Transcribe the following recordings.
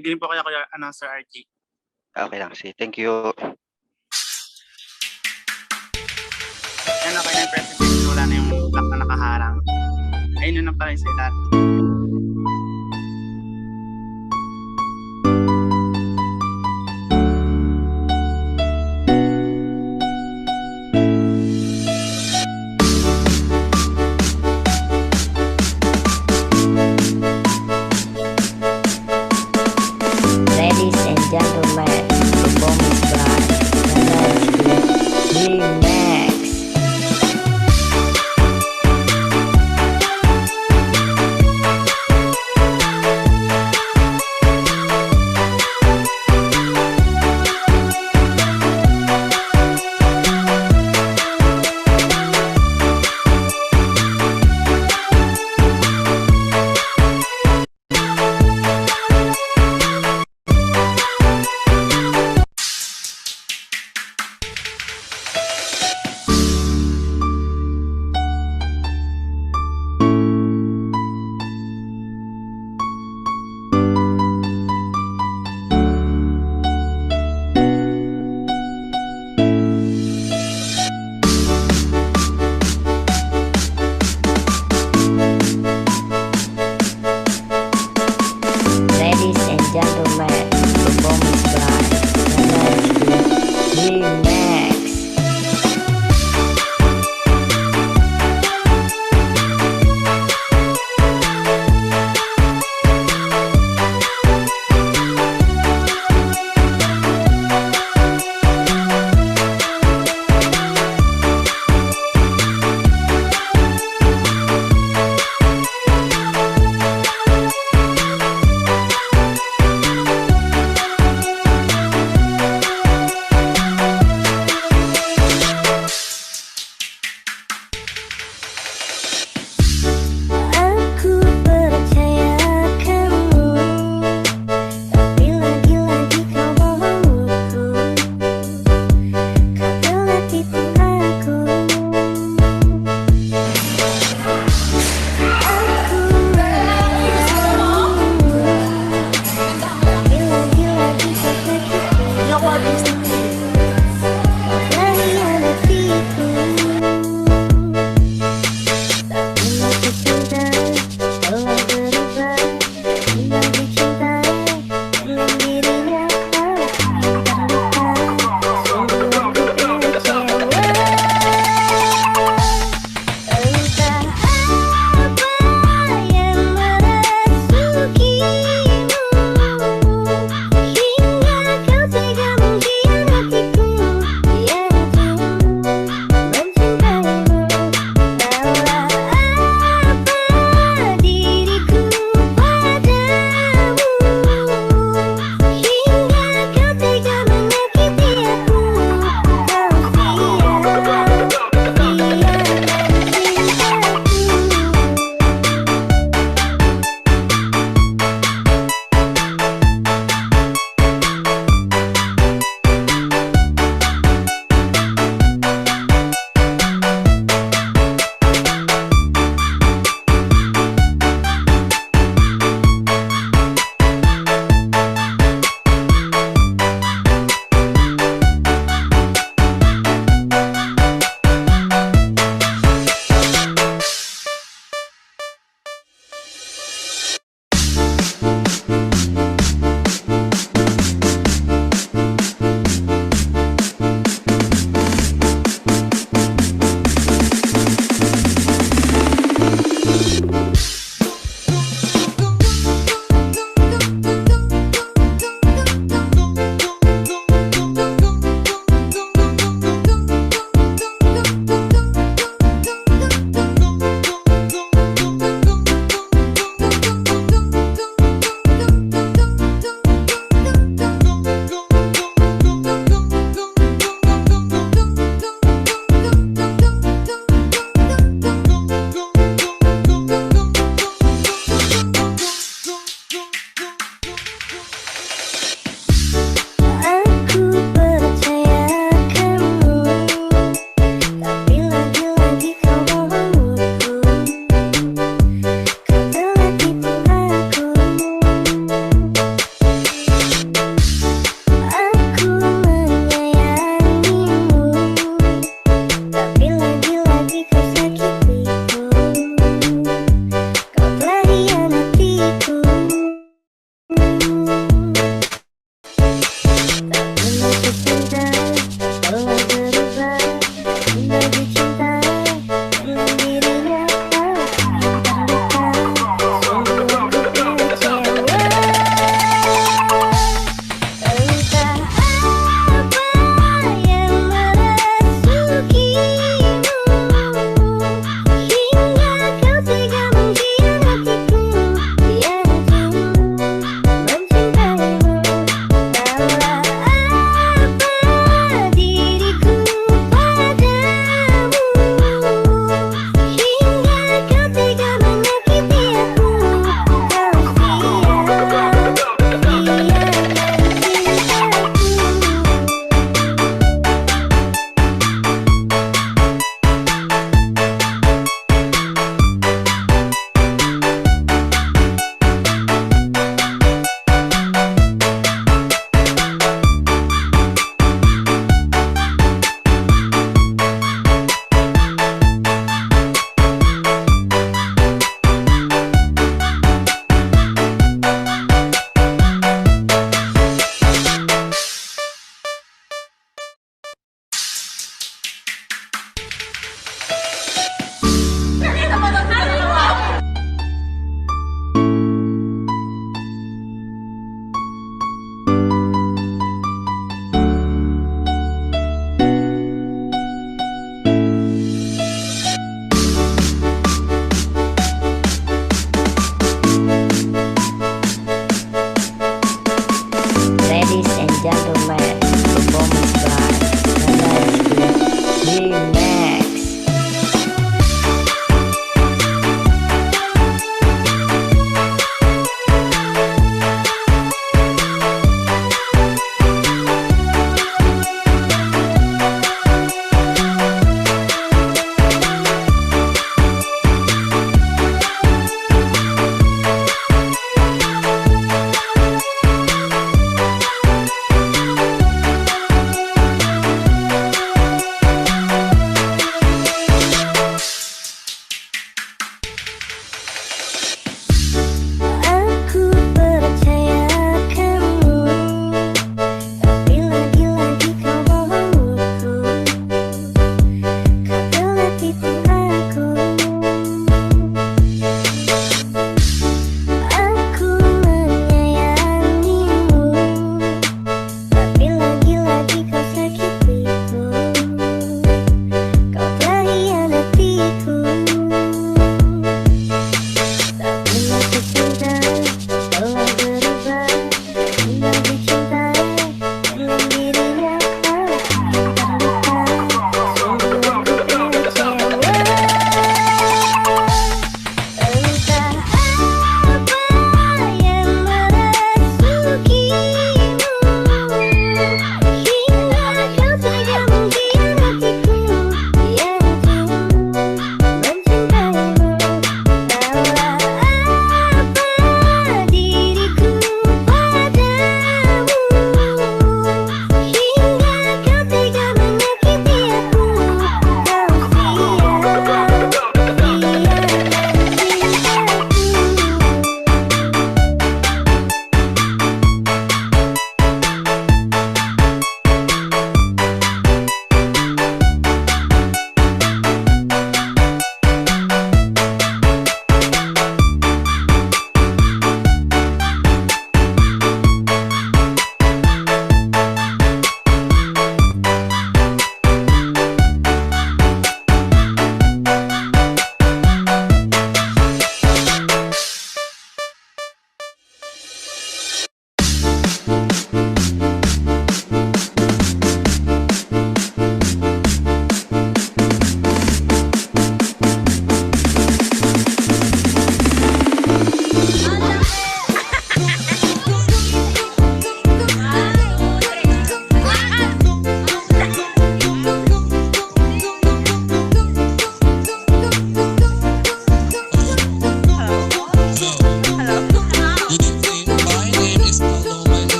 Narinig din po kaya Sir RG. Okay lang, sige. Thank you. Yan, okay na yung presentation. Wala na yung block na nakaharang. Ayun na pala yung silat. Ladies and gentlemen, performance by Nanaski Remix. Ladies and gentlemen, performance by Nanaski Remix.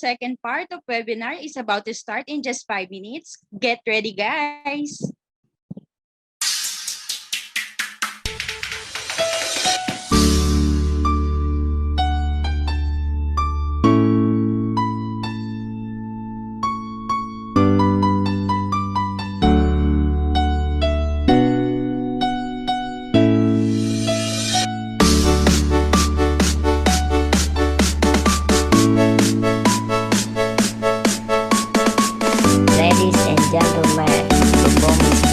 second part of webinar is about to start in just 5 minutes. Get ready, guys. Ladies and gentlemen, performance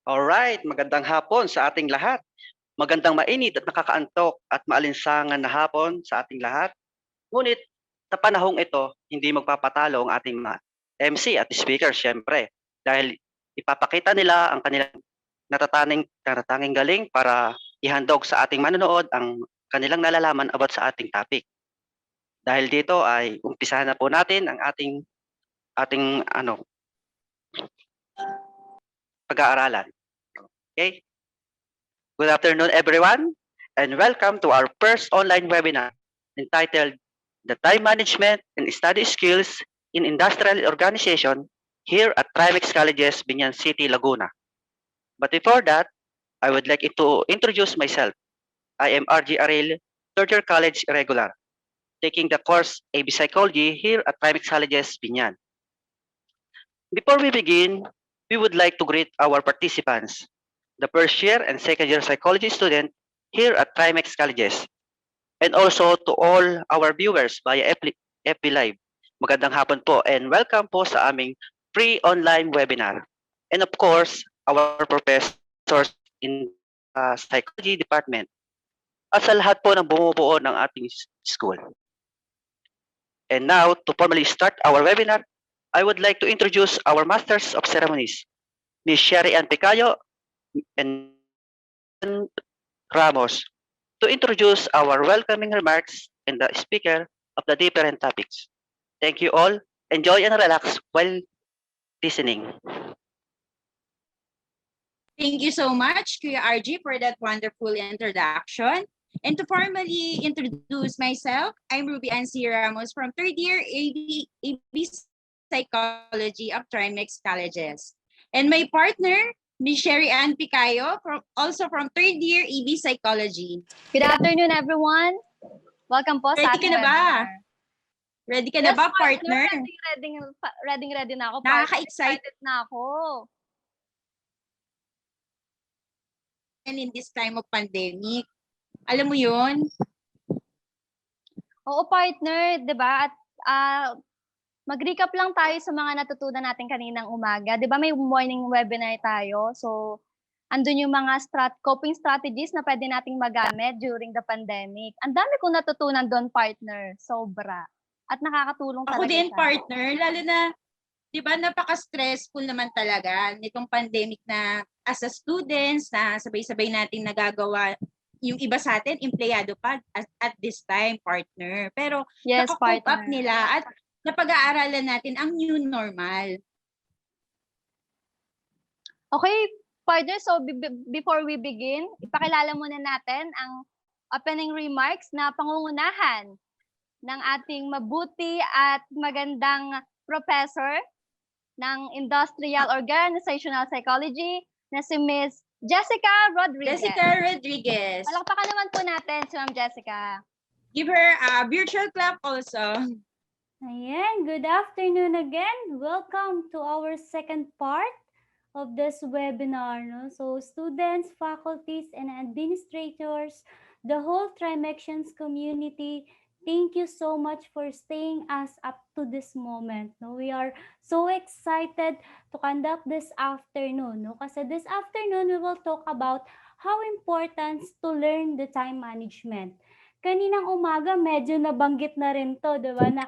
Alright, magandang hapon sa ating lahat. Magandang mainit at nakakaantok at maalinsangan na hapon sa ating lahat. Ngunit sa panahong ito, hindi magpapatalo ang ating mga MC at speaker syempre dahil ipapakita nila ang kanilang natatanging galing para ihandog sa ating manonood ang kanilang nalalaman about sa ating topic. Dahil dito ay umpisahan na po natin ang ating pag-aaralan. Okay? Good afternoon everyone and welcome to our first online webinar entitled The Time Management and Study Skills in Industrial Organization here at Trimex Colleges, Binyan City, Laguna. But before that, I would like to introduce myself. I am RG Aril, third year college regular, taking the course AB Psychology here at Trimex Colleges, Binyan. Before we begin, we would like to greet our participants, the first year and second year psychology student here at Trimex Colleges, and also to all our viewers via FB Live. Magandang hapon po and welcome po sa aming free online webinar. And of course, our professors in psychology department at sa lahat po ng bumubuo ng ating school. And now, to formally start our webinar, I would like to introduce our Masters of Ceremonies, Ms. Sherry Ann Picayo and Ramos, to introduce our welcoming remarks and the speaker of the different topics. Thank you all. Enjoy and relax while listening. Thank you so much, Kuya RG, for that wonderful introduction. And to formally introduce myself, I'm Ruby Ann C. Ramos from third year AB Psychology of Trimex Colleges. And my partner, Ms. Sherry Ann Picayo, also from third year AB Psychology. Good afternoon, everyone. Welcome po sa Ready ka ating na ba? webinar. Ready ka na ba, partner? Ready na ako. Nakaka-excite. Excited na ako. And in this time of pandemic, alam mo yun? Oo, partner, 'di ba? At mag-recap lang tayo sa mga natutunan natin kaninang umaga. 'Di ba may morning webinar tayo? So, andun yung mga coping strategies na pwede nating magamit during the pandemic. Ang dami kong natutunan doon, partner. Sobra. At nakakatulong Ako talaga din, siya. partner. Lalo na, di ba, napaka-stressful naman talaga nitong pandemic na as a students na sabay-sabay nating nagagawa. Yung iba sa atin, empleyado pa at this time, partner. Pero Yes, nakakope up partner. nila at napag-aaralan natin ang new normal. Okay, partner, so before we begin, ipakilala muna natin ang opening remarks na pangungunahan ng ating mabuti at magandang professor ng Industrial Organizational Psychology na si Ms. Jessica Rodriguez. Jessica Rodriguez. Palakpakan naman po natin si Ma'am Jessica. Give her a virtual clap also. Ayan, good afternoon again. Welcome to our second part of this webinar. No? So students, faculties, and administrators, the whole Trimexians community, thank you so much for staying us up to this moment. No? We are so excited to conduct this afternoon. No? Kasi this afternoon, we will talk about how important to learn the time management. Kaninang umaga, medyo nabanggit na rin to, di ba, na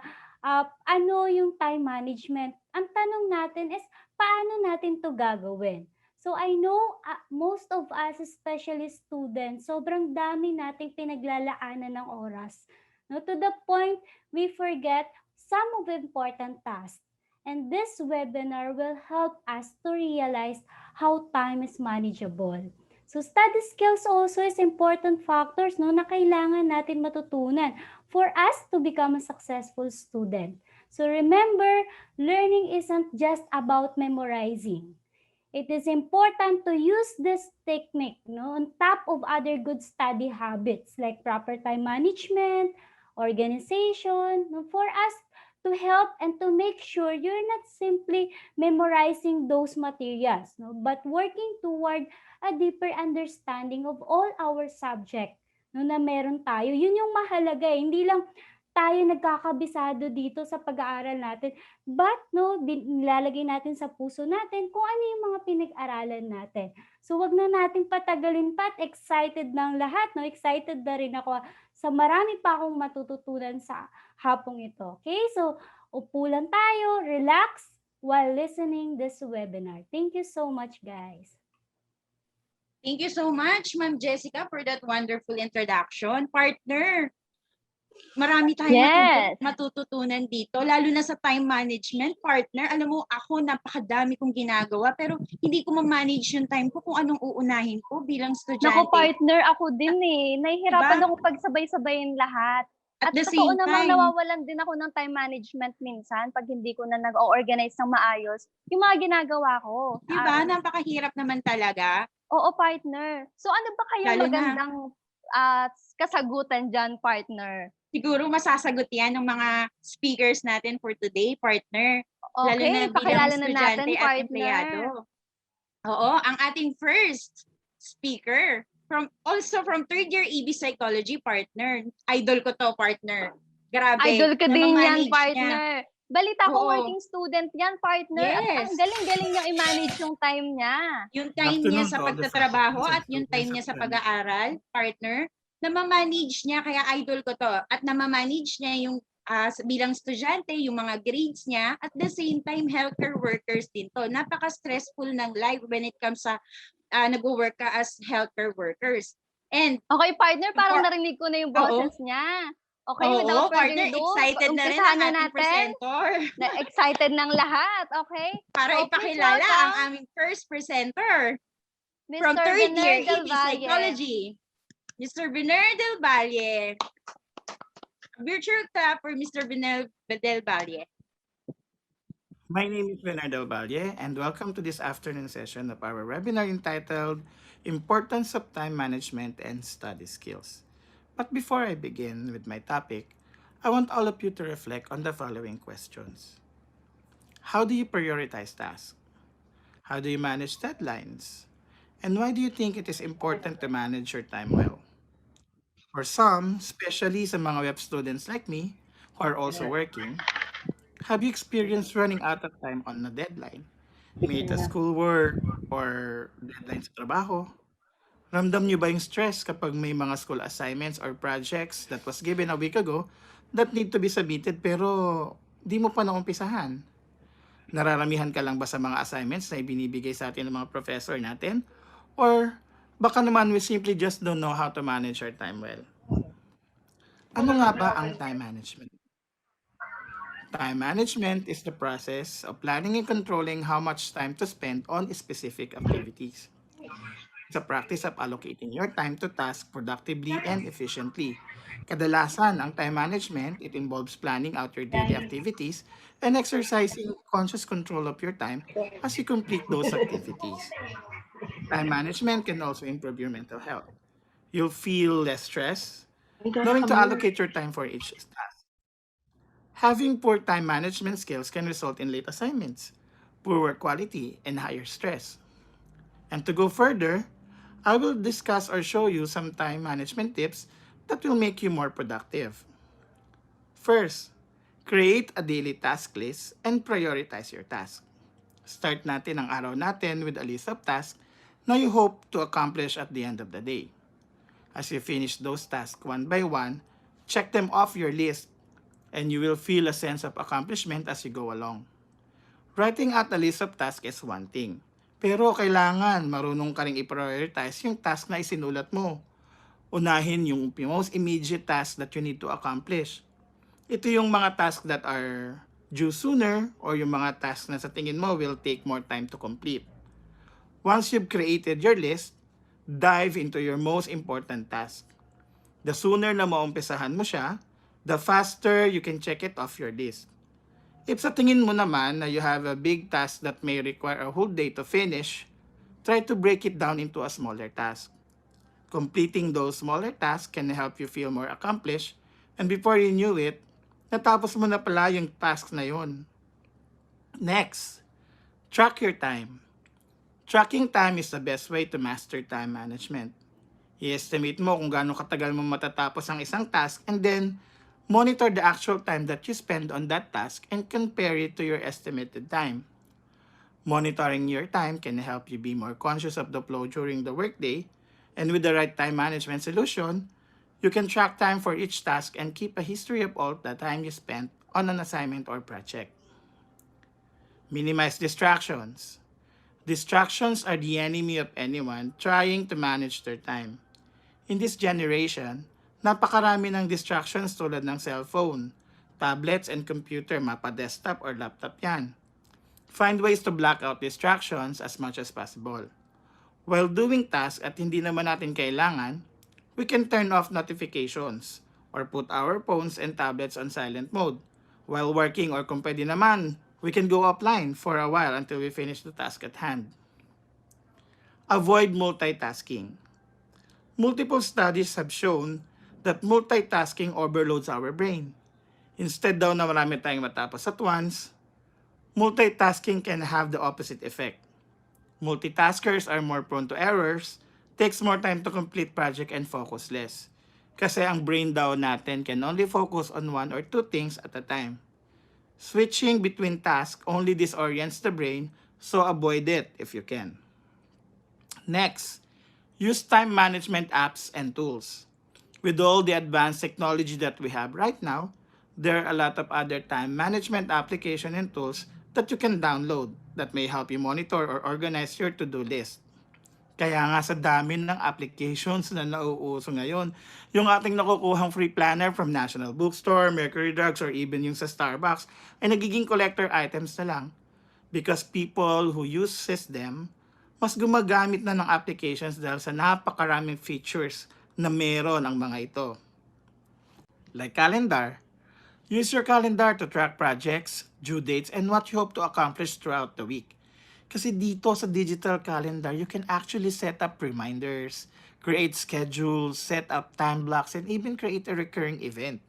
ano yung time management? Ang tanong natin is, paano natin to gagawin? So I know most of us, especially students, sobrang dami nating pinaglalaanan ng oras. No, to the point we forget some of the important tasks. And this webinar will help us to realize how time is manageable. So study skills also is important factors, no, na kailangan natin matutunan for us to become a successful student. So remember, learning isn't just about memorizing. It is important to use this technique, no, on top of other good study habits like proper time management, organization, no, for us to help and to make sure you're not simply memorizing those materials, no, but working toward a deeper understanding of all our subject, no, na meron tayo. Yun yung mahalaga, hindi lang tayo nagkakabisado dito sa pag-aaral natin. But no, nilalagay natin sa puso natin kung ano yung mga pinag-aralan natin. So wag na nating patagalin pa at excited ng lahat. No? Excited na rin ako sa marami pa akong matututunan sa hapong ito. Okay? So upo lang tayo, relax while listening this webinar. Thank you so much, guys. Thank you so much, Ma'am Jessica, for that wonderful introduction. Partner, marami tayong Yes. matututunan dito, lalo na sa time management, partner. Alam mo, ako napakadami kong ginagawa, pero hindi ko ma-manage yung time ko kung anong uunahin ko bilang estudyante. Naku, partner, ako din Nahihirapan Diba? ako pagsabay-sabayin lahat. At the totoo same namang time, nawawalan din ako ng time management minsan pag hindi ko na nag-organize ng maayos yung mga ginagawa ko. diba, napakahirap naman talaga. Oo, partner. So ano ba kaya Lalo na. magandang kasagutan dyan, partner? Siguro masasagot yan ng mga speakers natin for today, partner. Lalo Okay, na bilang pakilala na natin, estudyante at partner. empleyado. Oo, ang ating first speaker, also from third year EB Psychology, partner. Idol ko to, partner. Grabe. Idol ka din yan, namamanage niya. partner. Balita ko, Oo. working student yan, partner. At Yes. ang galing-galing niyang i-manage yung time niya. Yung time niya Afternoon sa to all the pagtatrabaho faculty at yung and time niya sa students. pag-aaral, partner, namamanage niya, kaya idol ko to. At namamanage niya yung bilang estudyante, yung mga grades niya, at the same time, healthcare workers din to. Napaka-stressful ng life when it comes sa nag-work ka as healthcare workers. And Okay, partner, parang For- narinig ko na yung Oo. boses niya. Okay, oo, without partner, further ado, excited na rin umpisahan ang na ating natin. presenter. Excited ng lahat, okay? Para So, please ipakilala welcome ang aming first presenter from Mr. third year Bener Del EB Valle. Psychology, Mr. Bener Del Valle. Virtual clap for Mr. Bener Del Valle. My name is Bernardo Valle, and welcome to this afternoon session of our webinar entitled Importance of Time Management and Study Skills. But before I begin with my topic, I want all of you to reflect on the following questions. How do you prioritize tasks? How do you manage deadlines? And why do you think it is important to manage your time well? For some, especially sa mga web students like me, who are also working, have you experienced running out of time on a deadline? May it a schoolwork or deadline sa trabaho? Ramdam niyo ba yung stress kapag may mga school assignments or projects that was given a week ago that need to be submitted pero di mo pa naumpisahan? Nararamihan ka lang ba sa mga assignments na ibinibigay sa atin ng mga professor natin? Or baka naman we simply just don't know how to manage our time well? Ano nga ba ang time management? Time management is the process of planning and controlling how much time to spend on specific activities. It's a practice of allocating your time to tasks productively and efficiently. Kadalasan, ang time management, it involves planning out your daily activities and exercising conscious control of your time as you complete those activities. Time management can also improve your mental health. You'll feel less stress, knowing to allocate your time for each task. Having poor time management skills can result in late assignments, poor work quality, and higher stress. And to go further, I will discuss or show you some time management tips that will make you more productive. First, create a daily task list and prioritize your task. Start natin ang araw natin with a list of tasks na you hope to accomplish at the end of the day. As you finish those tasks one by one, check them off your list and you will feel a sense of accomplishment as you go along. Writing out a list of tasks is one thing, pero kailangan marunong ka ring i-prioritize yung task na isinulat mo. Unahin yung most immediate task that you need to accomplish. Ito yung mga tasks that are due sooner or yung mga tasks na sa tingin mo will take more time to complete. Once you've created your list, dive into your most important task. The sooner na maumpisahan mo siya, the faster you can check it off your list. If sa tingin mo naman na you have a big task that may require a whole day to finish, try to break it down into a smaller task. Completing those smaller tasks can help you feel more accomplished, and before you knew it, natapos mo na pala yung tasks na yun. Next, track your time. Tracking time is the best way to master time management. I-estimate mo kung gaano katagal mo matatapos ang isang task and then Monitor the actual time that you spend on that task and compare it to your estimated time. Monitoring your time can help you be more conscious of the flow during the workday, and with the right time management solution, you can track time for each task and keep a history of all the time you spent on an assignment or project. Minimize distractions. Distractions are the enemy of anyone trying to manage their time. In this generation, napakarami ng distractions tulad ng cellphone, tablets, and computer, mapa-desktop or laptop yan. Find ways to block out distractions as much as possible. While doing tasks at hindi naman natin kailangan, we can turn off notifications or put our phones and tablets on silent mode. While working or kung pwede naman, we can go offline for a while until we finish the task at hand. Avoid multitasking. Multiple studies have shown that multitasking overloads our brain. Instead daw na marami tayong matapos at once, multitasking can have the opposite effect. Multitaskers are more prone to errors, takes more time to complete project and focus less. Kasi ang brain daw natin can only focus on one or two things at a time. Switching between tasks only disorients the brain, so avoid it if you can. Next, use time management apps and tools. With all the advanced technology that we have right now, there are a lot of other time management applications and tools that you can download that may help you monitor or organize your to-do list. Kaya nga sa dami ng applications na nauuso ngayon, yung ating nakukuhang free planner from National Bookstore, Mercury Drugs, or even yung sa Starbucks, ay nagiging collector items na lang. Because people who uses them, mas gumagamit na ng applications dahil sa napakaraming features na meron ang mga ito. Like calendar, use your calendar to track projects, due dates, and what you hope to accomplish throughout the week. Kasi dito sa digital calendar, you can actually set up reminders, create schedules, set up time blocks, and even create a recurring event.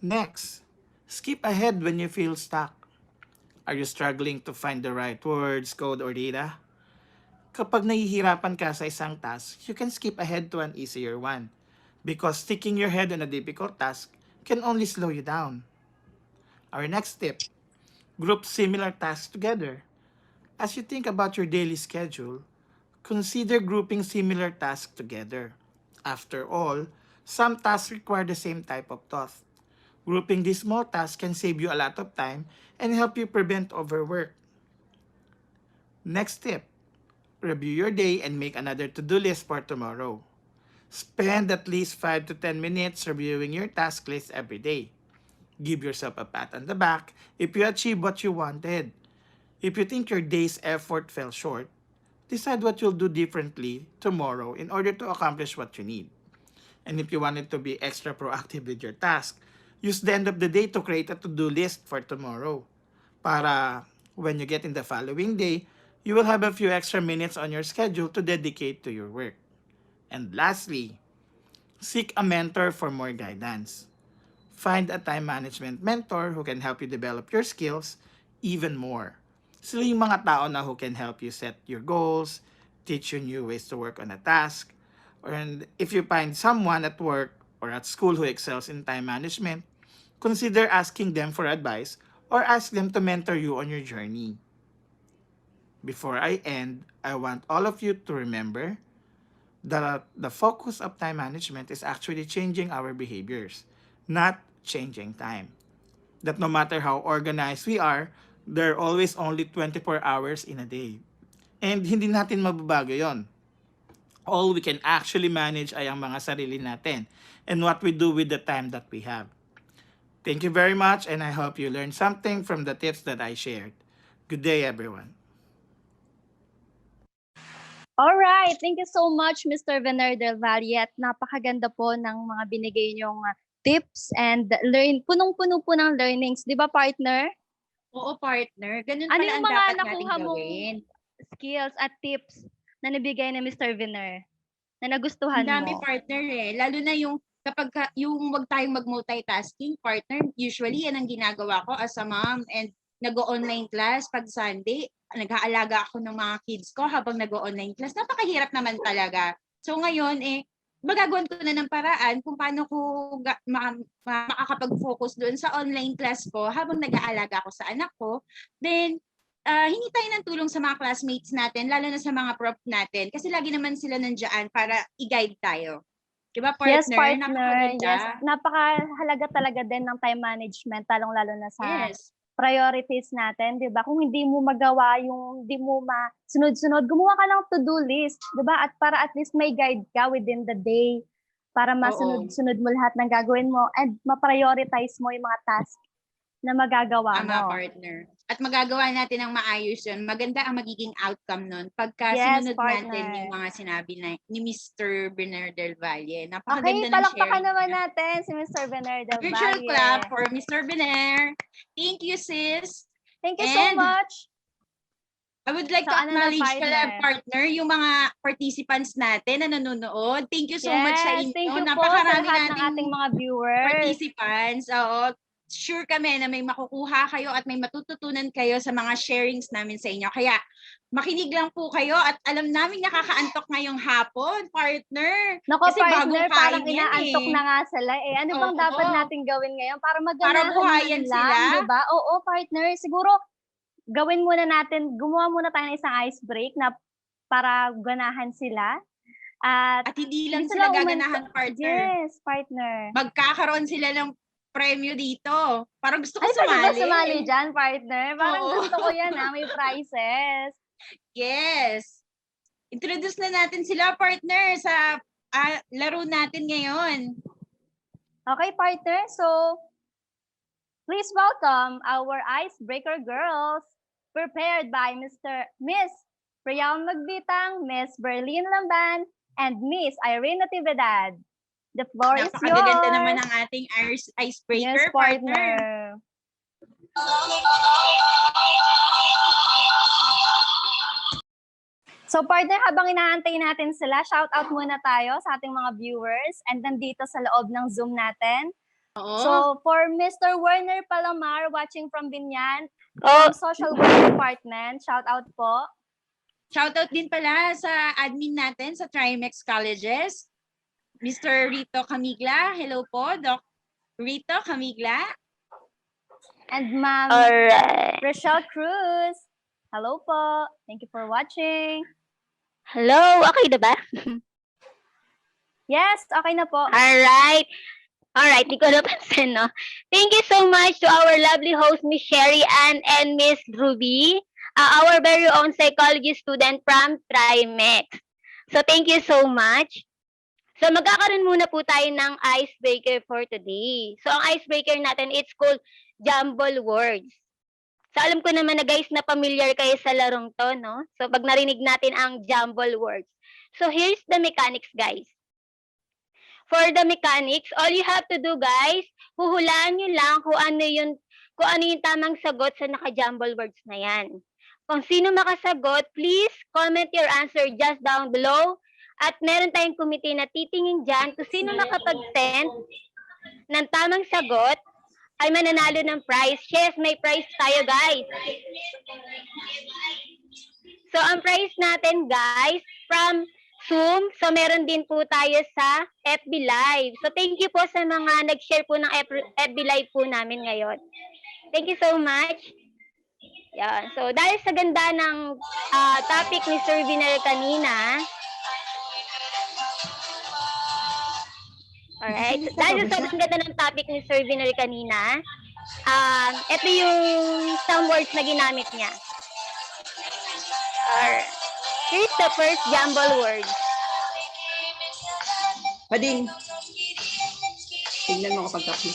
Next, skip ahead when you feel stuck. Are you struggling to find the right words, code, or data? Kapag nahihirapan ka sa isang task, you can skip ahead to an easier one. Because sticking your head on a difficult task can only slow you down. Our next tip, group similar tasks together. As you think about your daily schedule, consider grouping similar tasks together. After all, some tasks require the same type of thought. Grouping these small tasks can save you a lot of time and help you prevent overwork. Next tip, review your day and make another to-do list for tomorrow. Spend at least 5 to 10 minutes reviewing your task list every day. Give yourself a pat on the back if you achieve what you wanted. If you think your day's effort fell short, decide what you'll do differently tomorrow in order to accomplish what you need. And if you wanted to be extra proactive with your task, use the end of the day to create a to-do list for tomorrow. Para when you get in the following day, you will have a few extra minutes on your schedule to dedicate to your work. And lastly, seek a mentor for more guidance. Find a time management mentor who can help you develop your skills even more. Sila yung mga tao na who can help you set your goals, teach you new ways to work on a task, and if you find someone at work or at school who excels in time management, consider asking them for advice or ask them to mentor you on your journey. Before I end, I want all of you to remember that the focus of time management is actually changing our behaviors, not changing time. That no matter how organized we are, there are always only 24 hours in a day. And hindi natin mababago yon. All we can actually manage ay ang mga sarili natin and what we do with the time that we have. Thank you very much, and I hope you learned something from the tips that I shared. Good day, everyone. All right, thank you so much, Mr. Vener del Valle. At napakaganda po ng mga binigay niyong tips and punong-puno po ng learnings. Di ba, partner? Oo, partner. Ganun Ano pala yung ang mga dapat nating nakuha mong gawin. skills at tips na nabigay ni Mr. Vener na nagustuhan Ang dami, mo? partner eh. Lalo na yung kapag yung wag tayong mag-multitasking, partner, usually yan ang ginagawa ko as a mom and nag-online class pag Sunday. Nag-aalaga ako ng mga kids ko habang nag-online class. Napakahirap naman talaga. So ngayon magagawan ko na ng paraan kung paano ko makakapag-focus doon sa online class ko habang nag-aalaga ako sa anak ko. Then, hingi tayo ng tulong sa mga classmates natin, lalo na sa mga prof natin. Kasi lagi naman sila nandiyan para i-guide tayo. Diba, partner? Yes, partner. Napakaganda. Yes. Napakahalaga talaga din ng time management, talong-lalo na sa Yes. priorities natin, 'di ba? Kung hindi mo magawa hindi mo sunod-sunod, gumawa ka ng to-do list, 'di ba? At para at least may guide ka within the day para masunod-sunod mo lahat ng gagawin mo and ma-prioritize mo yung mga task na magagawa Tama, mo. partner. At magagawa natin ng maayos yun. Maganda ang magiging outcome nun pagka Yes, sinunod partner. natin yung mga sinabi ni Mr. Bernard Del Valle. Okay, Napakaganda ng palakpakan sharing naman niya. natin si Mr. Bernard Del Virtual Valle. clap for Mr. Bernard. Thank you, sis. Thank you so And much. I would like So, to ano na, acknowledge partner? yung mga participants natin na nanonood. Thank you so much sa inyo. Thank you po sa Napakarami lahat ng nating ating mga viewers. participants. Oo. Sure kami na may makukuha kayo at may matututunan kayo sa mga sharings namin sa inyo. Kaya makinig lang po kayo at alam namin nakakaantok ngayong hapon, partner. Nako, Kasi partner, bagong parang kain yan inaantok eh. na nga sila eh. Ano bang Oo. dapat natin gawin ngayon para Para maganahan buhayan man lang, sila. diba? Oo, partner. Siguro, gawin muna natin, gumawa muna tayo ng isang ice break na para ganahan sila. At At hindi lang hindi sila sila gaganahan, partner. yes, partner. Magkakaroon sila ng premyo dito. Parang gusto ko Ay, pwede ba sumali. sumali dyan, partner? Parang Oo. gusto ko yan, may prizes. Yes. Introduce na natin sila, partner, sa laro natin ngayon. Okay, partner. So, please welcome our icebreaker girls, prepared by Miss Priya Magbitang, Miss Berlin Lamban, and Miss Irene Natividad. The floor is yours. Napakaganda naman ang ating icebreaker, Yes, partner. So partner, habang inaantay natin sila, shout out muna tayo sa ating mga viewers and nandito sa loob ng Zoom natin. Oo. So for Mr. Werner Palamar watching from Binyan, from Social Work Department, shout out po. Shoutout din pala sa admin natin sa Trimex Colleges. Mr. Rito Camigla. Hello po, Doc Rito Camigla. And Ma'am Alright. Rochelle Cruz. Hello po. Thank you for watching. Hello, okay na ba? Yes, okay na po. Alright. Alright, di ko napansin, no? Thank you so much to our lovely host, Miss Sherry Ann and Miss Ruby, our very own psychology student from Trimex. So, thank you so much. So, magkakaroon muna po tayo ng icebreaker for today. So, ang icebreaker natin, it's called Jumble Words. So, alam ko naman na guys na familiar kayo sa larong to, no? So, pag narinig natin ang jumble words. So, here's the mechanics, guys. For the mechanics, all you have to do, guys, huhulaan nyo lang kung ano yung tamang sagot sa naka-jumble words na yan. Kung sino makasagot, please comment your answer just down below. At meron tayong committee na titingin dyan kung sino nakapag-send ng tamang sagot ay mananalo ng prize. Yes, may prize tayo, guys. So, ang prize natin, guys, from Zoom. So, meron din po tayo sa FB Live. So, thank you po sa mga nag-share po ng FB Live po namin ngayon. Thank you so much. Yan. So, dahil sa ganda ng topic ni Sir Viner kanina, alright. Dahil sa ganda ng topic ni Sir Viner kanina, ito yung some words na ginamit niya. Here's the first jumble word. Bading. Tignan mo kapag tapos.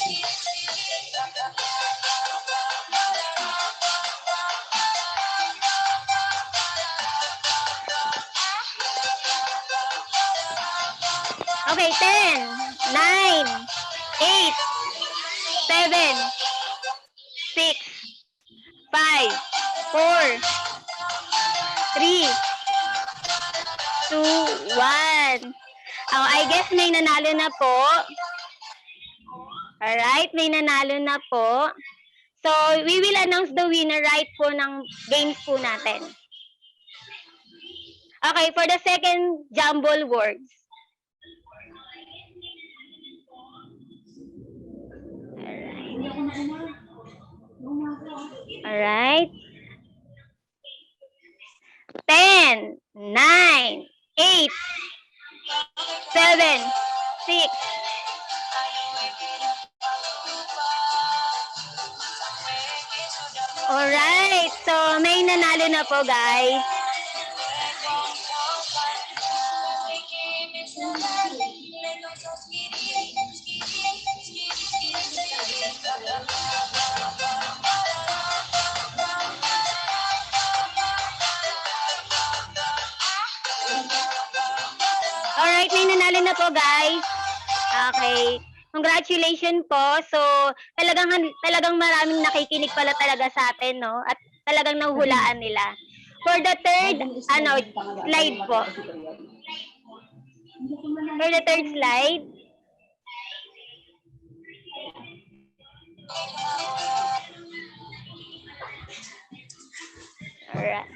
Okay, 10, 9, 8, 7, 6, 5, 4, 3, 2, 1. Oh, I guess may nanalo na po. Alright, may nanalo na po. So, we will announce the winner right po ng games po natin. Okay, for the second jumble words. Alright. 10, 9, 8, 7, 6. Alright. So, may nanalo na po, guys. Alright, may nanalo na po, guys. Okay. Congratulations po. So, talagang maraming nakikinig pala talaga sa atin, no? At talagang nahuhulaan nila. For the third, slide po. For the third slide. Alright.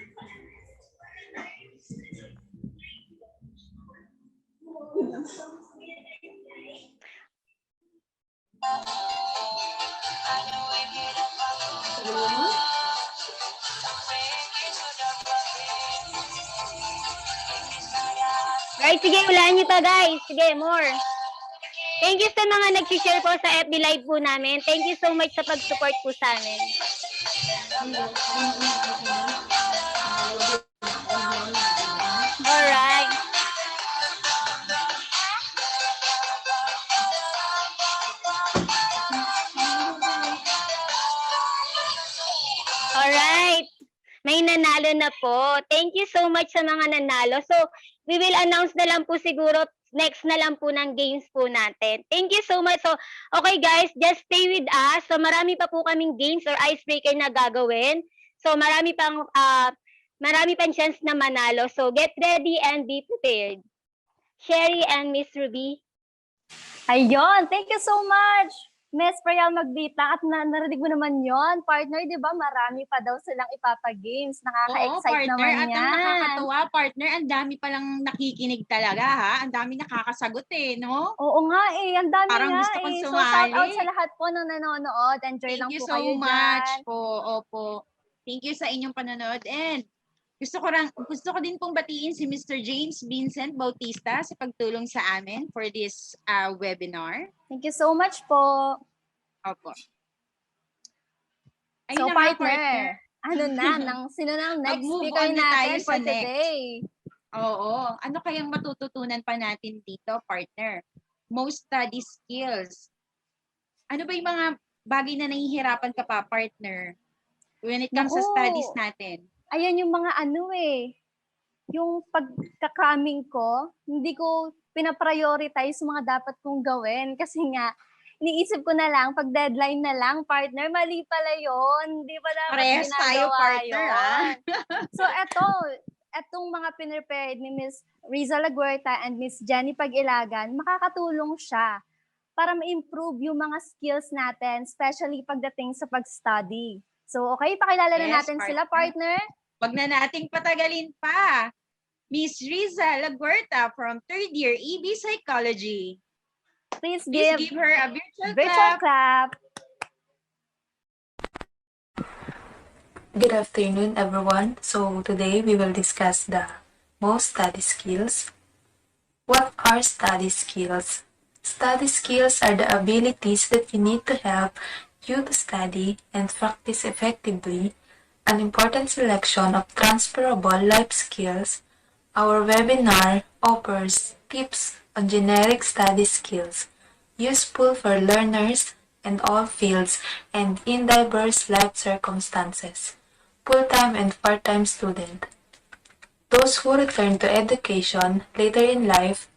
Right, sige, ulaan niyo pa, guys. Sige, more. Thank you sa mga nag-share po sa FB Live po namin. Thank you so much sa pag-support po sa amin. Alright. Alright. May nanalo na po. Thank you so much sa mga nanalo. So, we will announce na lang po siguro next na lang po ng games po natin. Thank you so much. So, okay guys, just stay with us. So, marami pa po kaming games or icebreaker na gagawin. So, marami pang chance na manalo. So, get ready and be prepared. Sherry and Miss Ruby. Ayun, thank you so much, Miss Prayal Magdita. At narinig mo naman yon, partner, di ba? Marami pa daw silang ipapagames. Nakaka-excite naman At yan. ang nakakatuwa, partner, ang dami palang nakikinig talaga, ha? Ang dami nakakasagot no? Oo nga eh, ang dami Parang nga gusto kong eh. So sumali. shout out sa lahat po ng nanonood. Enjoy lang Thank you po so kayo much dyan. po. Opo. Thank you sa inyong panonood. And gusto ko din pong batiin si Mr. James Vincent Bautista sa pagtulong sa amin for this webinar. Thank you so much po. Opo. So Ayun na nga, partner, sino na ang next Mag-move speaker on na tayo natin sa for next. today? Oo. Ano kayang matututunan pa natin dito, partner? Most study skills. Ano ba yung mga bagay na nahihirapan ka pa, partner? When it comes sa Naku. studies natin. Ayan yung mga yung pagka-cramming ko, hindi ko pinaprioritize yung mga dapat kong gawin kasi nga, iniisip ko na lang, pag deadline na lang, partner, mali pala yun. Hindi pa dapat Parehas tayo, ginagawa partner, yun. So, etong mga pinrepared ni Miss Riza Laguerta and Miss Jenny Pag-Ilagan, makakatulong siya para ma-improve yung mga skills natin, especially pagdating sa pag-study. So, okay, pakilala na Yes, natin sila, partner. Wag na nating patagalin pa. Miss Riza Laguerta from 3rd year EB Psychology. Please Please give give her a virtual virtual clap. clap. Good afternoon, everyone. So today we will discuss the most study skills. What are study skills? Study skills are the abilities that you need to have you to study and practice effectively, an important selection of transferable life skills. Our webinar offers tips on generic study skills, useful for learners in all fields and in diverse life circumstances, full-time and part-time student, those who return to education later in life,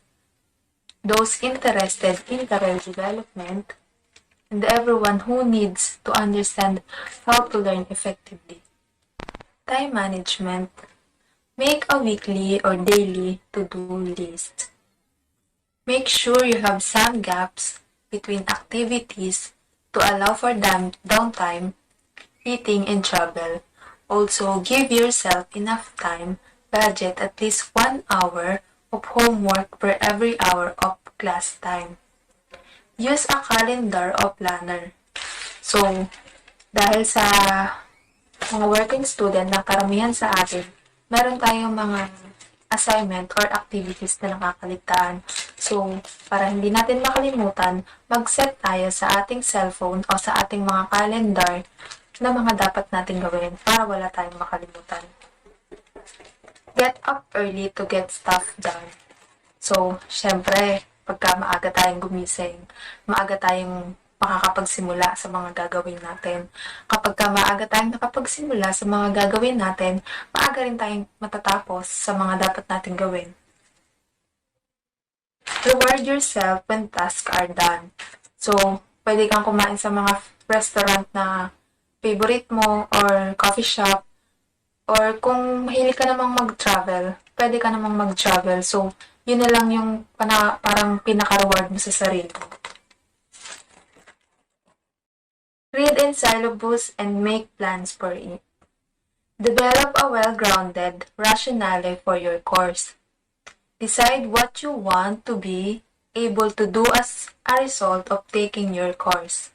those interested in career development, and everyone who needs to understand how to learn effectively. Time management. Make a weekly or daily to-do list. Make sure you have some gaps between activities to allow for downtime, eating, and travel. Also, give yourself enough time, budget at least 1 hour of homework per every hour of class time. Use a calendar or planner. So, dahil sa mga working student na karamihan sa atin, meron tayong mga assignment or activities na nakakaligtaan. So, para hindi natin makalimutan, mag-set tayo sa ating cellphone o sa ating mga calendar na mga dapat natin gawin para wala tayong makalimutan. Get up early to get stuff done. So, syempre, pagka maaga tayong gumising, maaga tayong makakapagsimula sa mga gagawin natin. Kapag maaga tayong nakapagsimula sa mga gagawin natin, maaga rin tayong matatapos sa mga dapat natin gawin. Reward yourself when tasks are done. So, pwede kang kumain sa mga restaurant na favorite mo or coffee shop, or kung mahilig ka namang mag-travel, pwede ka namang mag-travel. So, yun na lang yung parang pinaka-reward mo sa sarili mo. Read in syllabus and make plans for it. Develop a well-grounded rationale for your course. Decide what you want to be able to do as a result of taking your course,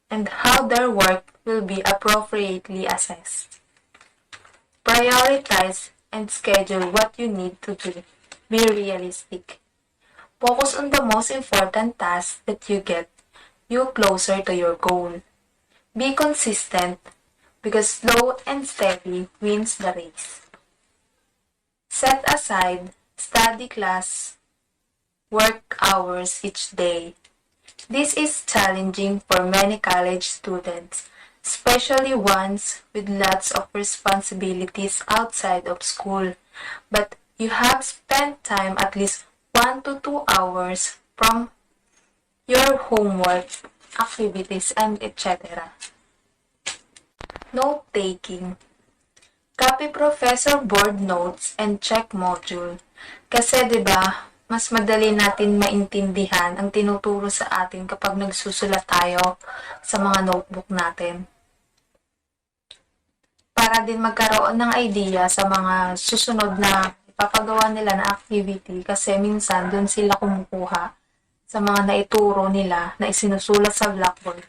and how their work will be appropriately assessed. Prioritize and schedule what you need to do. Be realistic. Focus on the most important tasks that you get you closer to your goal. Be consistent, because slow and steady wins the race. Set aside study class work hours each day. This is challenging for many college students, especially ones with lots of responsibilities outside of school. But you have spent time at least 1 to 2 hours from your homework, activities, and etc. Note-taking. Copy professor board notes and check module. Kasi 'di ba, mas madali natin maintindihan ang tinuturo sa atin kapag nagsusulat tayo sa mga notebook natin. Para din magkaroon ng idea sa mga susunod na ipapagawa nila na activity, kasi minsan doon sila kumukuha sa mga naituro nila na isinusulat sa blackboard.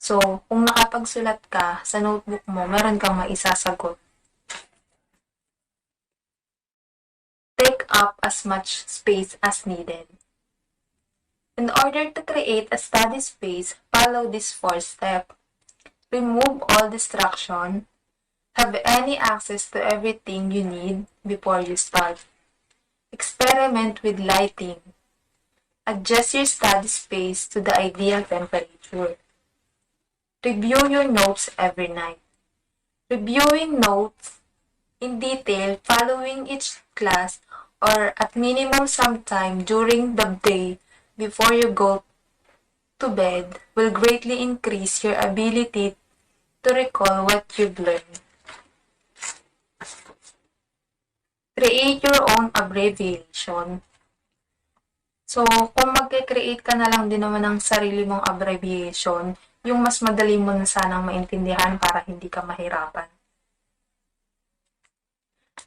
So, kung nakapagsulat ka sa notebook mo, meron kang maisasagot. Take up as much space as needed. In order to create a study space, follow this 4 steps. Remove all distraction. Have any access to everything you need before you start. Experiment with lighting. Adjust your study space to the ideal temperature. Review your notes every night. Reviewing notes in detail following each class, or at minimum sometime during the day before you go to bed, will greatly increase your ability to recall what you've learned. Create your own abbreviation. So, kung mag-create ka na lang din naman ng sarili mong abbreviation, yung mas madali mo na sanang maintindihan para hindi ka mahirapan.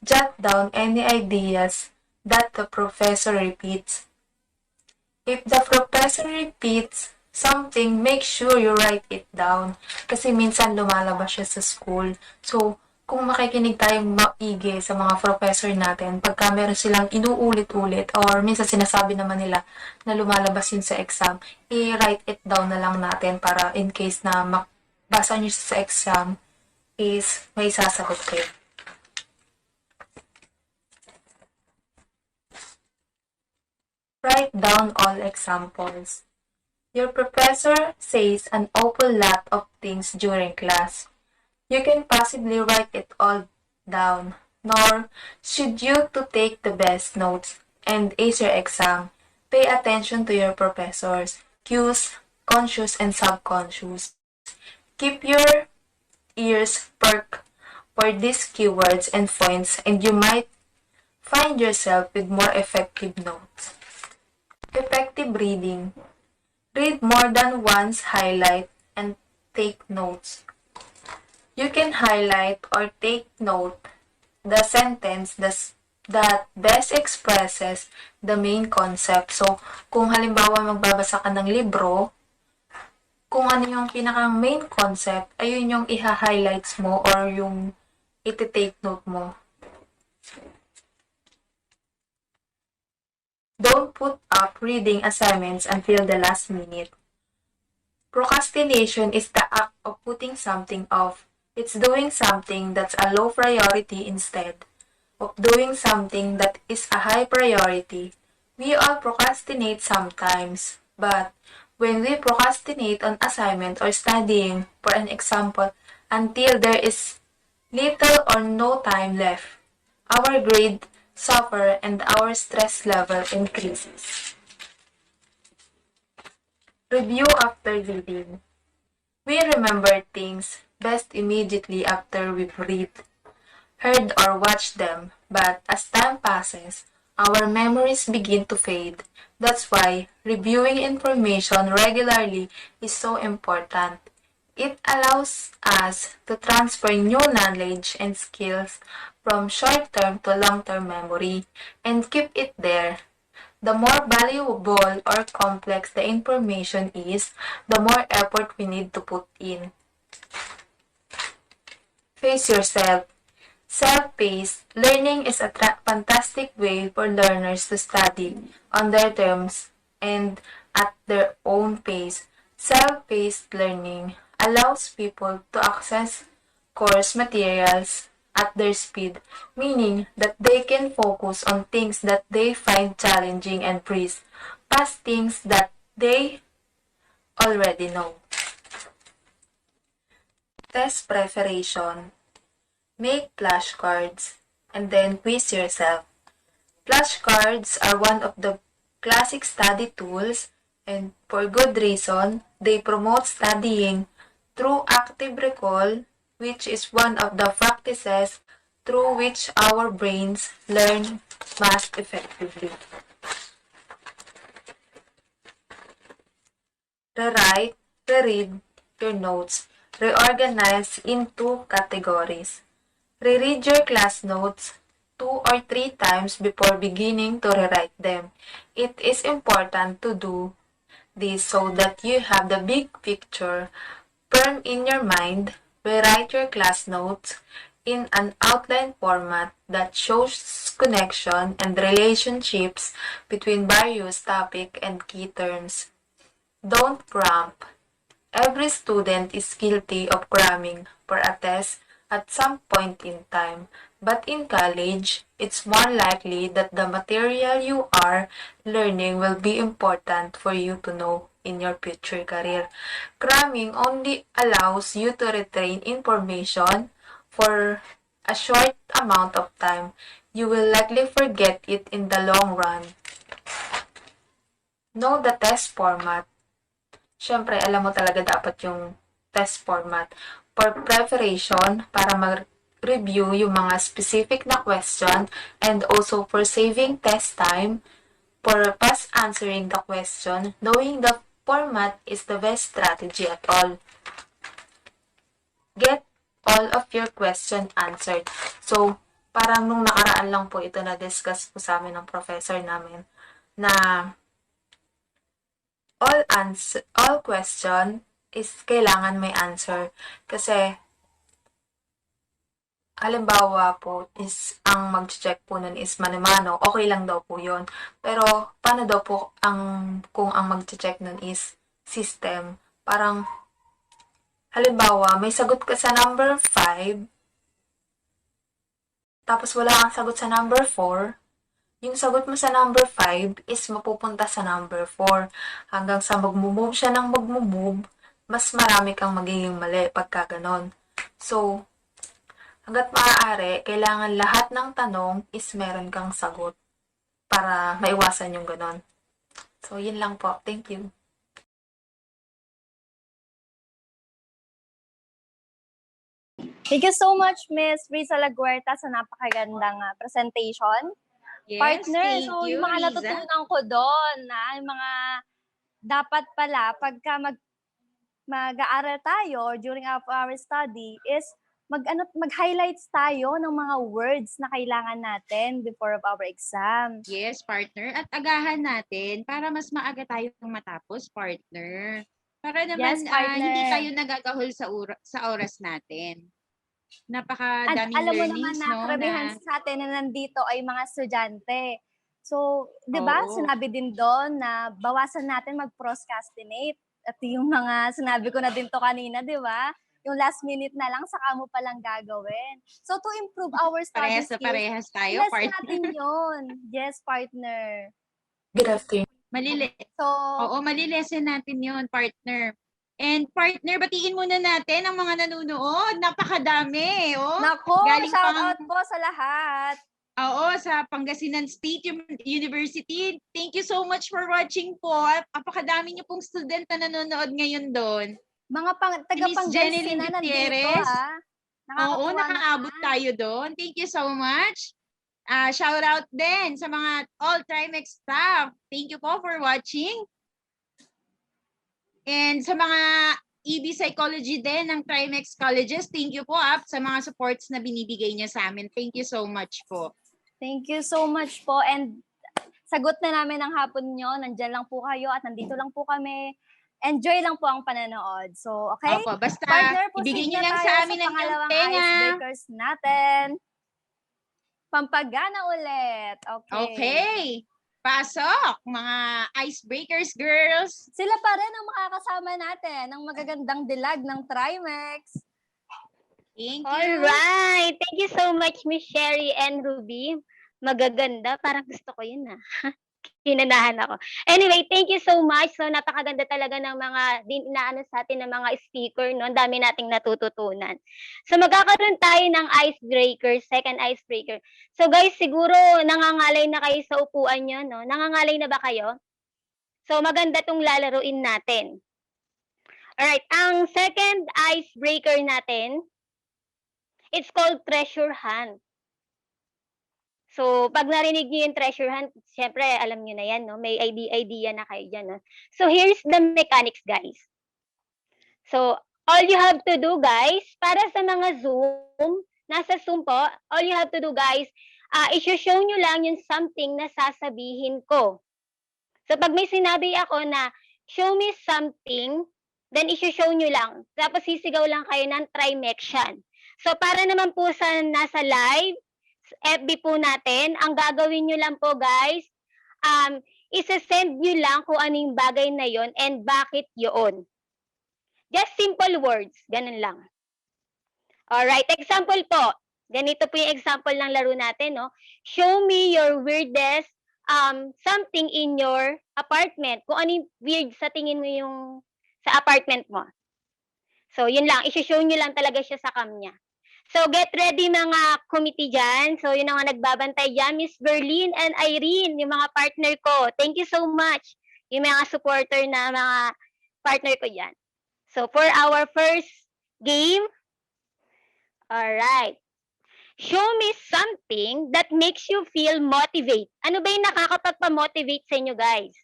Jot down any ideas that the professor repeats. If the professor repeats something, make sure you write it down. Kasi minsan lumalabas siya sa school. So, kung makikinig tayong maigi sa mga professor natin, pagka meron silang inuulit-ulit or minsan sinasabi naman nila na lumalabas yun sa exam, i-write it down na lang natin para in case na basa nyo sa exam is may sasagot kayo. Write down all examples. Your professor says an awful lot of things during class. You can possibly write it all down, nor should you to take the best notes and ace your exam. Pay attention to your professors' cues, conscious and subconscious. Keep your ears perked for these keywords and points, and you might find yourself with more effective notes. Effective reading. Read more than once, highlight, and take notes. You can highlight or take note the sentence that best expresses the main concept. So, kung halimbawa magbabasa ka ng libro, kung ano yung pinakang main concept, ayun yung iha-highlights mo or yung iti-take note mo. Don't put up reading assignments until the last minute. Procrastination is the act of putting something off. It's doing something that's a low priority instead of doing something that is a high priority. We all procrastinate sometimes, but when we procrastinate on assignment or studying, for an example, until there is little or no time left, our grade suffer and our stress level increases. Review after reading. We remember things best immediately after we've read, heard, or watched them, but as time passes, our memories begin to fade. That's why reviewing information regularly is so important. It allows us to transfer new knowledge and skills from short-term to long-term memory and keep it there. The more valuable or complex the information is, the more effort we need to put in. Face yourself. Self-paced learning is a fantastic way for learners to study on their terms and at their own pace. Self-paced learning allows people to access course materials at their speed, meaning that they can focus on things that they find challenging and breeze past things that they already know. Test preparation. Make flashcards and then quiz yourself. Flashcards are one of the classic study tools, and for good reason. They promote studying through active recall, which is one of the practices through which our brains learn most effectively. Rewrite, reread your notes. Reorganize into categories. Reread your class notes 2 or 3 times before beginning to rewrite them. It is important to do this so that you have the big picture firm in your mind. Rewrite your class notes in an outline format that shows connection and relationships between various topic and key terms. Don't cram. Every student is guilty of cramming for a test at some point in time, but in college, it's more likely that the material you are learning will be important for you to know in your future career. Cramming only allows you to retain information for a short amount of time. You will likely forget it in the long run. Know the test format. Siyempre, alam mo talaga dapat yung test format. For preparation, para mag-review yung mga specific na question, and also for saving test time, for fast answering the question, knowing the format is the best strategy at all. Get all of your question answered. So, parang nung nakaraan lang po ito na-discuss po sa amin ng professor namin na all question is kailangan may answer. Kasi, halimbawa po, is ang mag-check po nun is mano-mano, okay lang daw po yun. Pero, paano daw po kung ang mag-check nun is system? Parang, halimbawa, may sagot ka sa number 5, tapos wala kang sagot sa number 4, yung sagot mo sa number 5 is mapupunta sa number 4. Hanggang sa mag-move siya ng mag-move, mas marami kang magiging mali pagka ganon. So, hanggat maaari, kailangan lahat ng tanong is meron kang sagot para maiwasan yung ganon. So, yun lang po. Thank you. Thank you so much, Miss Risa Laguerta, sa napakagandang presentation. Yes, Partner, thank so you, yung mga Riza. natutunan ko doon, yung mga dapat pala pagka mag-aaral tayo during our study is mag-highlights tayo ng mga words na kailangan natin before of our exam. Yes, partner. At agahan natin para mas maaga tayong matapos, partner. Para naman Yes, hindi partner. tayo nagagahol sa oras natin. At Napakadaming alam mo naman learnings, na no? karamihan Na, sa atin na nandito ay mga estudyante. So, 'di ba, oo. sinabi din doon na bawasan natin mag-procrastinate. At yung mga sinabi ko na din to kanina, 'di ba? Yung last minute na lang, saka mo palang gagawin. So, to improve our study Parehas na skills, parehas tayo, less partner. natin yun. Yes, partner. Good afternoon. So, Oo, malilesen natin yon, partner. And partner, batiin muna natin ang mga nanonood. Napakadami. Oh. nako, Galing shout pang- out po sa lahat. Oo, sa Pangasinan State University. Thank you so much for watching po. Napakadami niyo pong student na nanonood ngayon doon. Mga taga Miss Jeneline Pangasinan nandito, Gutierrez. Nakakatuwa Oo, nakaabot naman. tayo doon. Thank you so much. Shout out din sa mga all Trimex staff. Thank you po for watching. And sa mga EB Psychology din ng Trimex Colleges, thank you po sa mga supports na binibigay niyo sa amin. Thank you so much po. Thank you so much po. And sagot na namin ang hapon nyo. Nandyan lang po kayo at nandito lang po kami. Enjoy lang po ang pananood. So, okay? Opo, basta Partner, ibigay proceed niyo na lang tayo sa amin ang pangalawang tenga. icebreakers natin. Pampagana ulit. Okay. Okay. Pasok, mga icebreakers, girls. Sila pa rin ang makakasama natin ng magagandang dilag ng Trimex. Thank you. Alright. Thank you so much, Miss Sherry and Ruby. Magaganda. Parang gusto ko yun Hinanahan ako. Anyway, thank you so much. So, napakaganda talaga ng mga inaano sa atin ng mga speaker, no? Ang dami nating natututunan. So, magkakaroon tayo ng icebreaker, second icebreaker. So, guys, siguro nangangalay na kayo sa upuan nyo, no? Nangangalay na ba kayo? So, maganda tong lalaruin natin. Alright, ang second icebreaker natin, it's called treasure hunt. So, pag narinig niyo yung treasure hunt, syempre, alam niyo na yan, no? May idea na kayo dyan, no? So, here's the mechanics, guys. So, all you have to do, guys, para sa mga Zoom, nasa Zoom po, all you have to do, guys, i-show nyo lang yung something na sasabihin ko. So, pag may sinabi ako na, show me something, then i-show nyo lang. Tapos, sisigaw lang kayo ng Trimexian. So, para naman po sa nasa live, FB po natin, ang gagawin nyo lang po, guys, isa-send nyo lang kung anong bagay na yon and bakit yun. Just simple words, ganun lang. Alright, example po. Ganito po yung example ng laro natin, no? Show me your weirdest something in your apartment. Kung anong weird sa tingin mo yung sa apartment mo. So, yun lang. I-show nyo lang talaga siya sa cam niya. So, get ready mga committee dyan. So, yun ang mga nagbabantay dyan. Miss Berlin and Irene, yung mga partner ko. Thank you so much. Yung mga supporter na mga partner ko dyan. So, for our first game, alright. Show me something that makes you feel motivate. Ano ba yung nakakapagpa-motivate sa inyo, guys?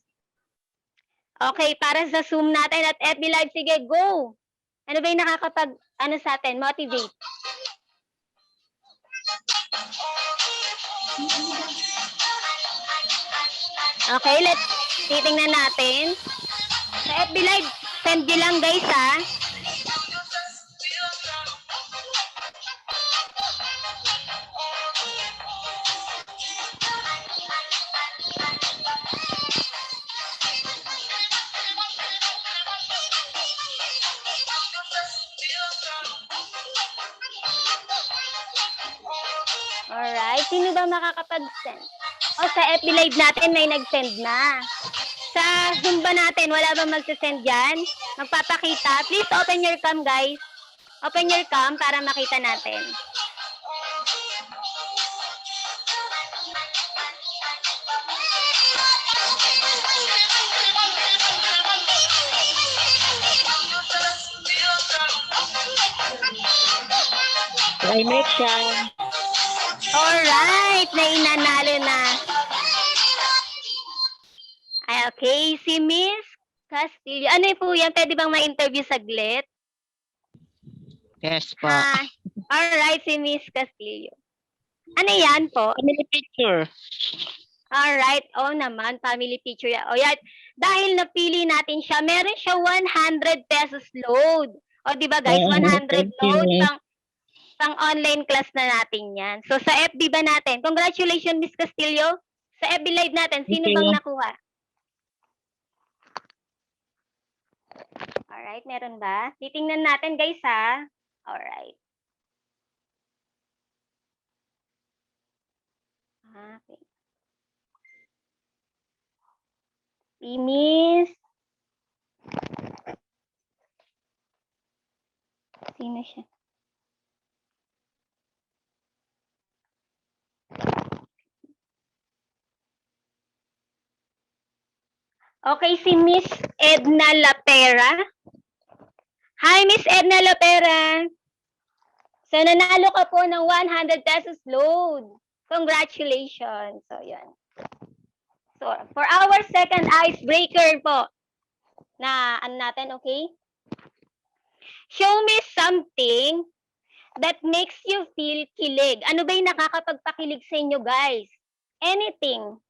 Okay, para sa Zoom natin at FB Live, sige, go! Ano ba yung sa atin, motivate? Okay, titingnan natin. Sa FB Live, send nyo lang, guys, ha? Alright, sino ba makakapag-send? O, sa FB Live natin may nag-send na. Sa Zoom ba natin, wala ba mag-send dyan? Magpapakita? Please open your cam, guys. Open your cam para makita natin. Trimexian. Alright, nainanalo na. Ay, okay, si Miss Castillo. Ano po yan? Pwede bang ma-interview saglit? Yes po. Alright, si Miss Castillo. Ano yan po? Family picture. Alright, naman, family picture yan. O yan, dahil napili natin siya, meron siya 100 pesos load. O, di ba guys, 100 load pang online class na natin yan. So, sa FB ba natin? Congratulations, Miss Castillo. Sa FB Live natin, sino bang nakuha? Alright, meron ba? Titingnan natin guys ha. Alright. Okay. Si Miss. Sino siya? Okay, si Miss Edna Lapera. Hi, Miss Edna Lapera. So, nanalo ka po ng 100 pesos load. Congratulations. So, yan. So, for our second icebreaker po, na ano natin, okay? Show me something that makes you feel kilig. Ano ba yung nakakapagpakilig sa inyo, guys? Anything.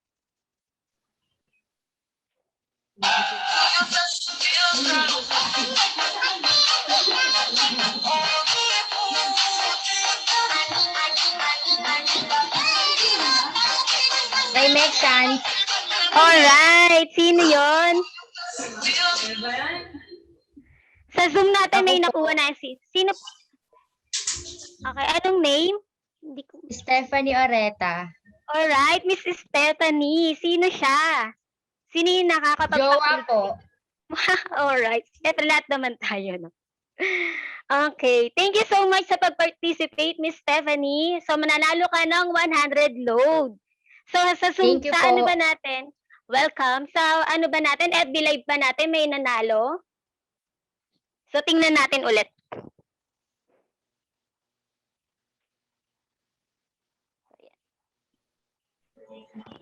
May make sense. Alright, sino yon? Sa Zoom natin may nakuha na si. Sino? Okay, anong name? Hindi ko. Stephanie Oreta. Alright, Miss Stephanie. Sino siya? Sino yung Jowa nakakapagpakilig? po. Alright. Ito lahat naman tayo, no? Okay. Thank you so much sa pag-participate, Miss Stephanie. So, mananalo ka ng 100 load. So, sa Zoom, Thank you sa ano po. ba natin? Welcome. Sa ano ba natin? FB Live ba natin? May nanalo? So, tingnan natin ulit.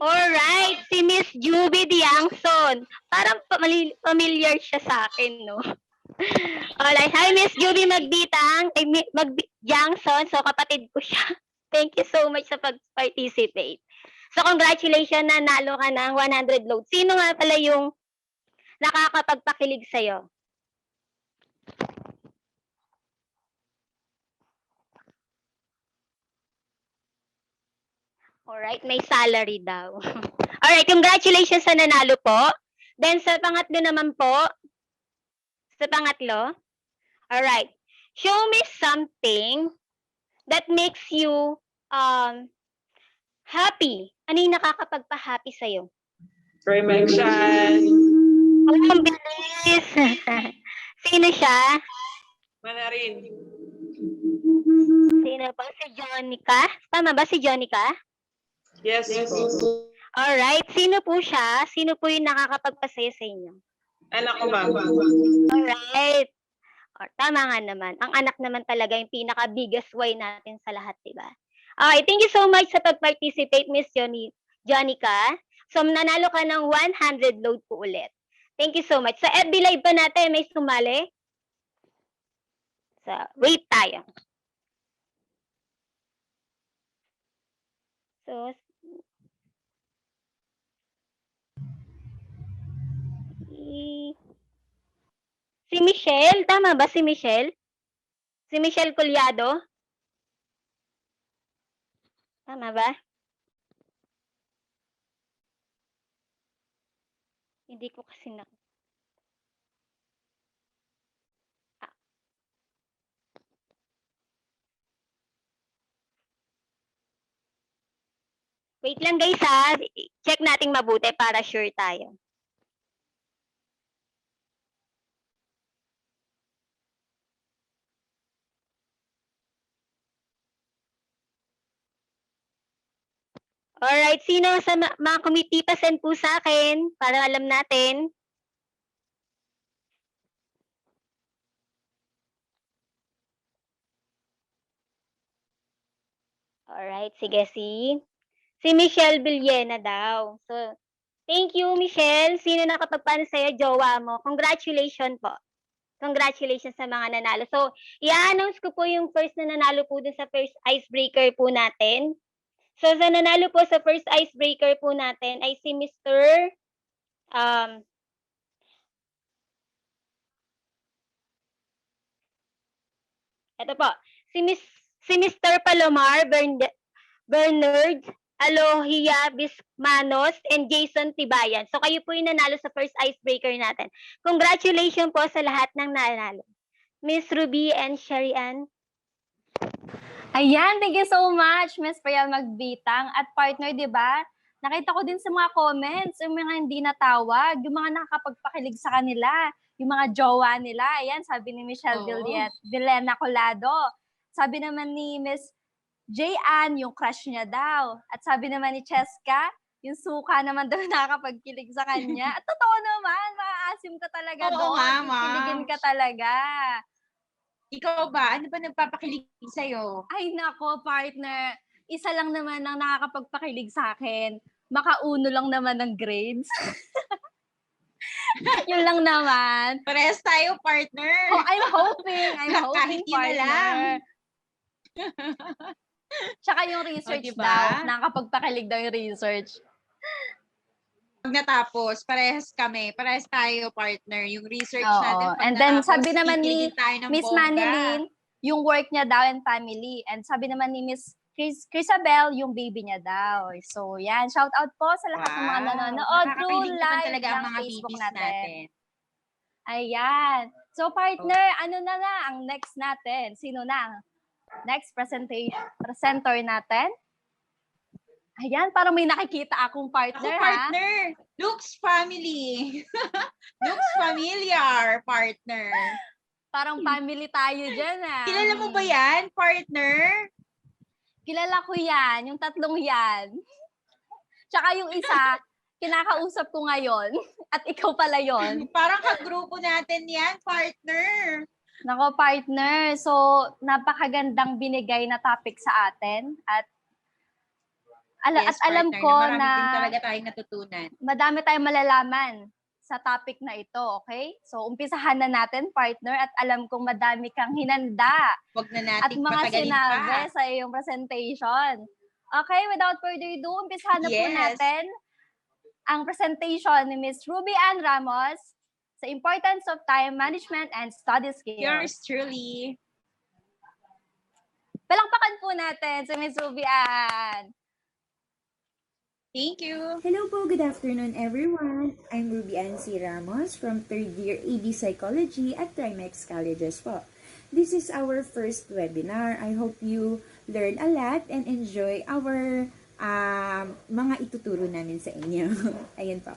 Alright, si Miss Juby Diangson. Parang familiar siya sa akin, no? Alright, hi Miss Juby Magditang, Diangson, so kapatid ko siya. Thank you so much sa pag-participate. So congratulations, nanalo ka ng 100 load. Sino nga pala yung nakakapagpakilig sa'yo? Alright, may salary daw. Alright, congratulations sa nanalo po. Then sa pangatlo naman po, alright, show me something that makes you happy. Ano yung nakakapagpa-happy sa'yo? Promotion. Oh, ang bilis. Sino siya? Manarin. Sino ba? Si Jonica? Tama ba si Jonica? Yes po. Alright, sino po siya? Sino po yung nakakapagpasaya sa inyo? Anak ko, ma'am. Alright. Tama nga naman. Ang anak naman talaga yung pinaka-biggest why natin sa lahat, diba? Okay, thank you so much sa pag-participate, Miss Jonica. So, nanalo ka ng 100 load po ulit. Thank you so much. Sa FB Live pa natin, may sumali? So, wait tayo. So, si Michelle, tama ba si Michelle? Si Michelle Collado? Tama ba? Hindi ko kasi na... Wait lang guys ha. Check nating mabuti para sure tayo. Alright, sino sa mga committee pa-send po sa akin para alam natin? Alright, sige si Michelle Villena daw. So, thank you Michelle. Sino nakapagpano sa'yo? Jowa mo. Congratulations po. Congratulations sa mga nanalo. So, i-announce ko po yung first na nanalo po dun sa first icebreaker po natin. So, sa nanalo po sa first icebreaker po natin ay si Mr. Ito po, si Mr. Palomar Bernard Alohia Bismanos and Jason Tibayan. So kayo po yung nanalo sa first icebreaker natin. Congratulations po sa lahat ng nanalo. Miss Ruby and Sherry Ann. Ayan, thank you so much, Miss Priya Magbitang. At partner, di ba? Nakita ko din sa mga comments, yung mga hindi natawag, yung mga nakakapagpakilig sa kanila, yung mga jowa nila. Ayan, sabi ni Michelle Villena Colado. Sabi naman ni Miss J.Ann, yung crush niya daw. At sabi naman ni Cheska, yung suka naman daw nakakapagkilig sa kanya. At totoo naman, maaasim ka talaga Oo doon. nga, ma'am. Kikiligin ka talaga. Ikaw ba? Ano ba nagpapakilig sa'yo? Ay nako, partner. Isa lang naman ang nakakapagpakilig sa akin. Makauno lang naman ng grades. Yun lang naman. Parehas tayo, partner. Oh, I'm hoping, Kahit yun na partner. lang. Tsaka yung research diba? daw. Nakakapagpakilig daw yung research. Pag natapos, parehas kami. Parehas tayo, partner. Yung research Oo. natin, pag And then natapos, sabi naman ni kikiligin tayo ng Miss bongga. Manilyn, yung work niya daw and family. And sabi naman ni Miss Chrisabel, yung baby niya daw. So, yan. Shout out po sa lahat ng mga nanonood through Nakakakilig naman live talaga ang ng mga Facebook babies natin. Ayan. So, partner, ano na ang next natin? Sino na ang next presenter natin? Ayan, parang may nakikita akong partner, Ako, partner. Looks family. Looks familiar, partner. Parang family tayo dyan, Kilala mo ba yan, partner? Kilala ko yan, yung tatlong yan. Tsaka yung isa, kinakausap ko ngayon. At ikaw pala yon. Parang kagrupo natin yan, partner. Nako, partner. So, napakagandang binigay na topic sa atin. At alam partner, ko marami na din talaga tayong natutunan. madami tayong malalaman sa topic na ito, okay? So, umpisahan na natin, partner, at alam kong madami kang hinanda Huwag na at nating mga patagalin sinabi pa. sa iyong presentation. Okay, without further ado, umpisahan na po Yes. natin ang presentation ni Miss Ruby Ann Ramos sa importance of time management and study skills. Yours truly. Palakpakan po natin si Miss Ruby Ann. Thank you. Hello po, good afternoon everyone. I'm Ruby Ann C. Ramos from 3rd year AB Psychology at Trimex Colleges po. This is our first webinar. I hope you learn a lot and enjoy our mga ituturo namin sa inyo. Ayan po.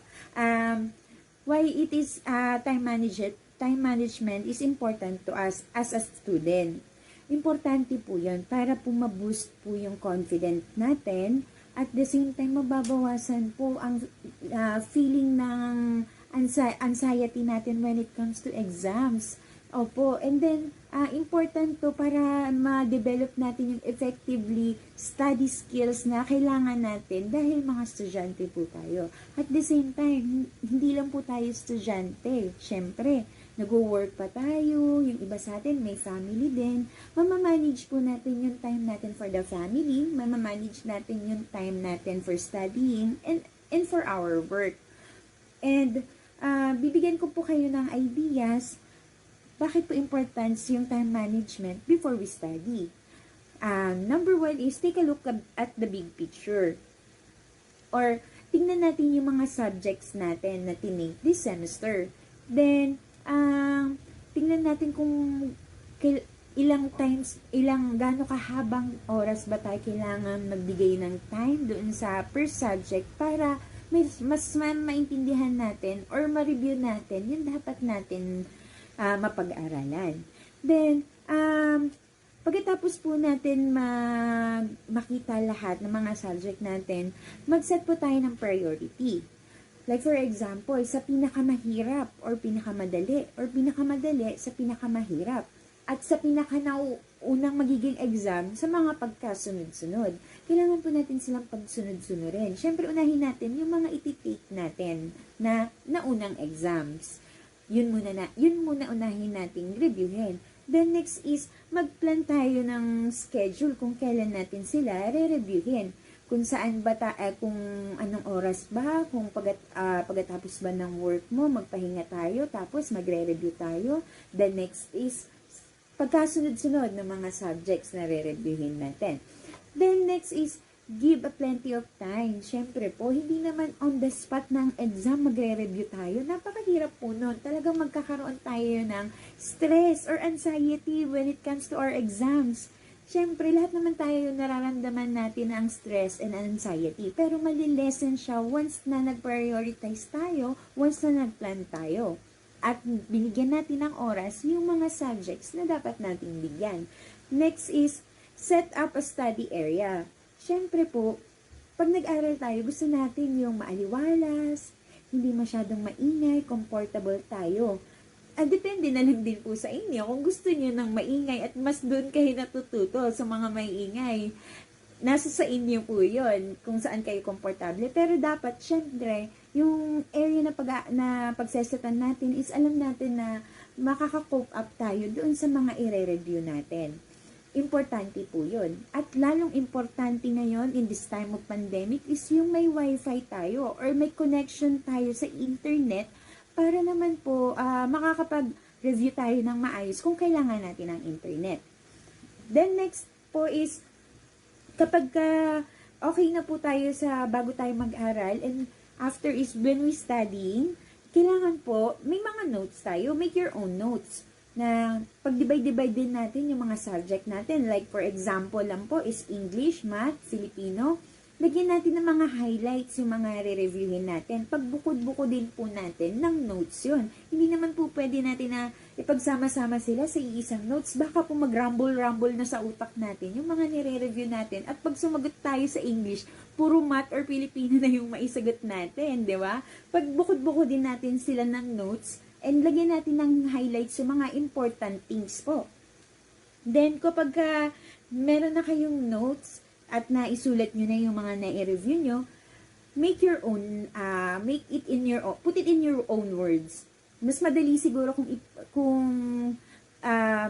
Why it is time management is important to us as a student. Importante po yun para po ma-boost po yung confidence natin. At the same time, mababawasan po ang feeling ng anxiety natin when it comes to exams. Opo. And then, important to para ma-develop natin yung effectively study skills na kailangan natin dahil mga estudyante po tayo. At the same time, hindi lang po tayo estudyante. Siyempre, nag-work pa tayo, yung iba sa atin may family din. Mamamanage po natin yung time natin for the family, mamamanage natin yung time natin for studying, and for our work. And bibigyan ko po kayo ng ideas bakit po importance yung time management before we study. Number 1 is take a look at the big picture. Or tingnan natin yung mga subjects natin na tinake this semester. Then, tingnan natin kung gaano kahabang oras ba tayo kailangan magbigay ng time doon sa per subject para mas maintindihan natin or ma-review natin yung dapat natin mapag-aralan. Then, pagkatapos po natin makita lahat ng mga subject natin, mag-set po tayo ng priority. Like for example, sa pinakamahirap or pinakamadali sa pinakamahirap at sa pinakanaunang magiging exam sa mga pagkasunod-sunod. Kailangan po natin silang pagsunod-sunurin. Siyempre, unahin natin yung mga iti-take natin na naunang exams. Yun muna unahin nating reviewin. Then next is, mag-plan tayo ng schedule kung kailan natin sila re-reviewin. Kung saan ba kung anong oras ba, kung pagkatapos ba ng work mo, magpahinga tayo, tapos magre-review tayo. The next is, pagkasunod-sunod ng mga subjects na re-reviewin natin. Then next is give a plenty of time. Siyempre po, hindi naman on the spot ng exam magre-review tayo. Napakahirap po nun. Talagang magkakaroon tayo ng stress or anxiety when it comes to our exams. Siyempre, lahat naman tayo nararamdaman natin ang stress and anxiety. Pero malilesen siya once na nag-prioritize tayo, once na nag-plan tayo. At binigyan natin ng oras yung mga subjects na dapat nating bigyan. Next is set up a study area. Siyempre po, pag nag-aral tayo, gusto natin yung maaliwalas, hindi masyadong maingay, comfortable tayo. Depende na lang din po sa inyo kung gusto niyo ng maingay at mas doon kayo natututo sa mga maingay. Nasa sa inyo po yun, kung saan kayo komportable. Pero dapat, syempre, yung area na pagsesetan natin is alam natin na makaka-cope up tayo doon sa mga i-review natin. Importante po yun. At lalong importante ngayon in this time of pandemic is yung may wifi tayo or may connection tayo sa internet para naman po makakapag-review tayo ng maayos kung kailangan natin ng internet. Then next po is kapag okay na po tayo sa bago tayo mag-aral and after is when we studying, kailangan po may mga notes tayo, make your own notes na pag-divide din natin yung mga subject natin. Like for example lang po is English, Math, Filipino. Lagyan natin ng mga highlights yung mga re-reviewin natin. Pagbukod-bukod din po natin ng notes yun. Hindi naman po pwede natin na ipagsama-sama sila sa iisang notes. Baka po mag-rumble-rumble na sa utak natin yung mga nire-review natin. At pag sumagot tayo sa English, puro Math or Filipino na yung maisagot natin, di ba? Pagbukod-bukod din natin sila ng notes, and lagyan natin ng highlights yung mga important things po. Then, kapag meron na kayong notes at naisulat nyo na yung mga na-review nyo, make your own, put it in your own words. Mas madali siguro kung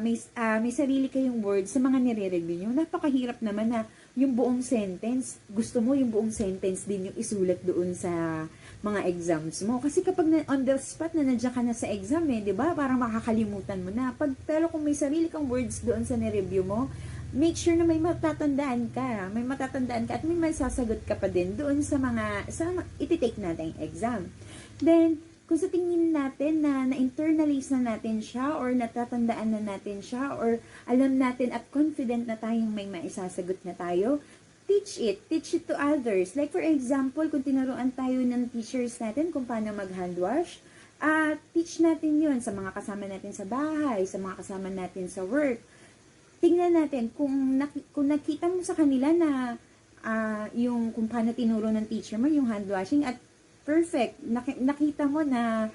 may sarili kayong words sa mga nire-review nyo. Napakahirap naman na yung buong sentence, gusto mo yung buong sentence din yung isulat doon sa mga exams mo. Kasi kapag on the spot na nandiyan ka na sa exam di ba? Parang makakalimutan mo na. Pero kung may sarili kang words doon sa nireview mo, make sure na may matatandaan ka. May matatandaan ka at may masasagot ka pa din doon sa iti-take natin exam. Then, kung sa tingin natin na na-internalize na natin siya or natatandaan na natin siya or alam natin at confident na tayong may maisasagot na tayo, teach it to others. Like for example, kung tinuruan tayo ng teachers natin kung paano mag-hand wash, teach natin yun sa mga kasama natin sa bahay, sa mga kasama natin sa work. Tingnan natin kung nakita mo sa kanila na yung kung paano tinuro ng teacher mo yung hand washing at perfect, nakita mo na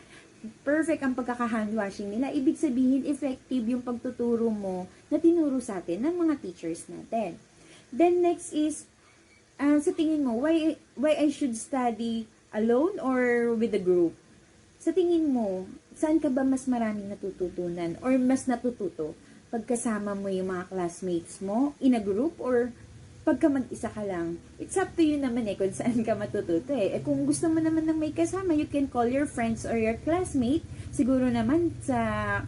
perfect ang pagkaka-hand washing nila, ibig sabihin effective yung pagtuturo mo na tinuro sa atin ng mga teachers natin. Then next is, sa tingin mo, why I should study alone or with a group? Sa tingin mo, saan ka ba mas maraming natututunan or mas natututo? Pagkasama mo yung mga classmates mo in a group or pagka mag-isa ka lang? It's up to you naman kung saan ka matututo kung gusto mo naman ng may kasama, you can call your friends or your classmate. Siguro naman sa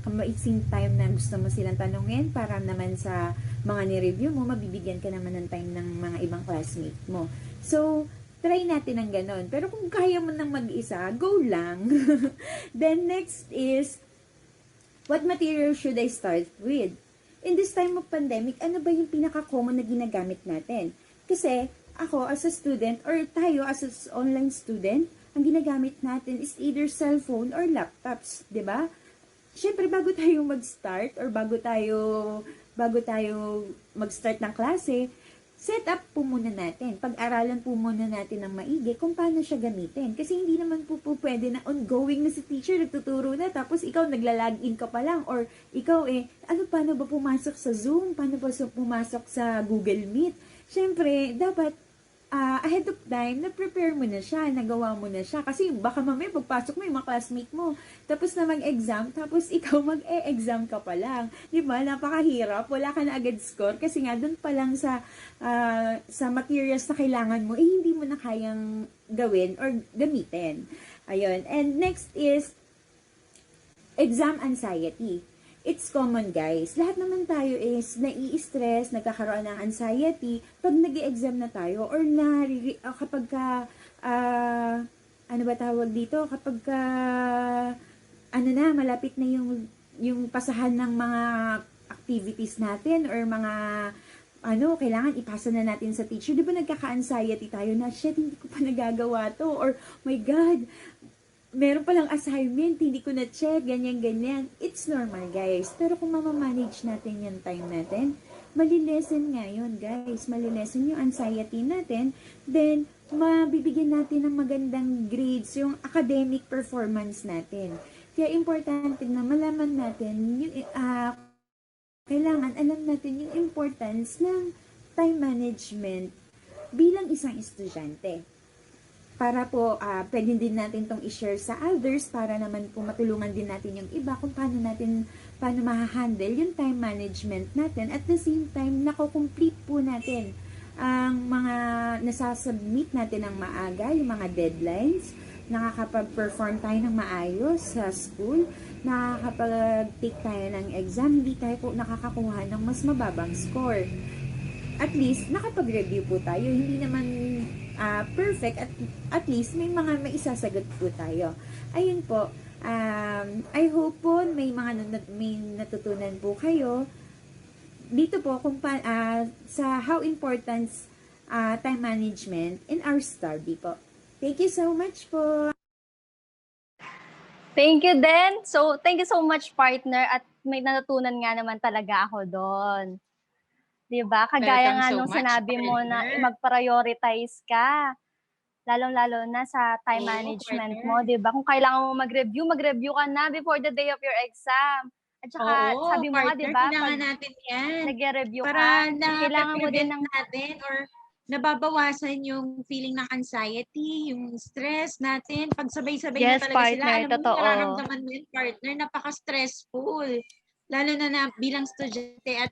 kamaiksing time na gusto mo silang tanungin para naman sa mga ni-review mo, mabibigyan ka naman ng time ng mga ibang classmate mo. So, try natin ang ganon. Pero kung kaya mo nang mag-isa, go lang. Then next is, what material should I start with? In this time of pandemic, ano ba yung pinaka-common na ginagamit natin? Kasi, ako as a student, or tayo as an online student, ang ginagamit natin is either cellphone or laptops, di ba? Siyempre, bago tayo mag-start, or bago tayo mag-start ng klase, set up po muna natin. Pag-aralan po muna natin ng maigi kung paano siya gamitin. Kasi hindi naman po pwede na ongoing na si teacher nagtuturo na tapos ikaw nagla-login ka pa lang or ikaw paano ba pumasok sa Zoom? Paano ba pumasok sa Google Meet? Siyempre, dapat ahead of time, na-prepare mo na siya, nagawa mo na siya. Kasi baka mamaya pagpasok mo yung mga classmate mo, tapos na mag-exam, tapos ikaw mag-e-exam ka pa lang. Di ba? Napakahirap. Wala ka na agad score. Kasi nga, dun pa lang sa materials na kailangan mo, hindi mo na kayang gawin or gamitin. Ayun. And next is exam anxiety. It's common, guys. Lahat naman tayo is nai-stress, nagkakaroon ng anxiety pag nag-exam na tayo or kapag ka, ano ba tawag dito? Kapag ka, malapit na yung pasahan ng mga activities natin or mga kailangan ipasa na natin sa teacher. Di ba nagkaka-anxiety tayo na, shit, hindi ko pa nagagawa to. Or, my God, meron palang assignment, hindi ko na-check, ganyan. It's normal, guys. Pero kung mamamanage natin yung time natin, malilesen nga yun, guys. Malilesen yung anxiety natin. Then, mabibigyan natin ng magandang grades yung academic performance natin. Kaya importante na malaman natin yung kailangan alam natin yung importance ng time management bilang isang estudyante. Para po, pwede din natin itong i-share sa others para naman po matulungan din natin yung iba kung paano mahahandle yung time management natin. At the same time, nakukomplete po natin ang mga nasasubmit natin ng maaga, yung mga deadlines, nakakapag-perform tayo ng maayos sa school, nakakapag-take tayo ng exam, hindi tayo po nakakakuha ng mas mababang score. At least, nakapag-review po tayo. Hindi naman perfect, at least may isasagot po tayo. Ayun po, I hope po may natutunan po kayo dito po kung sa how important time management in our study po. Thank you so much po. Thank you din. So, thank you so much, partner. At may natutunan nga naman talaga ako doon. Diba? Kagaya Welcome nga so nung much, sinabi mo na partner. mag-prioritize ka. Lalong-lalo na sa time Oo, management partner. mo, diba? Kung kailangan mo mag-review ka na before the day of your exam. At saka, Oo, sabi mo nga, partner, diba? kailangan Pag natin yan. nag-review ka, Para kailangan mo din na-prevent ng natin or nababawasan yung feeling ng anxiety, yung stress natin. Pag sabay-sabay Yes, na talaga sila, partner, alam mo, totoo. nararamdaman mo yun, partner, napaka-stressful. Lalo na bilang estudyante at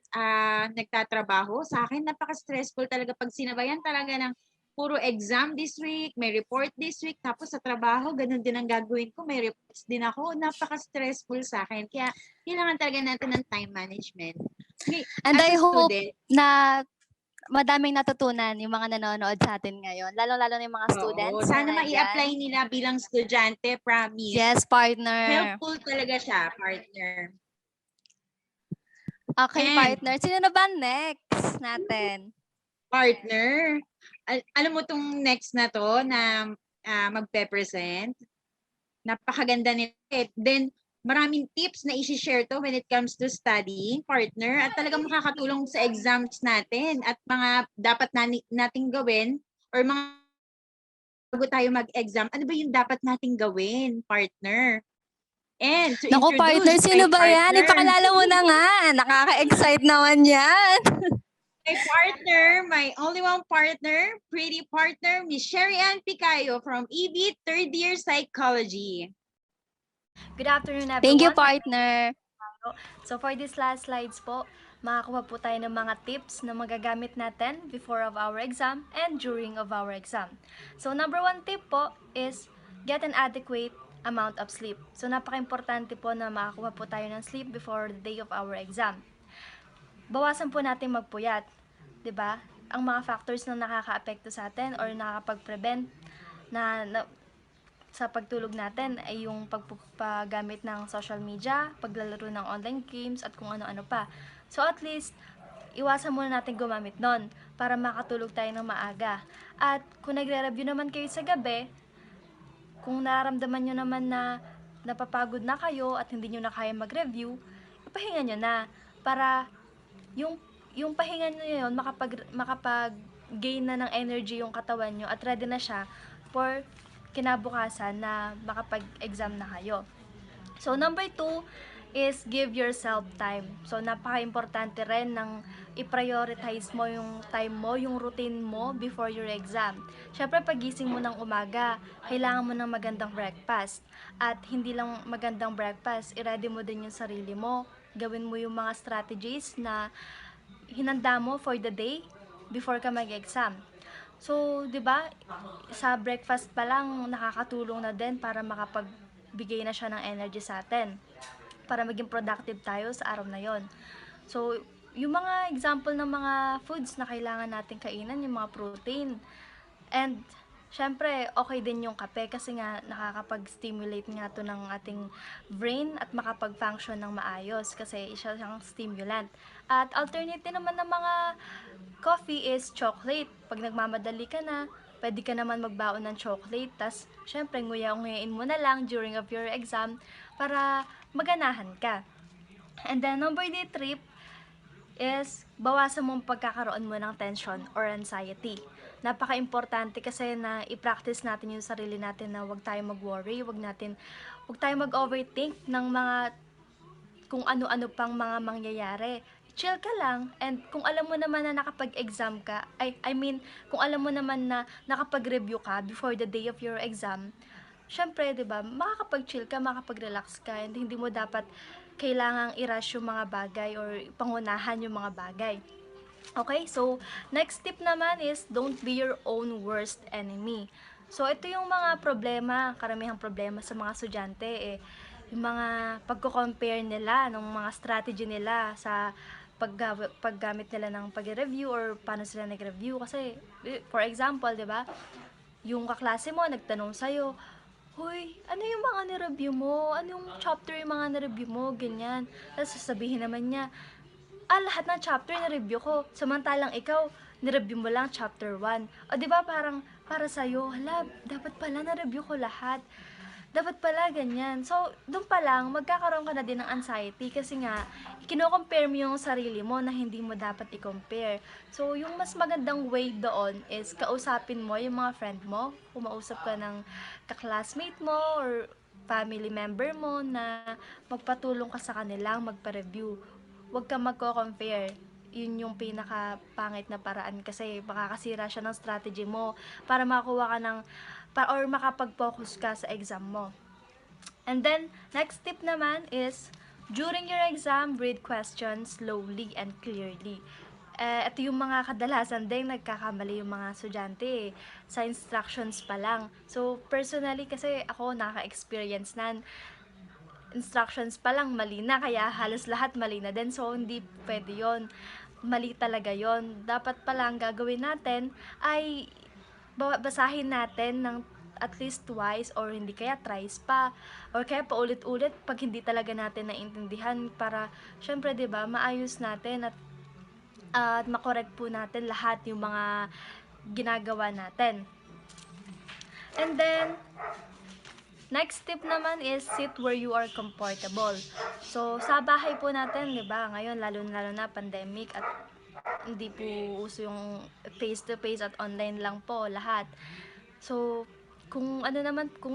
nagtatrabaho, sa akin napaka-stressful talaga pag sinabayan talaga ng puro exam this week, may report this week, tapos sa trabaho, ganun din ang gagawin ko, may reports din ako, napaka-stressful sa akin. Kaya kailangan talaga natin ng time management. Okay, And as I a hope student, na madaming natutunan yung mga nanonood sa atin ngayon. Lalo-lalo na yung mga students. oo, sana na nandyan. mai-apply nila bilang estudyante, promise. Yes, partner. Helpful talaga siya, partner. Okay, And- partner. Sino na ba next natin? Partner, alam mo tong next na to na magpe-present, napakaganda nito. Then, maraming tips na i-share to when it comes to studying, partner, at talagang makakatulong sa exams natin at mga dapat nating gawin or mga bago tayo mag-exam, ano ba yung dapat nating gawin, partner? And to Naku, introduce partner, sino my ba yan? partner- Ipakilala mo na nga. Nakaka-excite naman yan. My partner, my only one partner, pretty partner, Miss Sherry Ann Picayo from EB Third Year Psychology. Good afternoon, everyone. Thank you, partner. So for this last slides po, makakuha po tayo ng mga tips na magagamit natin before of our exam and during of our exam. So number 1 tip po is get an adequate amount of sleep. So napaka-importante po na makakuha po tayo ng sleep before the day of our exam. Bawasan po natin magpuyat, 'di ba? Ang mga factors na nakaka-apekto sa atin or nakakapag-prevent na sa pagtulog natin ay yung paggamit ng social media, paglalaro ng online games at kung ano-ano pa. So at least iwasan muna natin gumamit nun para makatulog tayo ng maaga. At kung nagre-review naman kayo sa gabi, kung nararamdaman nyo naman na napapagod na kayo at hindi nyo na kaya mag-review, ipahinga nyo na para yung pahinga nyo yun, makapag-gain na ng energy yung katawan nyo at ready na siya for kinabukasan na makapag-exam na kayo. So, number 2 is give yourself time. So, napaka-importante rin ng i-prioritize mo yung time mo, yung routine mo before your exam. Siyempre, pagising mo ng umaga, kailangan mo ng magandang breakfast. At hindi lang magandang breakfast, i-ready mo din yung sarili mo. Gawin mo yung mga strategies na hinanda mo for the day before ka mag-exam. So, 'di ba? Sa breakfast pa lang nakakatulong na din para makapagbigay na siya ng energy sa atin. para maging productive tayo sa araw na yon. So, yung mga example ng mga foods na kailangan natin kainan, yung mga protein. And, syempre, okay din yung kape kasi nga nakakapag-stimulate nga to ng ating brain at makapag-function ng maayos kasi isa siyang stimulant. At alternative naman ng mga coffee is chocolate. Pag nagmamadali ka na, pwede ka naman magbaon ng chocolate. Tas, syempre, nguya-nguyain mo na lang during of your exam para maganahan ka. And then, number 3 trip is bawasan mo ang pagkakaroon mo ng tension or anxiety. Napaka-importante kasi na i-practice natin yung sarili natin na huwag tayo mag-worry, huwag tayo mag-overthink ng mga kung ano-ano pang mga mangyayari. Chill ka lang, and kung alam mo naman na nakapag-exam ka, kung alam mo naman na nakapag-review ka before the day of your exam, syempre, 'di ba, makakapag-chill ka, makakapag-relax ka, and hindi mo dapat kailangang i-rush yung mga bagay or pangunahan yung mga bagay. Okay, so next tip naman is don't be your own worst enemy. So ito yung mga problema, karamihang problema sa mga estudyante yung mga pagko-compare nila ng mga strategy nila sa paggamit nila ng pag-review or paano sila nag-review kasi for example, 'di ba? Yung kaklase mo nagtanong sa iyo, "Hoy, ano yung mga ni-review mo? Ano yung chapter yung mga ni-review mo?" Ganyan. Tapos sasabihin naman niya, lahat ng chapter na-review ko. Samantalang ikaw, ni-review mo lang chapter 1. O, di ba parang para sa'yo, hala, dapat pala na-review ko lahat. Dapat pala ganyan. So, doon pa lang, magkakaroon ka na din ng anxiety kasi nga, kino-compare mo yung sarili mo na hindi mo dapat i-compare. So, yung mas magandang way doon is kausapin mo yung mga friend mo. Kumausap ka ng kaklasmate mo or family member mo na magpatulong ka sa kanilang magpa-review. Huwag kang magko-compare. Yun yung pinaka-pangit na paraan kasi makakasira siya ng strategy mo para makakuha ka or makapag-focus ka sa exam mo. And then, next tip naman is, during your exam, read questions slowly and clearly. Ito yung mga kadalasan din nagkakamali yung mga estudyante sa instructions pa lang. So, personally kasi ako naka-experience nan instructions pa lang mali na, kaya halos lahat mali na din. So, hindi pwede yun. Mali talaga yon. Dapat pala ang gagawin natin ay basahin natin ng at least twice or hindi kaya thrice pa or kaya paulit-ulit pag hindi talaga natin naintindihan para syempre 'di ba maayos natin at makorek po natin lahat yung mga ginagawa natin. And then next tip naman is sit where you are comfortable. So, sa bahay po natin, 'di ba? Ngayon lalo na pandemic at hindi po uso yung face-to-face at online lang po lahat. So, kung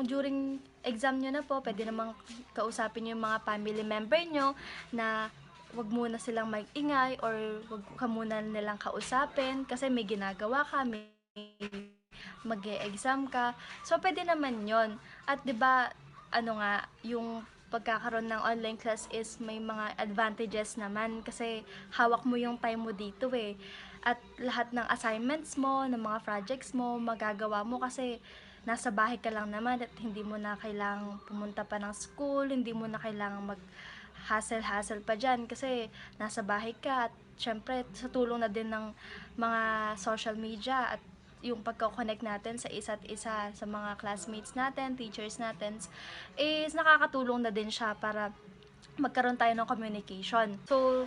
during exam nyo na po, pwede namang kausapin yung mga family member nyo na wag muna silang mag-ingay or wag ka muna nilang kausapin kasi may ginagawa ka, may mag-e-exam ka. So, pwede naman yon. At 'di ba yung pagkakaroon ng online class is may mga advantages naman kasi hawak mo yung time mo dito At lahat ng assignments mo, ng mga projects mo, magagawa mo kasi nasa bahay ka lang naman at hindi mo na kailangang pumunta pa ng school, hindi mo na kailangang mag-hassle pa dyan kasi nasa bahay ka at syempre sa tulong na din ng mga social media at yung pagko-connect natin sa isa't isa sa mga classmates natin, teachers natin is nakakatulong na din siya para magkaroon tayo ng communication. So,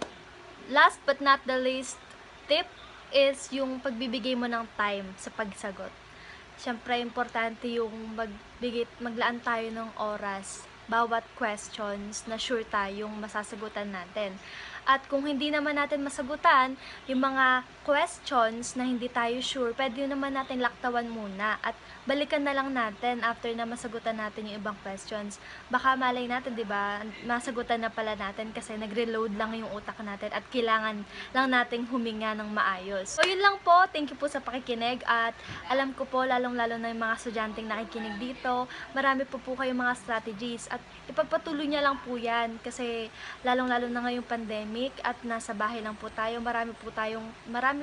last but not the least tip is yung pagbibigay mo ng time sa pagsagot. Siyempre, importante yung maglaan tayo ng oras bawat questions na sure tayong masasagutan natin. At kung hindi naman natin masagutan, yung mga questions na hindi tayo sure, pwede naman natin laktawan muna at balikan na lang natin after na masagutan natin yung ibang questions. Baka malay natin, 'di ba, masagutan na pala natin kasi nagre-load lang yung utak natin at kailangan lang nating huminga ng maayos. So, yun lang po. Thank you po sa pakikinig at alam ko po, lalong-lalo na yung mga estudyanteng nakikinig dito, marami po kayong mga strategies at ipagpatuloy niya lang po yan kasi lalong-lalo na ngayong pandemic at nasa bahay lang po tayo, marami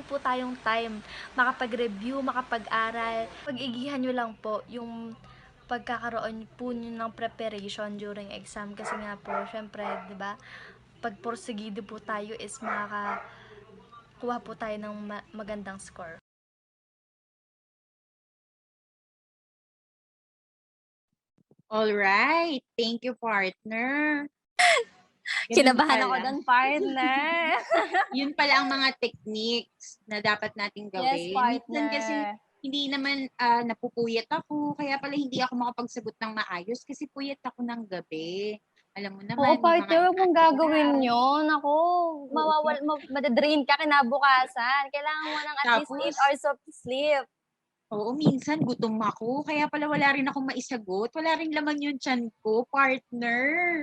po tayong time makapag-review, makapag-aral. Pag-igihan nyo lang po yung pagkakaroon po nyo ng preparation during exam. Kasi nga po, syempre, di ba, pag porsigido po tayo is makakakuha po tayo ng magandang score. All right. Thank you, partner. Ganun Kinabahan ako pala. doon, partner. Yun pala ang mga techniques na dapat nating Yes, gawin. Minsan kasi partner. hindi naman napupuyat ako, kaya pala hindi ako makapagsagot ng maayos kasi puyat ako ng gabi. Alam mo Oo, naman, may partner, mga huwag mong gagawin yun. Ako, Oo. madadrain ka kinabukasan. Kailangan mo ng at least 8 Tapos, hours of sleep. oo, minsan gutom ako, kaya pala wala rin akong maisagot. Wala rin laman yung tiyan ko, partner.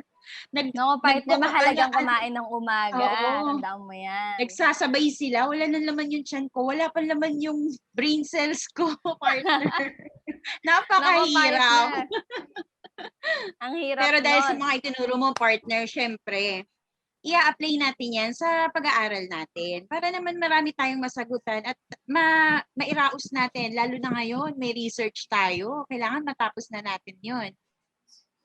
No, partner, mahalagang Nagkukulaan. kumain ng umaga. Oo. Tandaan mo yan. Nagsasabay sila, wala nang laman yung tiyan ko, wala pa laman yung brain cells ko, partner. Napakahirap. partner. Ang hirap Pero dahil sa nun. mga itinuro mo, partner, syempre, i-apply natin yan sa pag-aaral natin para naman marami tayong masagutan at mairaos natin. Lalo na ngayon, may research tayo. Kailangan matapos na natin yun.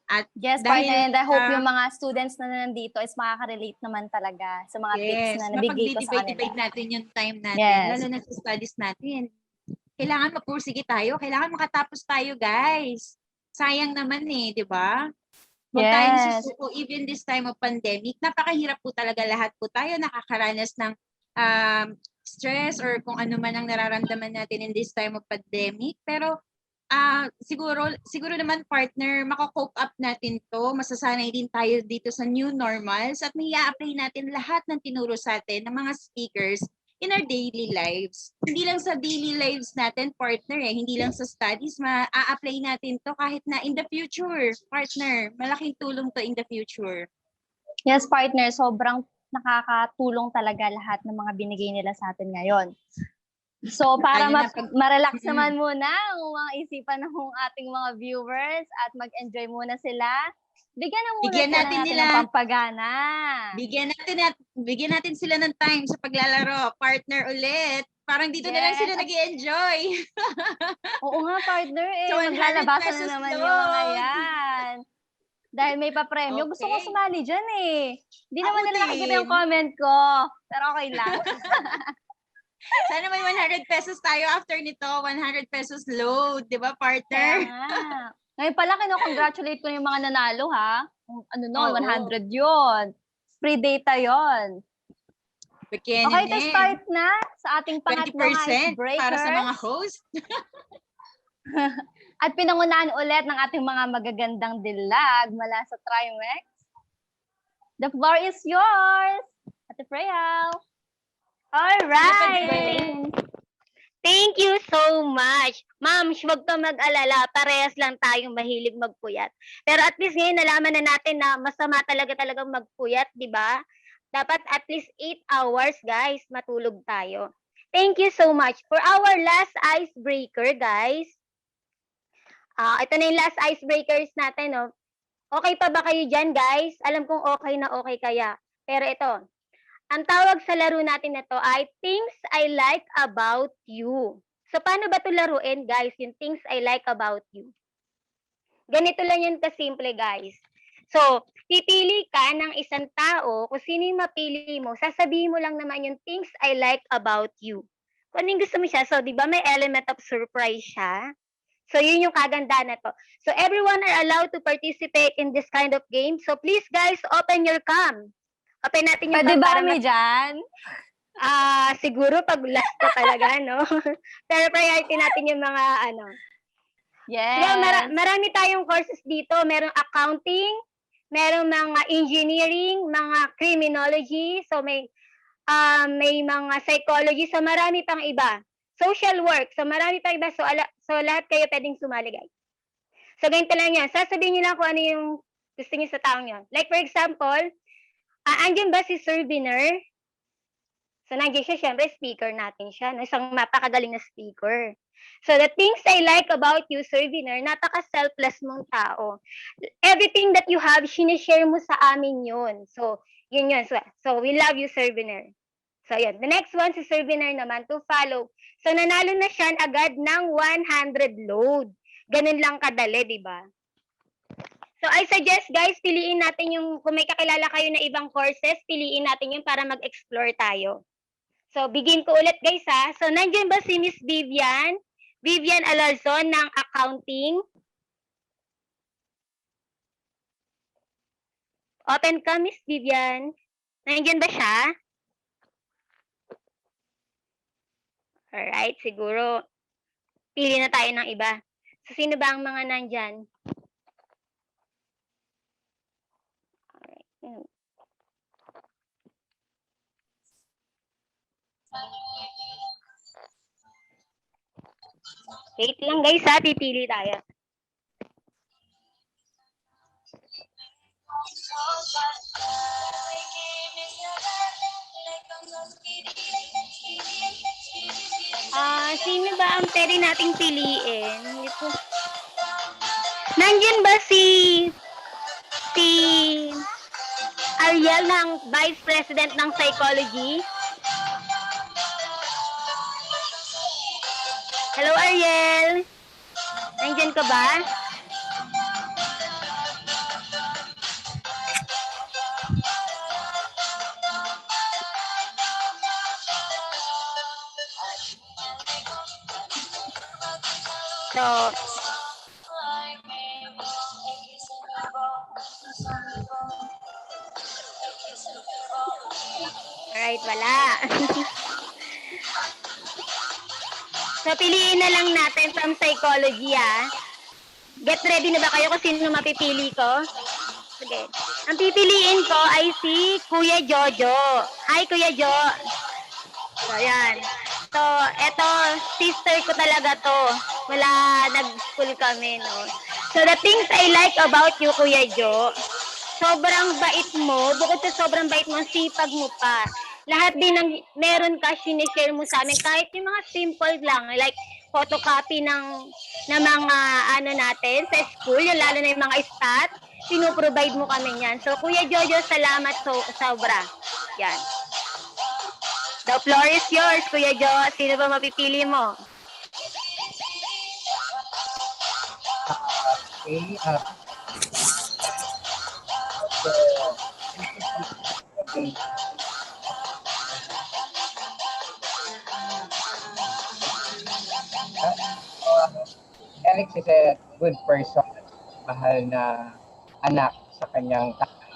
At Yes, dahil, partner, and I hope yung mga students na nandito is makaka-relate naman talaga sa mga tips na nabigay ko sa kanila. mapag-divide natin yung time natin, Yes. lalo na sa studies natin. Kailangan mapursige tayo, kailangan makatapos tayo, guys. Sayang naman di ba? Huwag tayong Yes. susuko, even this time of pandemic, napakahirap po talaga, lahat po tayo nakakaranas ng stress or kung ano man ang nararamdaman natin in this time of pandemic. Pero siguro naman, partner, mako-cope up natin to. Masasanay din tayo dito sa new normals at may i-apply natin lahat ng tinuro sa atin ng mga speakers in our daily lives. Hindi lang sa daily lives natin, partner, hindi lang sa studies, ma-apply natin to kahit na in the future, partner. Malaking tulong to in the future. Yes, partner, sobrang nakakatulong talaga lahat ng mga binigay nila sa atin ngayon. So, para Lalo na pag- ma-relax naman muna ang mga isipan ng ating mga viewers at mag-enjoy muna sila, bigyan natin nila ng pampagana. Bigyan natin sila ng time sa paglalaro, partner ulit. Parang dito na lang Yes. sila nag-i-enjoy. Oo nga, partner, So, 100 maglalabasan pesos na naman yung mga load. yan. Dahil may pa-premyo, gusto ko Okay. sumali dyan Hindi Ako naman nila nakikita yung din. comment ko, pero okay lang. Sana may 100 pesos tayo after nito. 100 pesos load. Di ba, Kaya partner? nga. Ngayon pala, kino-congratulate ko yung mga nanalo, ha? Ano nun, Oo. 100 yun. Free data yun. Bigyan Okay, to start na sa ating pangatlong 20% icebreaker. para sa mga host. At pinangunahan ulit ng ating mga magagandang dilag mula sa Trimex. The floor is yours, Ate Freya. All right. Right. Thank you so much. Ma'am, huwag ka mag-alala. Parehas lang tayong mahilig magpuyat. Pero at least ngayon nalaman na natin na masama talagang magpuyat, di ba? Dapat at least 8 hours, guys, matulog tayo. Thank you so much. For our last icebreaker, guys. Ito na yung last icebreakers natin, no? Okay pa ba kayo dyan, guys? Alam kong okay na okay kaya. Pero ito, ang tawag sa laro natin na to ay Things I Like About You. So, paano ba ito laruin, guys? Yung Things I Like About You. Ganito lang yun kasimple, guys. So, pipili ka ng isang tao, kung sino yung mapili mo, sasabihin mo lang naman yung Things I Like About You. Kung ano yung gusto mo siya. So, di ba may element of surprise siya? So, yun yung kaganda na to. So, everyone are allowed to participate in this kind of game. So, please, guys, open your cam. Open natin yung Pwede cam ba para kami dyan? siguro pag last ko talaga, no? Pero priority natin yung mga, Yes. Diba, marami tayong courses dito. Merong accounting, merong mga engineering, mga criminology, so may mga psychology, so marami pang iba. Social work, so marami pang iba. So lahat kayo pwedeng sumali, guys. So ganito lang yan. Sasabihin nyo lang kung ano yung gusto niyo sa taong yun. Like for example, andyan ba si Sir Biner? So nandiyan siya, syempre speaker natin siya. No? Isang napakagaling na speaker. So the things I like about you, Sir Biner, napaka-selfless mong tao. Everything that you have, sinishare mo sa amin yun. So, yun yun. So we love you, Sir Biner. So yun. The next one, si Sir Biner naman, to follow. So nanalo na siya agad ng 100 load. ganun lang kadali, di ba? So I suggest guys, piliin natin yung, kung may kakilala kayo na ibang courses, piliin natin yun para mag-explore tayo. So begin ko ulit guys ha. So nandiyan ba si Miss Vivian? Vivian Alarcon ng accounting. Open ka, Miss Vivian. Nandiyan ba siya? Alright, siguro pili na tayo ng iba. So sino ba ang mga nandyan? Alright. Wait lang guys ha, pipili tayo. Sino ba ang pwede nating piliin? Ito. Nandiyan ba si Ariel ng Vice President ng Psychology? Hello Ariel. Nandiyan ka ba? So, alright, wala. So, piliin na lang natin from psychology, ah. Get ready na ba kayo kung sino mapipili ko? Okay. Ang pipiliin ko ay si Kuya Jojo. Hi, Kuya Jo. So, yan. So, eto, sister ko talaga to. Wala, nag-school kami, no? So, the things I like about you, Kuya Jo, sobrang bait mo. Bukod sa sobrang bait mo, sipag mo pa. Lahat din ng meron ka, sinishare mo sa amin. Kahit yung mga simple lang, like photocopy ng mga ano natin sa school, yung lalo na yung mga stat, pinoprovide mo kami yan. So, Kuya Jojo, salamat sobra. Yan. The floor is yours, Kuya Jo. Sino ba mapipili mo? Okay. Alex is a good person. Mahal na anak sa kanyang tatay.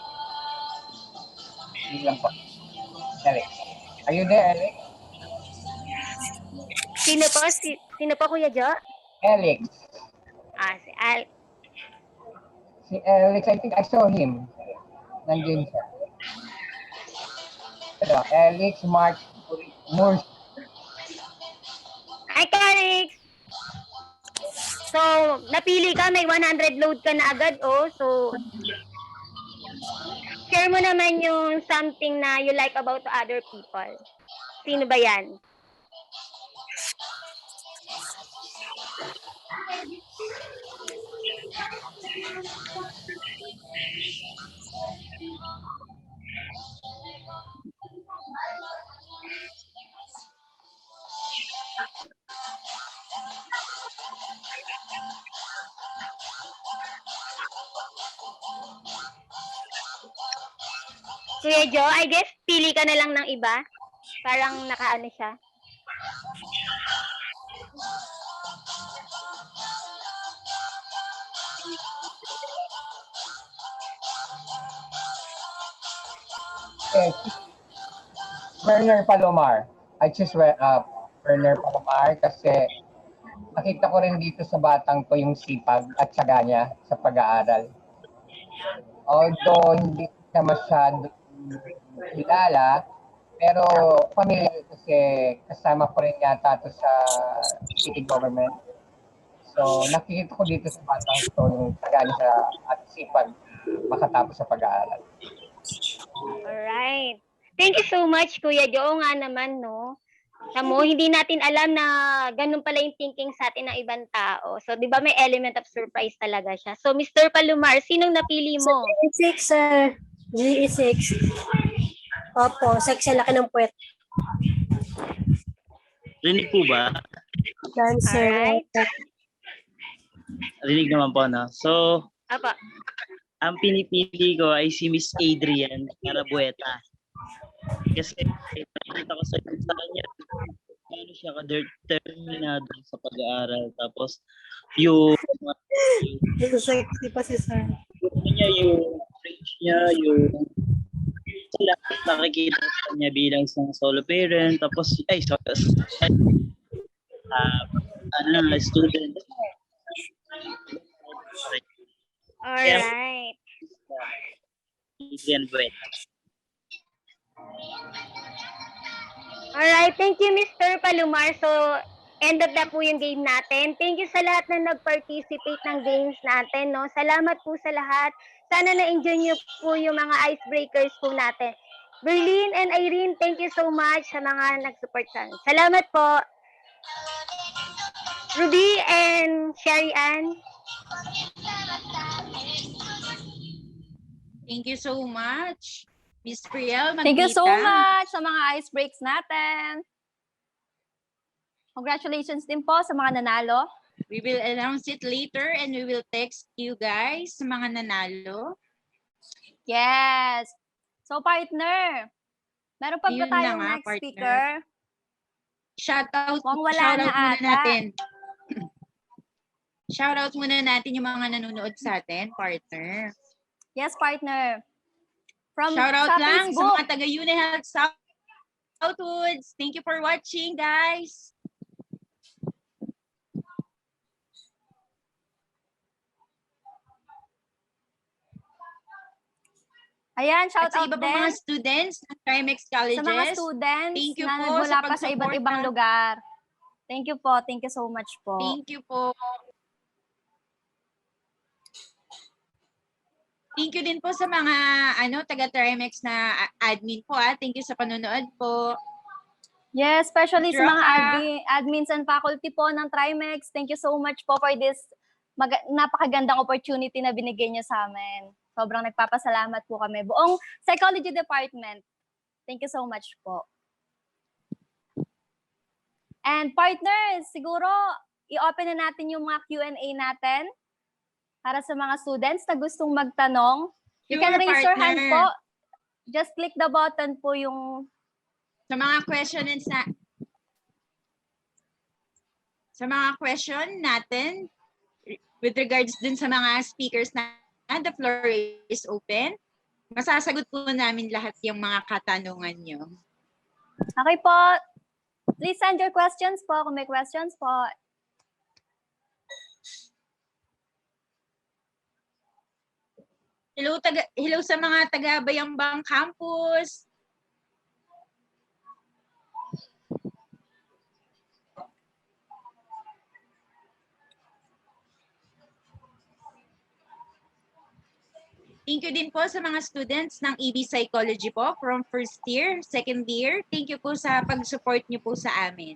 Hindi lang po. Alex. Are you there, Alex? Sino po? Sino po, Kuya Jo? Alex. Si Al. Si Alex, I think I saw him. Nandiyan siya. Hello, Alex Mark Moore. Hi, Alex! So, napili ka, may 100 load ka na agad, oh. So, share mo naman yung something na you like about other people. Sino ba yan? Kuya Jo, I guess pili ka na lang ng iba. Parang nakaano siya. Okay. Werner Palomar. I choose Werner Palomar kasi nakita ko rin dito sa batang to yung sipag at syaga niya sa pag-aaral. Although hindi siya masyado kilala, pero familiar kasi kasama ko rin yata to sa city government. So nakikita ko dito sa batang to yung syaga niya at sipag makatapos sa pag-aaral. Alright. Thank you so much, Kuya Jo. Nga naman, no? Mo, hindi natin alam na ganun pala yung thinking sa atin ng ibang tao. So, di ba may element of surprise talaga siya. So, Mr. Palomar, sinong napili mo? GE6, sir. GE6. Opo, section laki ng puwet. Rinig po ba? Cancer. Alright. Rinig naman po, no? So, Apa. ang pinipili ko ay si Miss Adrian Carabueta. Kasi nakita ko sa kanya, ano siya ka-determinado sa pag-aaral. Tapos, yung Sexy pa si Sir. yung range niya, yung sila nakikita ko niya bilang isang solo parent. Tapos, student. Alright. Adrian Bueta. Alright, thank you Mr. Palomar. So, end up na po yung game natin. Thank you sa lahat na nag-participate ng games natin, no? Salamat po sa lahat. Sana na-enjoy niyo po yung mga icebreakers po natin. Berlin and Irene, thank you so much sa mga nag-support sa amin. Salamat po. Ruby and Sherry Ann. Thank you so much. Miss Priel, Thank you so Magdita. much sa mga ice breaks natin. Congratulations din po sa mga nanalo. We will announce it later and we will text you guys sa mga nanalo. Yes. So partner, meron pa ba Yun na tayong nga, next partner. speaker? Shoutout Mukhang wala shoutout na muna ata. natin. Shoutout muna natin yung mga nanonood sa atin, partner. Yes, partner. From Shoutout sa lang sa Facebook. mga taga UniHealth Southwoods. Thank you for watching, guys. Ayan, shout At sa out iba pa din mga students ng Trimex Colleges. sa mga students Thank you na po nagmula sa pa sa iba't pag-support ibang na. lugar. Thank you po. Thank you so much po. Thank you po. Thank you din po sa mga taga Trimex na admin po. Thank you sa panonood po. Yes, especially sa mga Roca. admins and faculty po ng Trimex. Thank you so much po for this napakagandang opportunity na binigay niyo sa amin. Sobrang nagpapasalamat po kami. Buong Psychology Department. Thank you so much po. And partners, siguro i-open na natin yung mga Q&A natin para sa mga students na gustong magtanong. You can Sure, raise your hand partner. po. Just click the button po yung Sa mga question natin with regards dun sa mga speakers na the floor is open. Masasagot po namin lahat yung mga katanungan nyo. Okay po. Please send your questions po kung may questions po. Hello sa mga taga Bayambang Campus. Thank you din po sa mga students ng EB Psychology po from first year, second year. Thank you po sa pag-support niyo po sa amin.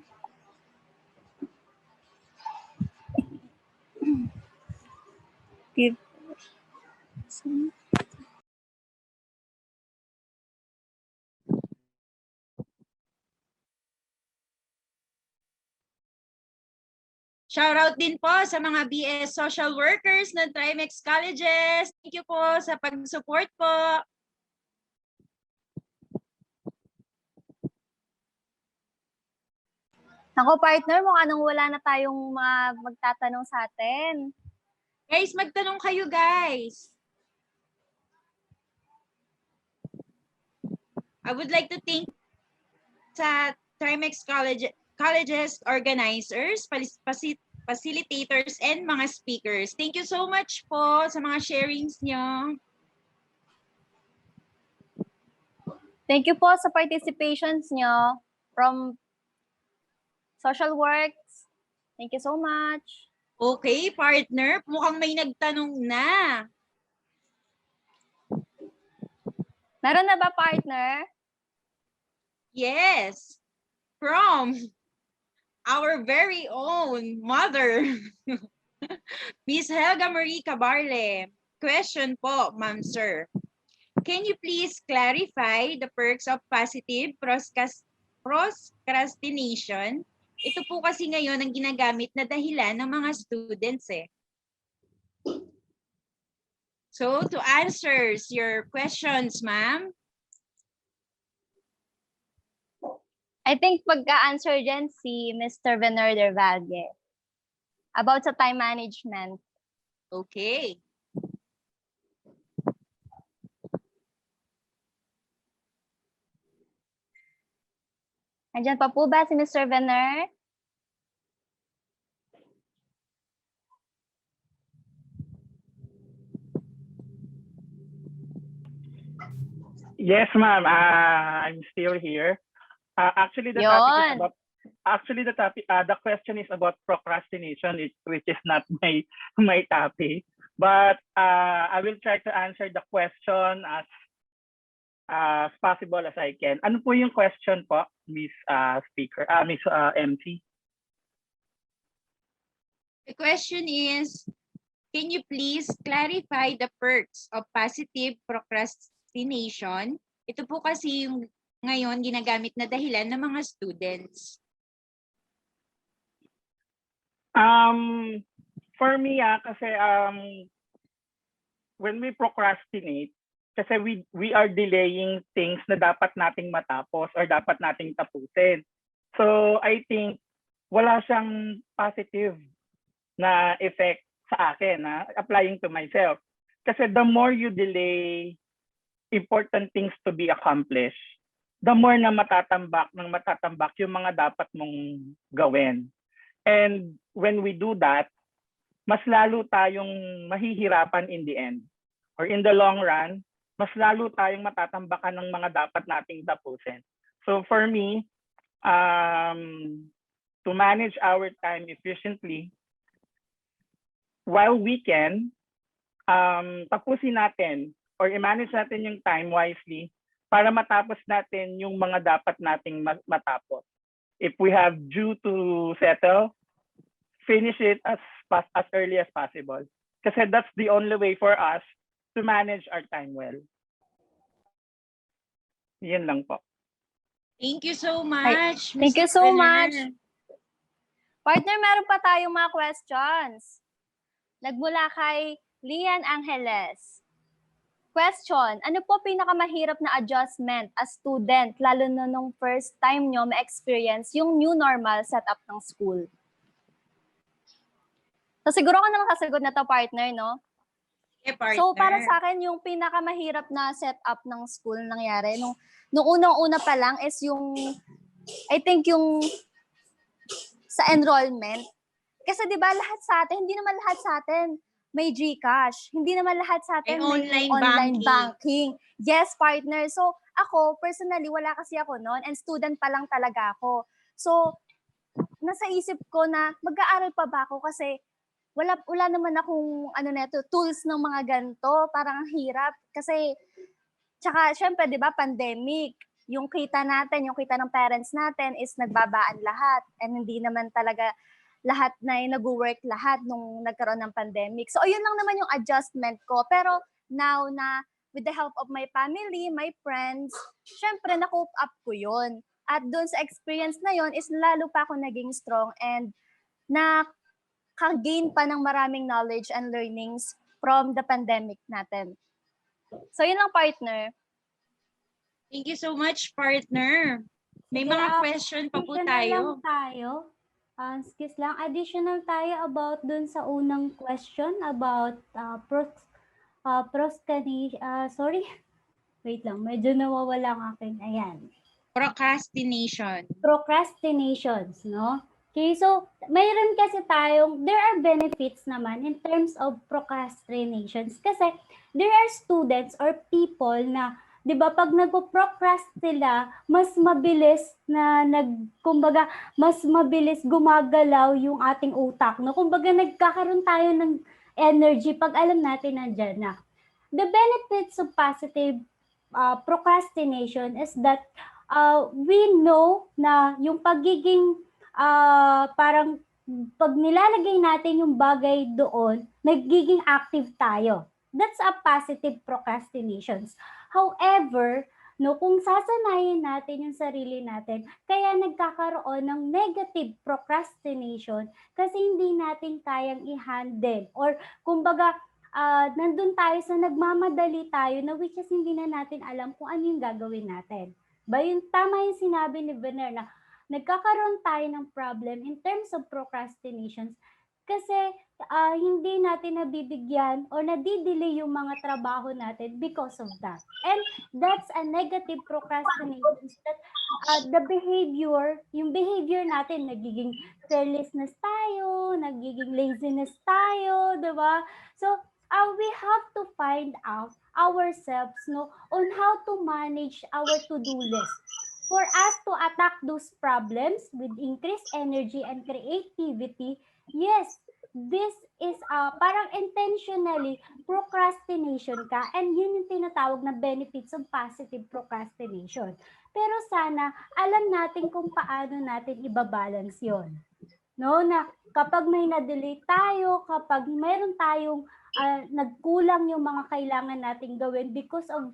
Shoutout din po sa mga BS Social Workers ng Trimex Colleges. Thank you po sa pag-support po. Ako partner, mukha nang wala na tayong mga magtatanong sa atin. Guys, magtanong kayo guys. I would like to thank sa Trimex Colleges organizers, facilitators, and mga speakers. Thank you so much po sa mga sharings nyo. Thank you po sa participations nyo from social works. Thank you so much. Okay, partner. Mukhang may nagtanong na. Meron na ba, partner? Yes. From our very own mother, Miss Helga Marie Cabarle. Question po, ma'am sir. Can you please clarify the perks of positive procrastination? Ito po kasi ngayon ang ginagamit na dahilan ng mga students eh. So to answer your questions, ma'am. I think pagka-answer dyan si Mr. Venner del Valle about sa time management. Okay. Andyan pa po ba si Mr. Venner? Yes, ma'am. I'm still here. Actually, the topic the question is about procrastination, which is not my topic. But I will try to answer the question as possible as I can. Ano po yung question po, Miss Speaker, Miss MC? The question is, can you please clarify the perks of positive procrastination? Ito po kasi yung ngayon ginagamit na dahilan ng mga students. For me, kasi when we procrastinate, kasi we are delaying things na dapat nating matapos or dapat nating tapusin. So I think wala siyang positive na effect sa akin, applying to myself. Kasi the more you delay important things to be accomplished, the more na matatambak yung mga dapat mong gawin. And when we do that, mas lalo tayong mahihirapan in the end. Or in the long run, mas lalo tayong matatambakan ng mga dapat nating tapusin. So for me, to manage our time efficiently, while we can, tapusin natin or i-manage natin yung time wisely para matapos natin yung mga dapat nating matapos. If we have due to settle, finish it as early as possible. Kasi that's the only way for us to manage our time well. Yan lang po. Thank you so much. Thank you so much. Partner, meron pa tayong mga questions. Nagmula kay Lian Angeles. Question, ano po pinakamahirap na adjustment as student, lalo na nung first time nyo ma-experience yung new normal setup ng school? So siguro ako naman kasagot na to, partner, no? Yeah, partner. So para sa akin, yung pinakamahirap na setup ng school nangyari, nung unang-una pa lang is yung, I think yung sa enrollment. Kasi di ba lahat sa atin, hindi naman lahat sa atin may GCash. Hindi naman lahat sa atin may online banking. Yes, partner. So ako, personally, wala kasi ako noon and student pa lang talaga ako. So nasa isip ko na mag-aaral pa ba ako kasi wala naman akong tools ng mga ganito, parang ang hirap kasi tsaka syempre 'di ba pandemic, yung kita natin, yung kita ng parents natin is nagbabaan lahat and hindi naman talaga lahat na nag-work lahat nung nagkaroon ng pandemic. So ayun lang naman yung adjustment ko, pero now na with the help of my family, my friends, syempre na-cope up ko yun. At doon sa experience na yun is lalo pa ako naging strong and nakagain pa ng maraming knowledge and learnings from the pandemic natin. So yun lang, partner. Thank you so much, partner. May mga question pa po tayo. Excuse lang, additional tayo about dun sa unang question about sorry, wait lang, medyo nawawala ang akin. Ayan. Procrastinations, no? Okay, so mayroon kasi there are benefits naman in terms of procrastinations kasi there are students or people na, di ba, pag nagpo-procrast sila, mas mabilis mas mabilis gumagalaw yung ating utak, no? Kumbaga nagkakaroon tayo ng energy pag alam natin nandiyan na. The benefits of positive procrastination is that we know na yung pagiging parang pag nilalagay natin yung bagay doon, nagiging active tayo. That's a positive procrastinations. However, No, kung sasanayin natin yung sarili natin, kaya nagkakaroon ng negative procrastination kasi hindi natin kayang i-handle or kumbaga nandun tayo sa nagmamadali tayo na which is hindi na natin alam kung ano yung gagawin natin. Tama yung sinabi ni Vener na nagkakaroon tayo ng problem in terms of procrastinations kasi hindi natin nabibigyan or nadidelay yung mga trabaho natin because of that. And that's a negative procrastination that yung behavior natin, nagiging carelessness tayo, nagiging laziness tayo, di ba? So, we have to find out ourselves on how to manage our to-do list for us to attack those problems with increased energy and creativity. Yes, this is parang intentionally procrastination ka and yun yung tinatawag na benefits of positive procrastination. Pero sana alam natin kung paano natin ibabalance yon. No, na kapag may na-delay tayo, kapag mayroon tayong nagkulang yung mga kailangan nating gawin because of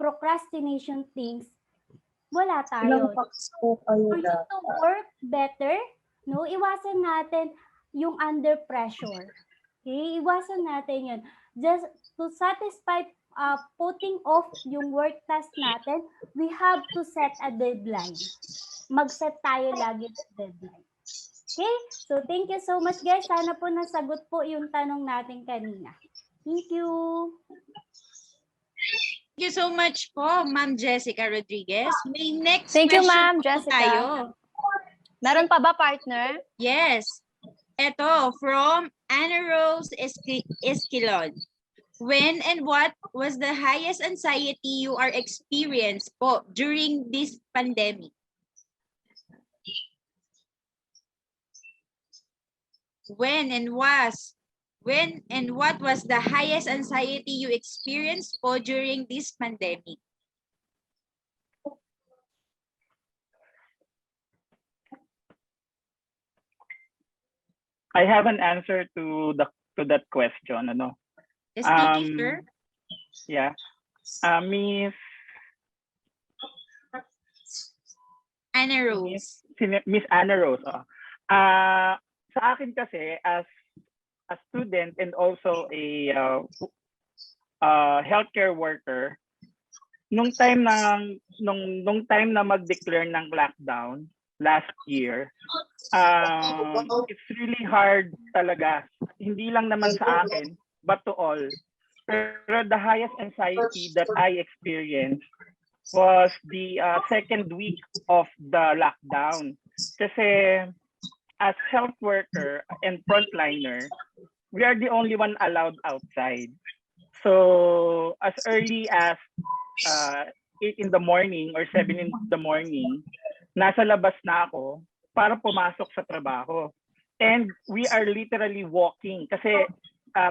procrastination things, wala tayo. For you to work better, no, iwasan natin yung under pressure. Okay? Iwasan natin yun. Just to satisfy putting off yung work task natin, we have to set a deadline. Mag-set tayo lagi ng deadline. Okay? So, thank you so much, guys. Sana po nasagot po yung tanong natin kanina. Thank you. Thank you so much po, Ma'am Jessica Rodriguez. May next Thank you, question Ma'am po Jessica. tayo. Meron pa ba, partner? Yes. Ito, from Anna Rose Esquilon. When and what was the highest anxiety you are experienced po during this pandemic? When and what was the highest anxiety you experienced po during this pandemic? I have an answer to that question. Ano? Yes, thank you, sir. Yeah. Miss Anna Rose. Miss Anna Rose. Sa akin kasi as a student and also a healthcare worker, nung time na mag-declare ng lockdown last year, it's really hard talaga. Hindi lang naman sa akin, but to all. Pero the highest anxiety that I experienced was the second week of the lockdown. Kasi as health worker and frontliner, we are the only one allowed outside. So as early as 8 in the morning or 7 in the morning, nasa labas na ako para pumasok sa trabaho. And we are literally walking kasi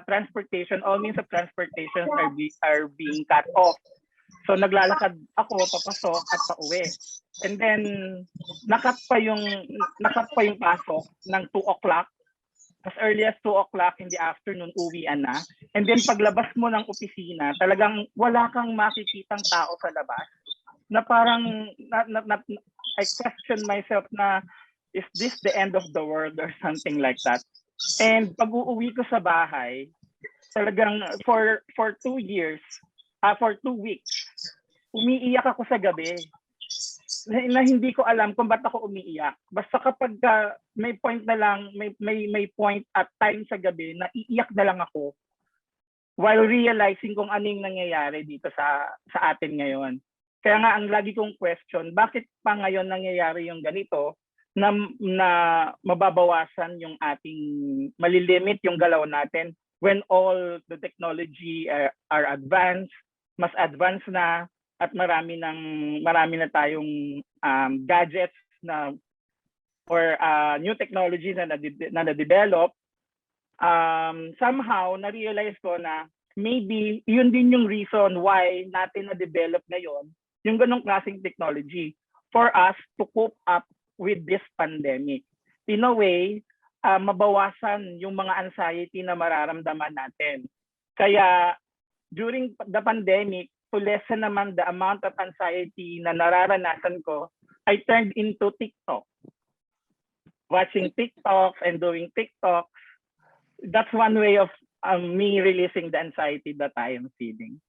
transportation, all means of transportation are being cut off. So naglalakad ako papasok at pauwi. And then nakat pa yung pasok ng 2 o'clock. As early as 2 o'clock in the afternoon, uwian na. And then paglabas mo ng opisina, talagang wala kang makikitang tao sa labas. Na parang I question myself na, is this the end of the world or something like that? And pag uuwi ko sa bahay, talagang for 2 weeks, umiiyak ako sa gabi. Na hindi ko alam kung ba't ako umiiyak. Basta kapag may point na lang, may point at time sa gabi na iiyak na lang ako while realizing kung ano yung nangyayari dito sa atin ngayon. Kaya nga ang lagi kong question, bakit pa ngayon nangyayari yung ganito na mababawasan yung ating malilimit yung galaw natin when all the technology are advanced, mas advanced na at marami na tayong gadgets na or new technologies na na-develop. Somehow na-realize ko na maybe yun din yung reason why natin na-develop ngayon yung ganong klaseng technology for us to cope up with this pandemic. In a way, mabawasan yung mga anxiety na mararamdaman natin. Kaya during the pandemic, to lessen naman the amount of anxiety na nararanasan ko, I turned into TikTok. Watching TikToks and doing TikToks. That's one way of me releasing the anxiety that I am feeling.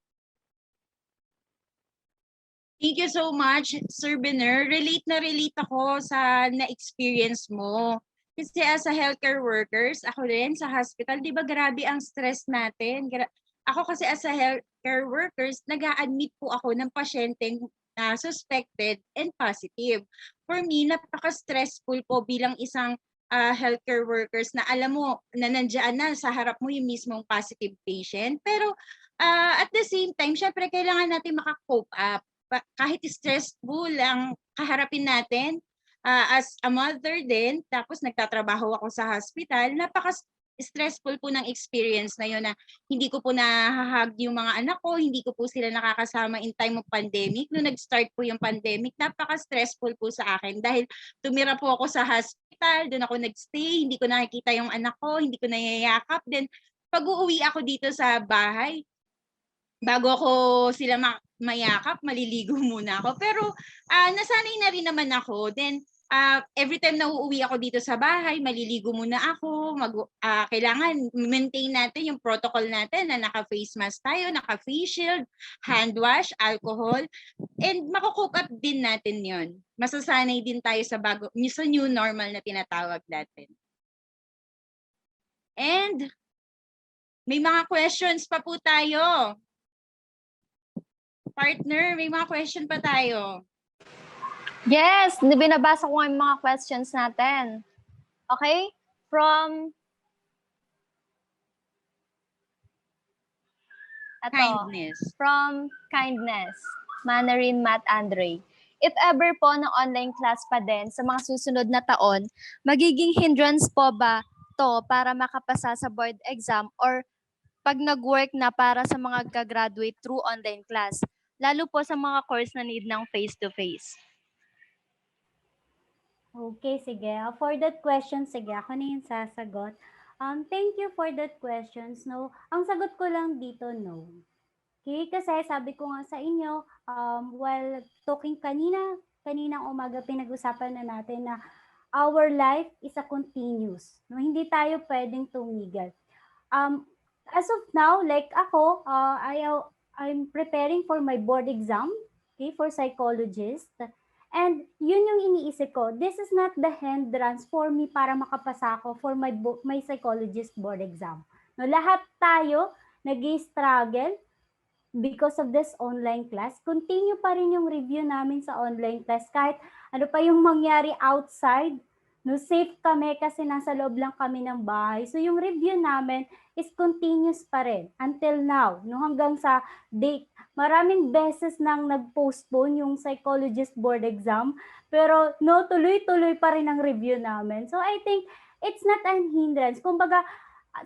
Thank you so much, Sir Biner. Relate na relate ako sa na-experience mo. Kasi as a healthcare workers, ako rin sa hospital, di ba grabe ang stress natin? Ako kasi as a healthcare workers, nag-a-admit po ako ng pasyenteng suspected and positive. For me, napaka-stressful po bilang isang healthcare workers na alam mo na nandiyan na sa harap mo yung mismong positive patient. Pero at the same time, syempre kailangan natin maka-cope up. Kahit stressful ang kaharapin natin as a mother din, tapos nagtatrabaho ako sa hospital, napaka-stressful po ng experience na yun na hindi ko po nahahag yung mga anak ko, hindi ko po sila nakakasama in time of pandemic. Noong nag-start po yung pandemic, napaka-stressful po sa akin dahil tumira po ako sa hospital, doon ako nag-stay, hindi ko nakikita yung anak ko, hindi ko nayayakap. Then pag uuwi ako dito sa bahay, bago ako sila mayakap, maliligo muna ako. Pero nasanay na rin naman ako. Then every time na uuwi ako dito sa bahay, maliligo muna ako. Kailangan maintain natin yung protocol natin na naka-face mask tayo, naka-face shield, hand wash, alcohol. And mako-cope up din natin yon. Masasanay din tayo sa sa new normal na tinatawag natin. And may mga questions pa po tayo. Partner, may mga question pa tayo. Yes, binabasa ko yung mga questions natin. Okay? From Kindness, Mandarin Matt Andre. If ever po ng online class pa din sa mga susunod na taon, magiging hindrance po ba to para makapasa sa board exam or pag nag-work na para sa mga gagraduate through online class? Lalo po sa mga course na need ng face-to-face. Okay, sige. For that question, sige, ako na yung sasagot. Thank you for that questions. No, ang sagot ko lang dito, no. Okay, kasi sabi ko nga sa inyo, while talking kaninang umaga, pinag-usapan na natin na our life is a continuous. No, hindi tayo pwedeng tumigil. As of now, like ako, I'm preparing for my board exam, okay, for psychologist. And yun yung iniisip ko. This is not the hindrance for me para makapasa ako for my psychologist board exam. No, lahat tayo nag-struggle because of this online class. Continue pa rin yung review namin sa online class kahit ano pa yung mangyari outside. No, safe kami kasi nasa loob lang kami ng bahay. So yung review namin is continuous pa rin until now, no, hanggang sa date. Maraming beses nang nag-postpone yung psychologist board exam, pero no, tuloy-tuloy pa rin ang review namin. So I think it's not an hindrance. Kumbaga,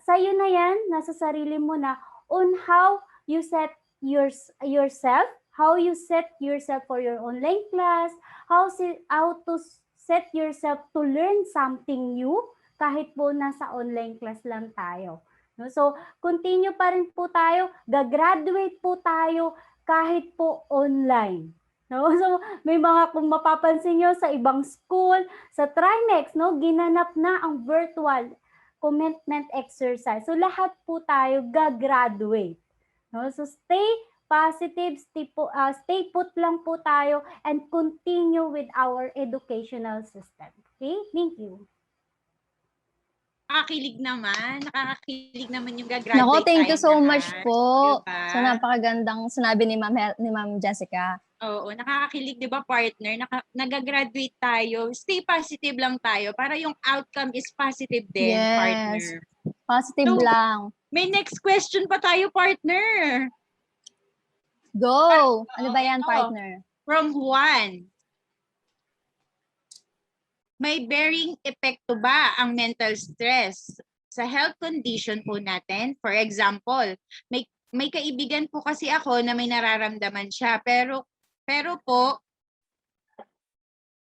sa'yo na yan, nasa sarili mo na on how you set yourself, how you set yourself for your online class, how to set yourself to learn something new kahit po nasa online class lang tayo. No? So, continue pa rin po tayo, gagraduate po tayo kahit po online. No? So, may mga kung mapapansin nyo sa ibang school, sa TRIMEX, no, ginanap na ang virtual commitment exercise. So, lahat po tayo gagraduate. No? So, stay positive, stay put lang po tayo and continue with our educational system. Okay? Thank you. Nakakakilig naman yung gagraduate. Nako, thank you so much po. Diba? So napakagandang sinabi ni Ma'am Jessica. Oo, nakakakilig, 'di ba, partner? Nagagraduate tayo. Stay positive lang tayo para yung outcome is positive din, Yes. partner. Positive So, lang. May next question pa tayo, partner. Go! Ano ba yan, partner? From Juan. May bearing epekto ba ang mental stress sa health condition po natin? For example, may kaibigan po kasi ako na may nararamdaman siya, pero po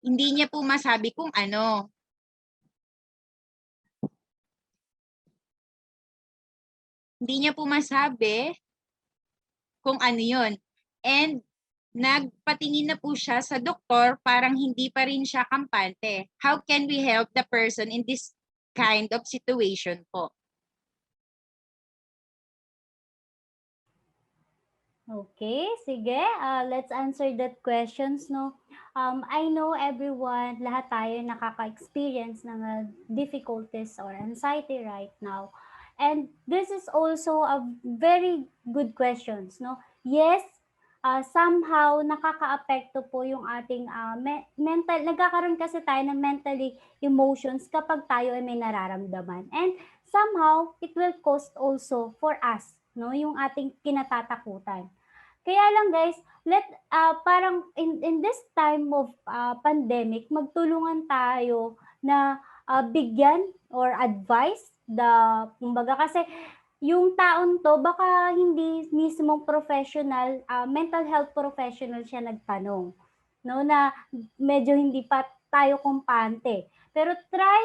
hindi niya po masabi kung ano. Hindi niya po masabi kung ano yun. And nagpatingin na po siya sa doktor, parang hindi pa rin siya kampante. How can we help the person in this kind of situation po? Okay, sige. Let's answer that questions, no? I know everyone, lahat tayo nakaka-experience ng difficulties or anxiety right now. And this is also a very good questions, no? Yes, somehow nakaka-apekto po yung ating mental, nagkakaroon kasi tayo ng mentally emotions kapag tayo ay may nararamdaman. And somehow, it will cost also for us, no? Yung ating kinatatakutan. Kaya lang guys, parang in this time of pandemic, magtulungan tayo na bigyan or advice kumbaga kasi yung taon to baka hindi mismong professional, mental health professional siya nagtanong, no, na medyo hindi pa tayo kumpante. Pero try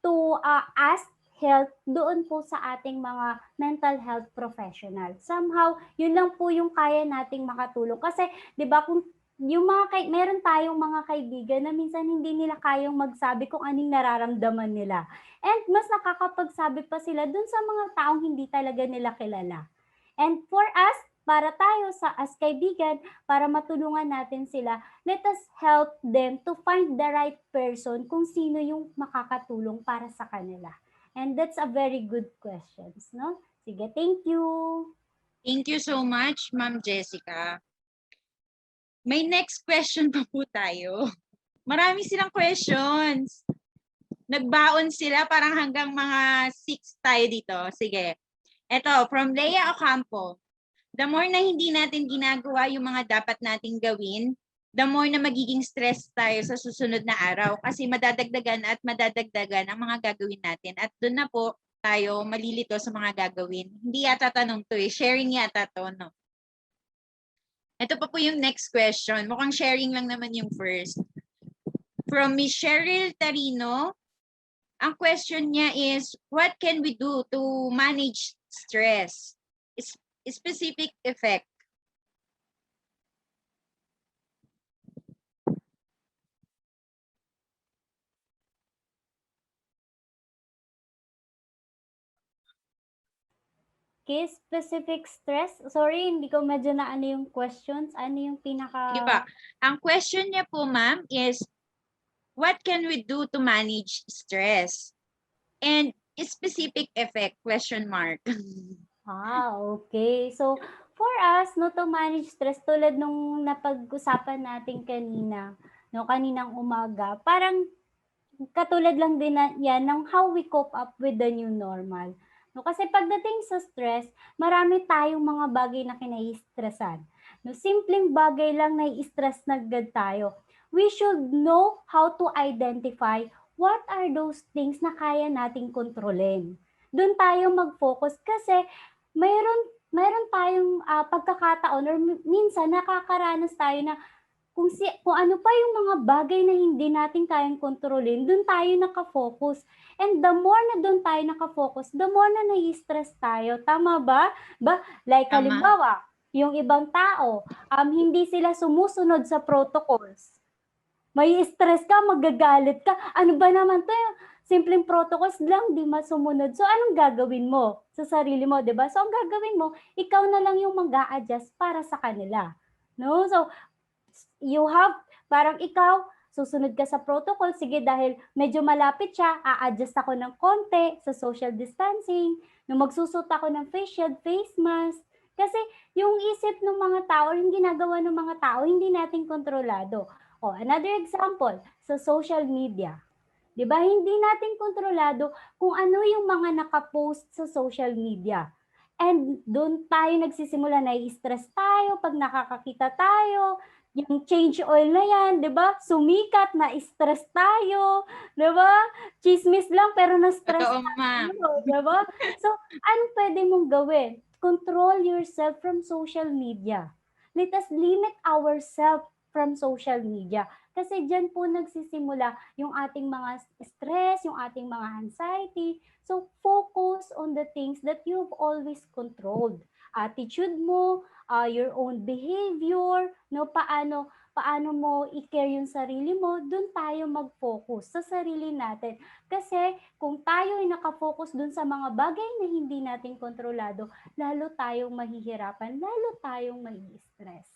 to ask help doon po sa ating mga mental health professional. Somehow, yun lang po yung kaya nating makatulong. Kasi, di ba, kung yung meron tayong mga kaibigan na minsan hindi nila kayang magsabi kung anong nararamdaman nila. And mas nakakapagsabi pa sila dun sa mga taong hindi talaga nila kilala. And for us, para tayo as kaibigan, para matulungan natin sila, let us help them to find the right person kung sino yung makakatulong para sa kanila. And that's a very good question, no? Sige, thank you. Thank you so much, Ma'am Jessica. May next question pa po tayo. Marami silang questions. Nagbaon sila parang hanggang mga 6 tayo dito. Sige. Ito, from Leia Ocampo. The more na hindi natin ginagawa yung mga dapat nating gawin, the more na magiging stress tayo sa susunod na araw kasi madadagdagan ang mga gagawin natin. At doon na po tayo malilito sa mga gagawin. Hindi yata tanong to eh. Sharing yata to, no? Ito pa po yung next question. Mukhang sharing lang naman yung first. From Miss Cheryl Tarino, ang question niya is, what can we do to manage stress? Specific effect. Okay, specific stress. Sorry, hindi ko medyo na ano yung questions. Ano yung pinaka... Sige pa. Ang question niya po, ma'am, is what can we do to manage stress? And specific effect, question mark. Okay. So, for us, no, to manage stress, tulad nung napag-usapan natin kanina, no, kaninang umaga, parang katulad lang din yan ng how we cope up with the new normal. No, kasi pagdating sa stress, marami tayong mga bagay na kinai-stressan. No, simpleng bagay lang na i-stress na agad tayo. We should know how to identify what are those things na kaya nating kontrolin. Doon tayo mag-focus kasi mayroon tayong pagkakataon or minsan nakakaranas tayo na kung ano pa yung mga bagay na hindi natin kayang kontrolin, doon tayo nakafocus. And the more na doon tayo nakafocus, the more na nai-stress tayo. Tama ba? Like halimbawa, yung ibang tao, hindi sila sumusunod sa protocols. May stress ka, magagalit ka. Ano ba naman to? Simpleng protocols lang, di masumunod. So, anong gagawin mo sa sarili mo, di ba? So, ang gagawin mo, ikaw na lang yung mag-a-adjust para sa kanila. No? So, you have, parang ikaw, susunod ka sa protocol, sige dahil medyo malapit siya, a-adjust ako ng konti sa social distancing, nung magsusot ako ng face shield, face mask, kasi yung isip ng mga tao, yung ginagawa ng mga tao, hindi natin kontrolado. Another example, sa social media. Diba, hindi natin kontrolado kung ano yung mga nakapost sa social media. And doon tayo nagsisimula, na-stress tayo pag nakakakita tayo, yung change oil na yan, 'di ba? Sumikat, na-stress tayo, 'di ba? Chismis lang pero na-stress tayo, 'di ba? So, ano pwede mong gawin? Control yourself from social media. Let us limit ourselves from social media. Kasi diyan po nagsisimula yung ating mga stress, yung ating mga anxiety. So focus on the things that you've always controlled. Attitude mo, your own behavior, no, paano mo i-care yung sarili mo, doon tayo mag-focus sa sarili natin. Kasi kung tayo ay nakafocus doon sa mga bagay na hindi natin kontrolado, lalo tayong mahihirapan, lalo tayong mai-stress.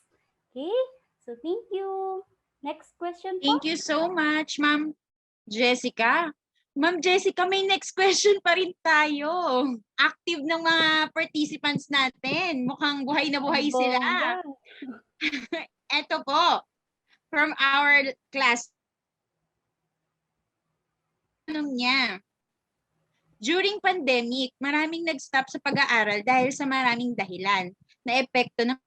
Okay? So thank you. Next question po. Thank you so much, Ma'am Jessica. Ma'am Jessica, may next question pa rin tayo. Active ng mga participants natin. Mukhang buhay na buhay sila. Bongga. Ito po, from our class. Tanong niya, during pandemic, maraming nag-stop sa pag-aaral dahil sa maraming dahilan na epekto ng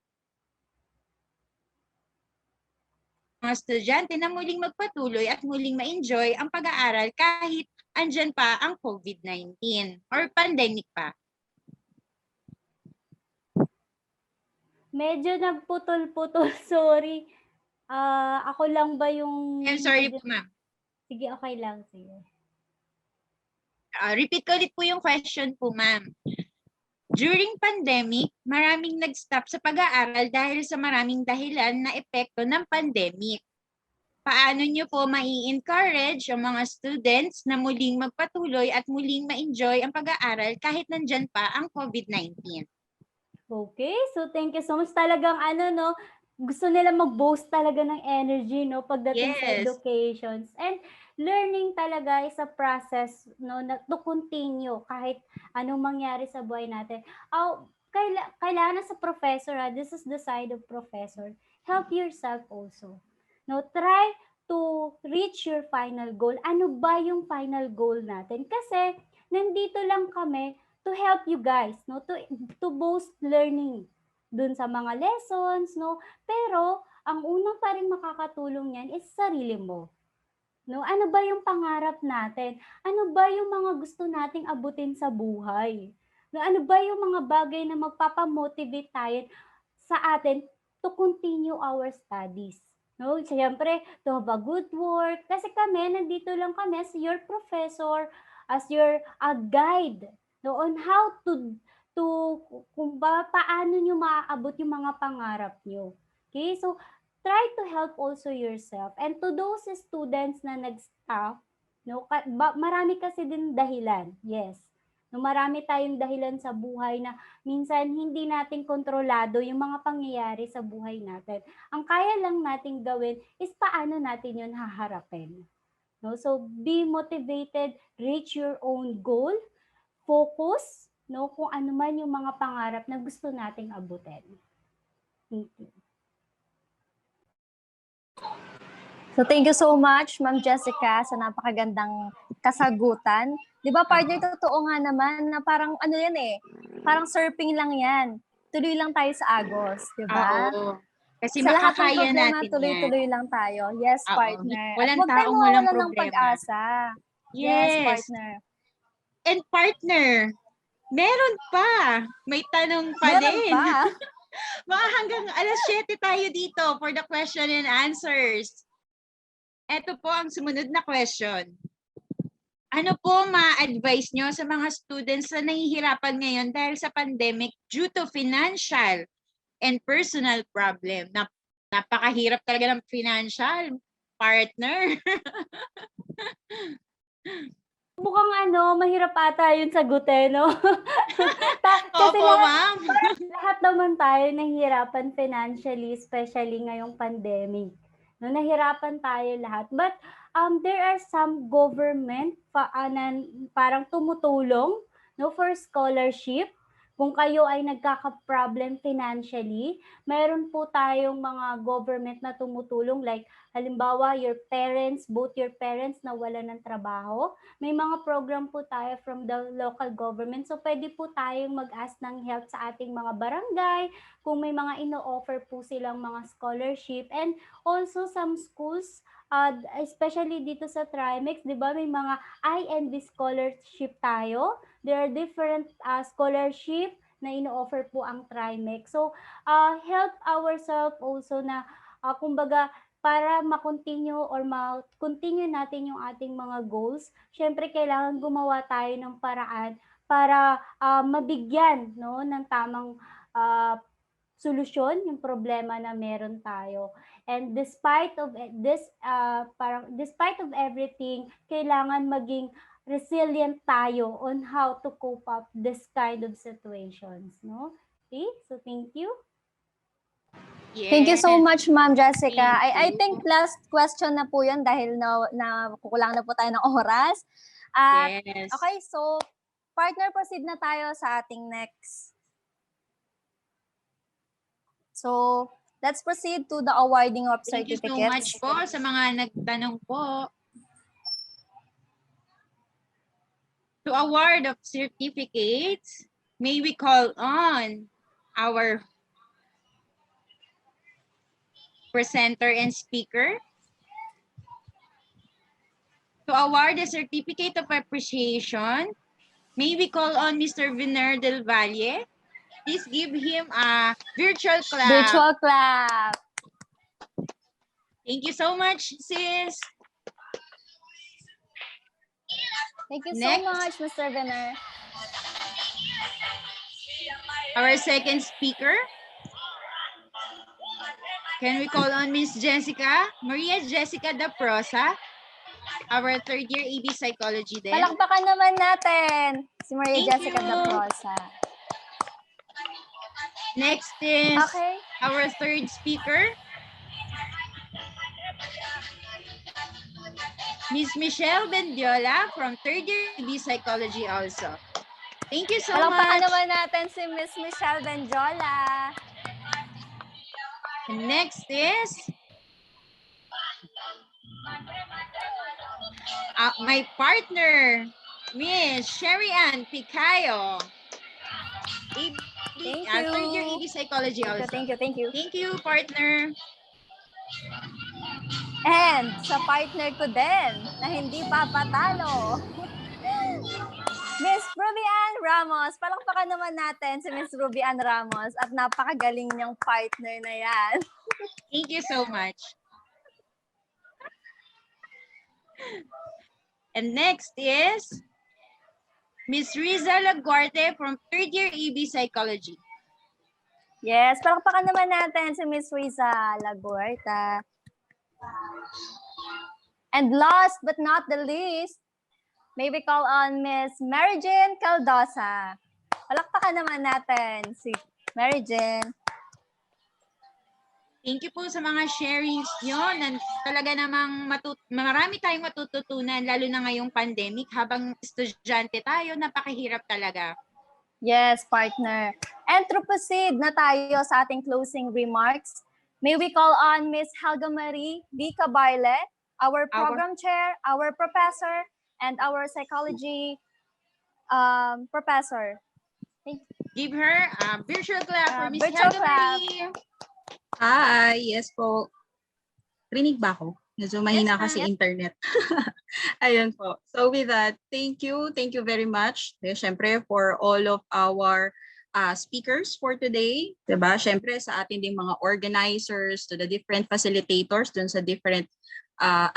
mga estudyante na muling magpatuloy at muling ma-enjoy ang pag-aaral kahit andyan pa ang COVID-19 or pandemic pa. Medyo nagputol-putol, sorry. Ako lang ba yung... I'm sorry po, ma'am. Sige, okay lang. Sige. Repeat ko ulit po yung question po, ma'am. During pandemic, maraming nag-stop sa pag-aaral dahil sa maraming dahilan na epekto ng pandemic. Paano nyo po mai-encourage ang mga students na muling magpatuloy at muling ma-enjoy ang pag-aaral kahit nandyan pa ang COVID-19? Okay, so thank you so much. Talagang gusto nila mag-boast talaga ng energy, no, pagdating sa Yes. educations. And learning talaga is a process, no, to continue kahit anong mangyari sa buhay natin. Kailangan sa professor, this is the side of professor. Help yourself also. No, try to reach your final goal. Ano ba yung final goal natin? Kasi nandito lang kami to help you guys, no, to boost learning dun sa mga lessons, no? Pero ang unang pa rin makakatulong niyan is sarili mo. No, ano ba yung pangarap natin? Ano ba yung mga gusto nating abutin sa buhay? No, ano ba yung mga bagay na magpapamotivate tayo sa atin to continue our studies? No, siyempre, to have a good work. Kasi kami, nandito lang kami as your professor, as your guide, no, on how to kung paano nyo maaabot yung mga pangarap nyo. Okay, so try to help also yourself. And to those students na nag-stop, no, marami kasi din dahilan. Yes. No, marami tayong dahilan sa buhay na minsan hindi natin kontrolado yung mga pangyayari sa buhay natin. Ang kaya lang nating gawin is paano natin yun haharapin. No, so be motivated, reach your own goal, focus, no, kung ano man yung mga pangarap na gusto nating abutin. Thank you. So thank you so much, Ma'am Jessica, sa napakagandang kasagutan. Di ba, partner, totoo nga naman na parang ano yan parang surfing lang yan. Tuloy lang tayo sa Agos, di ba? Oo. Kasi Sa lahat ng makakaya problema, natin tuloy-tuloy lang tayo. Yes, Oo. partner. Walang At huwag tayong taong walang mawalan ng problema. pag-asa. Yes, partner. And partner, meron pa. May tanong pa Meron din. pa. Mga hanggang alas 7 tayo dito for the question and answers. Ito po ang sumunod na question. Ano po ma-advise nyo sa mga students na nahihirapan ngayon dahil sa pandemic due to financial and personal problem? Napakahirap talaga ng financial, partner. Mukhang mahirap ata yun sagutin, no? Kasi Opo, ma'am. lahat naman tayo nahihirapan financially, especially ngayong pandemic. No, nahirapan tayo lahat. But there are some government parang tumutulong, no, for scholarship. Kung kayo ay nagkaka-problem financially, mayroon po tayong mga government na tumutulong, like halimbawa both your parents na wala ng trabaho. May mga program po tayo from the local government. So pwede po tayong mag-ask ng help sa ating mga barangay kung may mga ino-offer po silang mga scholarship. And also some schools, especially dito sa TRIMEX, di ba, may mga INB scholarship tayo. There are different scholarship na ino-offer po ang TRIMEX. So, help ourselves also na kumbaga, para ma-continue or ma-continue natin yung ating mga goals, syempre kailangan gumawa tayo ng paraan para mabigyan, no, ng tamang solusyon yung problema na meron tayo. And despite of this, despite of everything, kailangan maging resilient tayo on how to cope up this kind of situations, no? Okay, so thank you. Thank you so much, Ma'am Jessica. Thank I you. think last question na po yun dahil na kukulang na po tayo ng oras. At, Yes. okay, so partner, proceed na tayo sa ating next. So, let's proceed to the awarding of Thank you certificates. so much po sa mga nagtanong po. To award of certificates, may we call on our presenter and speaker. To award the certificate of appreciation, may we call on Mr. Viner Del Valle. Please give him a virtual clap. Virtual clap. Thank you so much, sis. Thank you Next. so much, Mr. Venner. Our second speaker. Can we call on Miss Jessica? Maria Jessica Da Prosa, our third year AB Psychology din. Palakpakan naman natin si Maria Thank Jessica you. Da Prosa. Next is Okay. our third speaker. Miss Michelle Bendiola from third year AB Psychology also. Thank you so Palakpakan much. naman natin si Miss Michelle Benjola. And next is my partner, Miss Sherry Ann Picayo. Thank Third year you. AB Psychology also. Thank you. Thank you, partner. And sa partner ko din na hindi papatalo. Miss Ruby Ann Ramos. Palakpakan naman natin si Miss Ruby Ann Ramos at napakagaling niyang partner na yan. Thank you so much. And next is Miss Riza Laguarte from third year EB Psychology. Yes, palakpakan naman natin si Miss Riza Laguarta. And last but not the least, may we call on Miss Mary Jane Caldosa. Palakpakan naman natin si Mary Jane. Thank you po sa mga sharings nyo. Talaga namang marami tayong matututunan, lalo na ngayong pandemic. Habang estudyante tayo, napakahirap talaga. Yes, partner. And to proceed na tayo sa ating closing remarks, may we call on Miss Helga Marie V. Cabarle, our program chair, our professor, and our psychology professor. Give her a virtual clap for Miss virtual Helga clap. Marie. Hi, yes po. Rinig ba ako? Medyo mahina Yes, kasi internet. Ayun po. So with that, thank you very much. Siyempre for all of our speakers for today. Diba? Siyempre sa ating ding mga organizers, to the different facilitators, dun sa different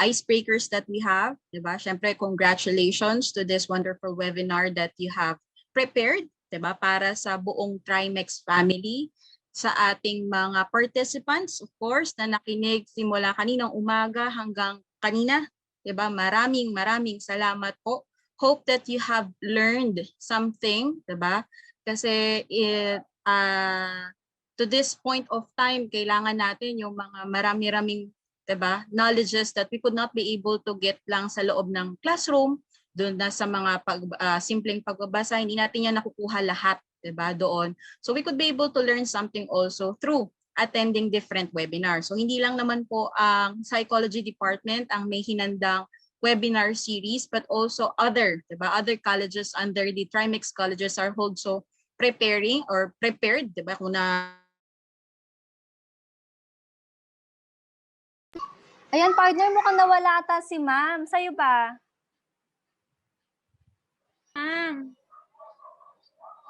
icebreakers that we have. Diba? Siyempre congratulations to this wonderful webinar that you have prepared, diba? Para sa buong Trimex family. Sa ating mga participants, of course, na nakinig simula kaninang umaga hanggang kanina. Diba? Maraming salamat po. Hope that you have learned something. Diba? Kasi to this point of time, kailangan natin yung mga marami-raming, diba, knowledges that we could not be able to get lang sa loob ng classroom. Doon na sa mga simpleng pagbabasa, hindi natin yan nakukuha lahat. Diba, doon. So we could be able to learn something also through attending different webinars. So hindi lang naman po ang psychology department ang may hinandang webinar series, but also other colleges under the Trimex colleges are also preparing or prepared, diba, kung na. Ayan, partner, mukhang nawala ata si ma'am. Sa'yo ba? Ma'am.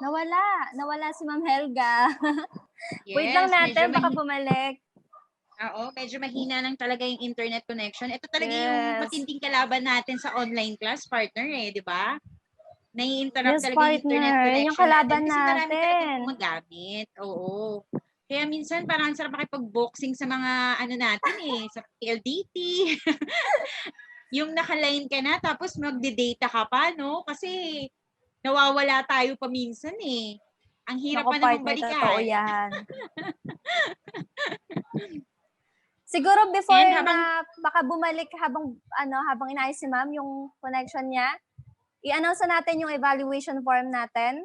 Nawala si Ma'am Helga. Yes, Wait lang natin, medyo baka bumalik. Oo, medyo mahina lang talaga yung internet connection. Ito talaga yung Yes. matinding kalaban natin sa online class, partner di ba? Nai-interrupt Yes, talaga yung internet partner. Yan connection yung kalaban natin kasi marami talagang natin. gumagamit. Oo. Kaya minsan parang ang sarap makipag-boxing sa mga ano natin sa PLDT. Yung naka-line ka na tapos magde-data ka pa, no? Kasi nawawala tayo pa minsan Ang hirap Naku, pa namang partner, totoo balikan. yan. Siguro before And habang na baka bumalik habang inaayos si ma'am yung connection niya, i-announce na natin yung evaluation form natin.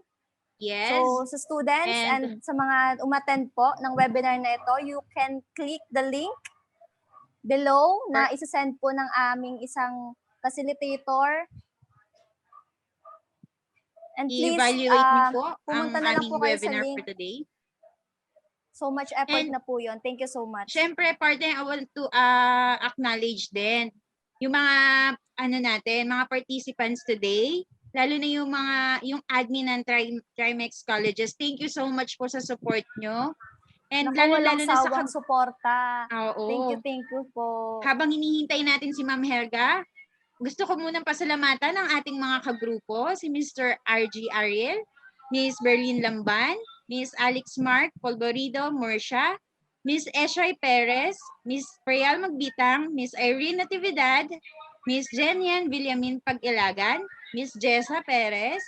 yes. So, sa students and sa mga umattend po ng webinar na ito, you can click the link below na isa-send po ng aming isang facilitator. And please, i-evaluate niyo po ang pumunta na lang aming po kayo sa webinar link. for today. So much effort And na po yun. Thank you so much. Syempre, partner, I want to acknowledge din yung mga natin, mga participants today, lalo na yung admin ng Trimex Colleges. Thank you so much po sa support nyo. And Naku, lalo walang na sawang suporta. Oo. Thank you po. Habang hinihintay natin si Ma'am Helga, gusto ko munang pasalamatan ang ating mga kagrupo, si Mr. RG Ariel, Miss Berlin Lamban, Miss Alex Mark Polgorido Murcia, Miss Eshay Perez, Miss Prial Magbitang, Miss Irene Natividad, Miss Jenian Villamin Pag-Ilagan, Miss Jessa Perez,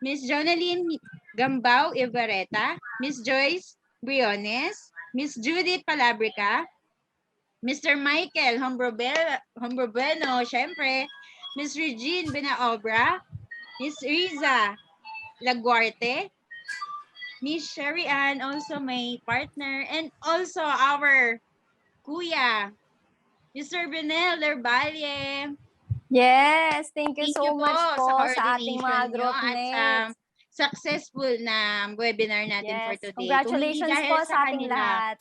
Miss Jonaline Gambao Ibareta, Miss Joyce Briones, Miss Judith Palabrica, Mr. Michael Hombrobeno, syempre, Miss Regine Benaobra, Miss Riza Laguarte, Miss Sherry Ann, also my partner, and also our kuya, Mr. Benel Lerballe. Yes, thank you so po much po sa ating coordination mga nyo group at sa mates. successful na webinar natin for Yes, today. congratulations po sa ating lahat.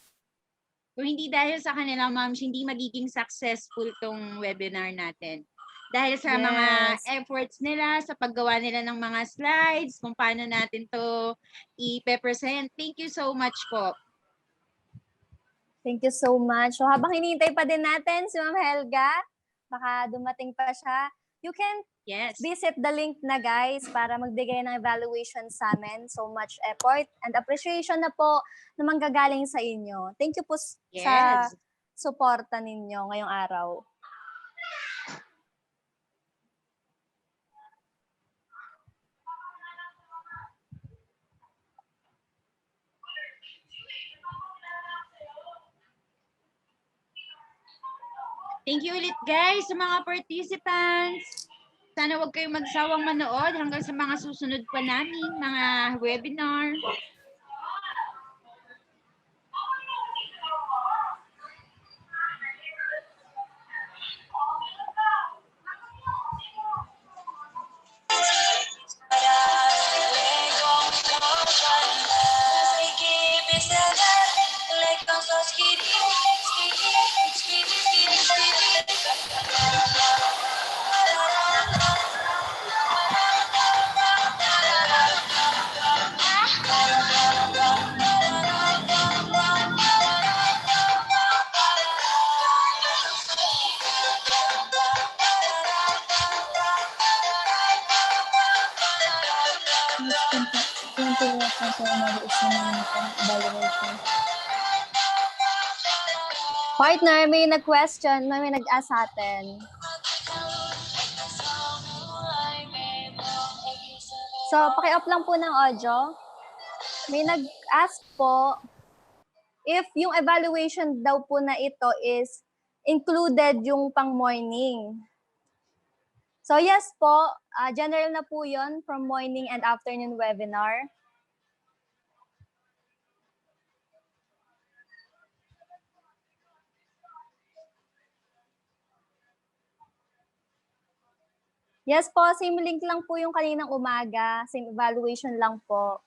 Kung hindi dahil sa kanila, ma'am, hindi magiging successful tong webinar natin. Dahil sa mga efforts nila, sa paggawa nila ng mga slides, kung paano natin to i-present. Thank you so much po. Thank you so much. So habang hinihintay pa din natin si Ma'am Helga, baka dumating pa siya, you can visit the link na guys para magbigay ng evaluation sa amin. So much effort and appreciation na po na manggagaling sa inyo. Thank you po sa suporta ninyo ngayong araw. Thank you ulit guys sa mga participants. Sana huwag kayong magsawang manood hanggang sa mga susunod pa namin mga webinar. Partner, may nag-question, may nag-ask sa atin. So, paki-off lang po ng audio. May nag-ask po if yung evaluation daw po na ito is included yung pang-morning. So, yes po, general na po yun from morning and afternoon webinar. Yes po, same link lang po yung kaninang umaga. Same evaluation lang po.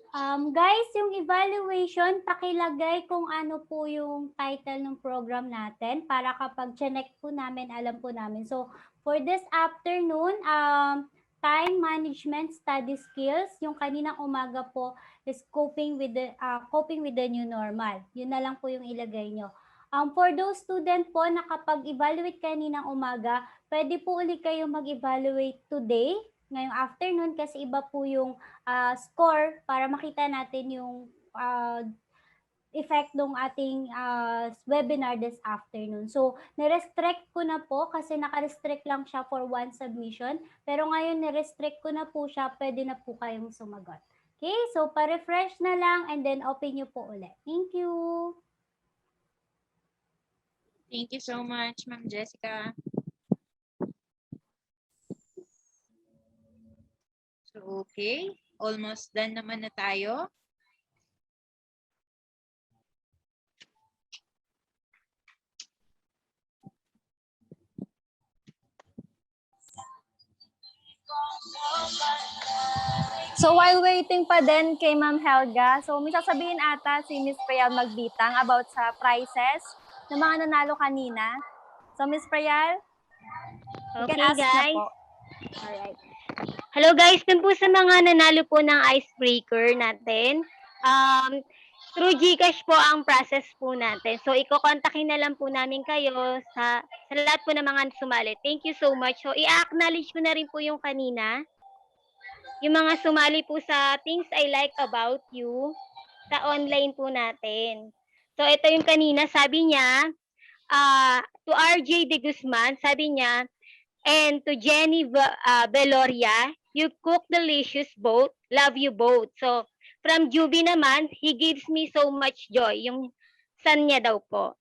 Guys, yung evaluation, pakilagay kung ano po yung title ng program natin para kapag check po namin, alam po namin. So, for this afternoon, time management study skills, yung kaninang umaga po is coping with the new normal. Yun na lang po yung ilagay nyo. For those student po na kapag evaluate kaninang umaga, pwede po ulit kayo mag-evaluate today, ngayong afternoon, kasi iba po yung score para makita natin yung effect ng ating webinar this afternoon. So, nirestrict ko na po kasi naka-restrict lang siya for one submission. Pero ngayon, nirestrict ko na po siya, pwede na po kayong sumagot. Okay, so pa-refresh na lang and then open nyo po ulit. Thank you! Thank you so much, Ma'am Jessica. So, okay. Almost done naman na tayo. So while waiting pa din kay Ma'am Helga, so may sasabihin ata si Miss Prayal Magbitang about sa prizes ng mga nanalo kanina. So Miss Prayal, you can Okay, ask na guys. po. Alright. Hello guys, dun po sa mga nanalo po ng icebreaker natin. Through GCash po ang process po natin. So, iko-kontakin na lang po namin kayo sa lahat po ng mga sumali. Thank you so much. So, i-acknowledge ko na rin po yung kanina. Yung mga sumali po sa Things I Like About You sa online po natin. So, ito yung kanina, sabi niya, to RJ De Guzman, sabi niya, and to Jenny Veloria, you cook delicious both. Love you both. So, from Juby naman, he gives me so much joy. Yung son niya daw po.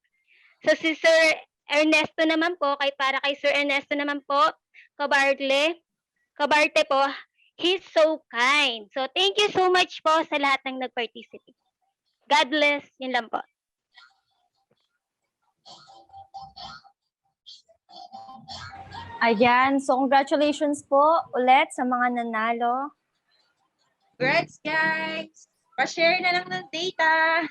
So, si Sir Ernesto naman po, para kay Sir Ernesto naman po, Kabarte po, he's so kind. So, thank you so much po sa lahat ng nag-participate. God bless. Yun lang po. Ayan, so congratulations po ulit sa mga nanalo. Congrats, guys! Pa-share na lang ng data.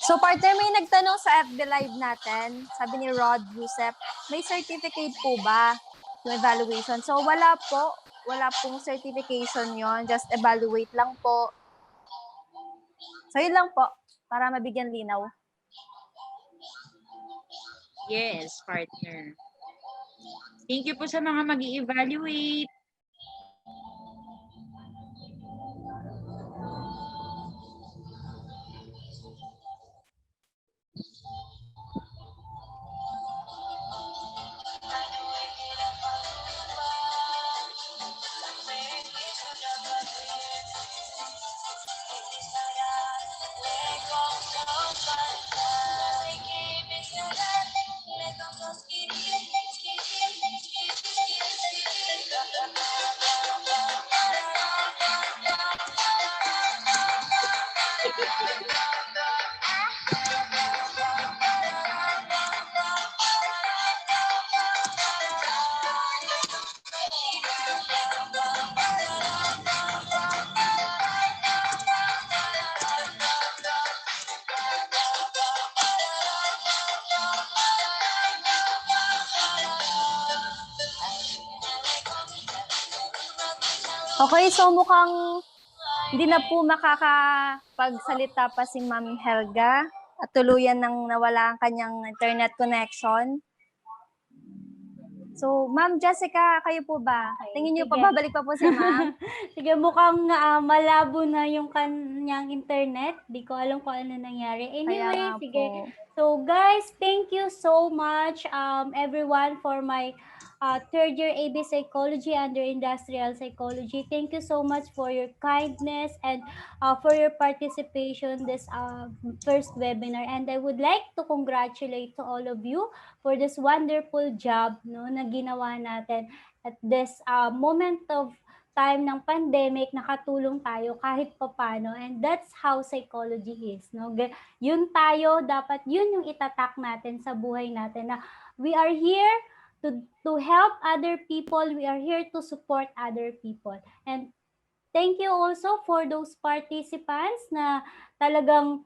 So partner, may nagtanong sa FB Live natin, sabi ni Rod Yusef, may certificate po ba yung evaluation? So wala po, wala pong certification yon, just evaluate lang po. So yun lang po, para mabigyan linaw. Yes, partner. Thank you po sa mga mag-i-evaluate. Okay, so mukhang hindi na po makakapagsalita pa si Ma'am Helga at tuluyan nang nawala ang kanyang internet connection. So, Ma'am Jessica, kayo po ba? Tingin niyo pa, sige. babalik pa po si Ma'am? Sige, mukhang malabo na yung kanyang internet. Di ko alam kung ano nangyari. Kaya Anyway, nga sige. po. So guys, thank you so much everyone for my third year AB Psychology under Industrial Psychology. Thank you so much for your kindness and for your participation this first webinar. And I would like to congratulate to all of you for this wonderful job no, na ginawa natin at this moment of time ng pandemic, nakatulong tayo kahit papano. And that's how psychology is. No? Yun tayo, dapat yun yung itatak natin sa buhay natin. Na we are here to help other people. We are here to support other people. And thank you also for those participants na talagang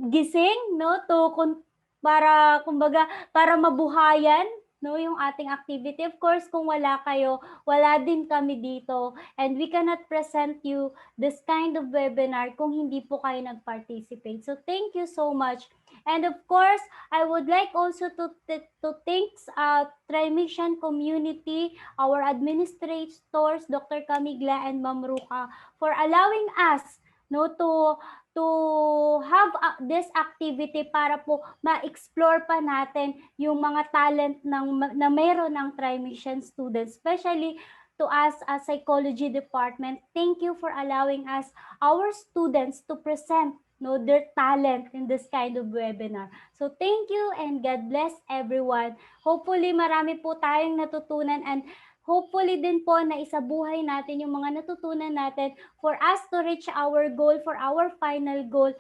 gising, no, para mabuhayan, no, yung ating activity. Of course, kung wala kayo, wala din kami dito, and we cannot present you this kind of webinar kung hindi po kayo nag-participate. So thank you so much. And of course, I would like also to thank Trimission community, our administrators, Dr. Camigla and Ma'am Ruka, for allowing us, no, to have this activity para po ma-explore pa natin yung mga talent na meron ng Trimission students, especially to us as psychology department. Thank you for allowing us, our students, to present, no, their talent in this kind of webinar. So thank you and God bless everyone. Hopefully marami po tayong natutunan, and hopefully din po na isabuhay natin yung mga natutunan natin for us to reach our goal, for our final goal.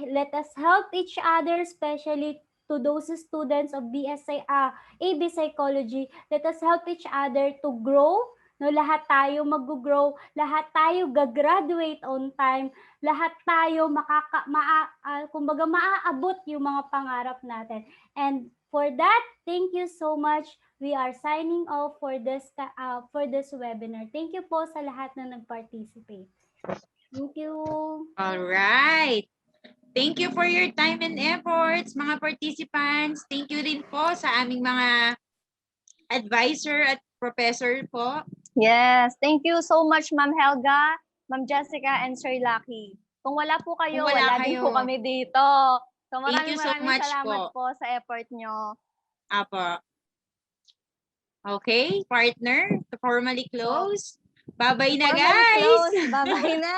Let us help each other, especially to those students of AB Psychology. Let us help each other to grow. No, lahat tayo mag-grow, lahat tayo gagraduate on time, lahat tayo kumbaga maaabot yung mga pangarap natin. And for that, thank you so much. We are signing off for this webinar. Thank you po sa lahat na nag-participate. Thank you. All right. Thank you for your time and efforts, mga participants. Thank you rin po sa aming mga advisor at professor po. Yes, thank you so much, Ma'am Helga, Ma'am Jessica, and Sir Lucky. Kung wala po kayo, Kung wala din kayo. po kami dito. So Thank you so much salamat po. sa effort nyo. Apo. Okay, partner, to formally close. Bye-bye na, guys. Bye-bye na.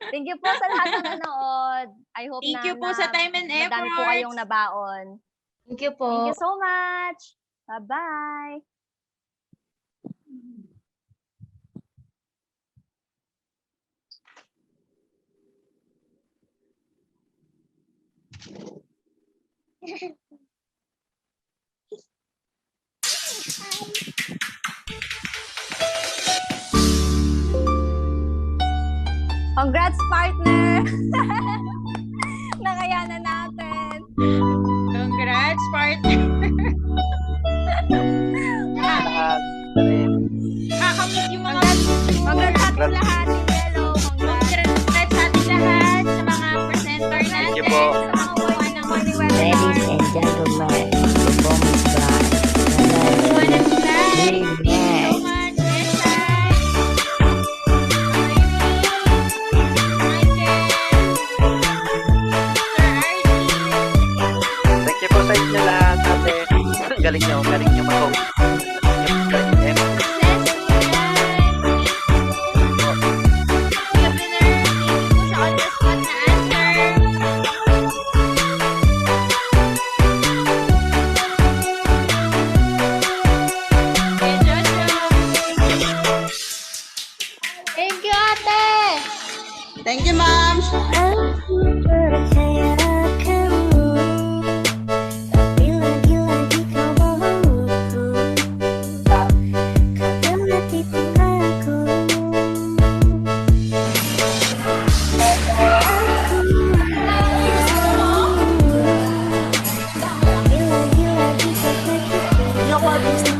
Thank you po sa lahat ng nanood. I hope Thank you po sa time and madami po efforts. kayong nabaon. Thank you po. Thank you so much. Bye-bye. Congrats, partner! Nakayanan natin. Congrats, partner. Kakamit yung mga Congrats sa ating lahat. Hello, congrats. Congrats sa ating lahat, sa mga presenter natin. Thank you po. Sa mga kuha ng morning webinar. Ladies and gentlemen, performance by Kuha ng slide. Thank you so Yes. much. Yes, sir. Thank you po sa inyo lahat, ate. Galing nyo mag-host. Galing nyo. Thank you, ate! Thank you, ma'am. Yung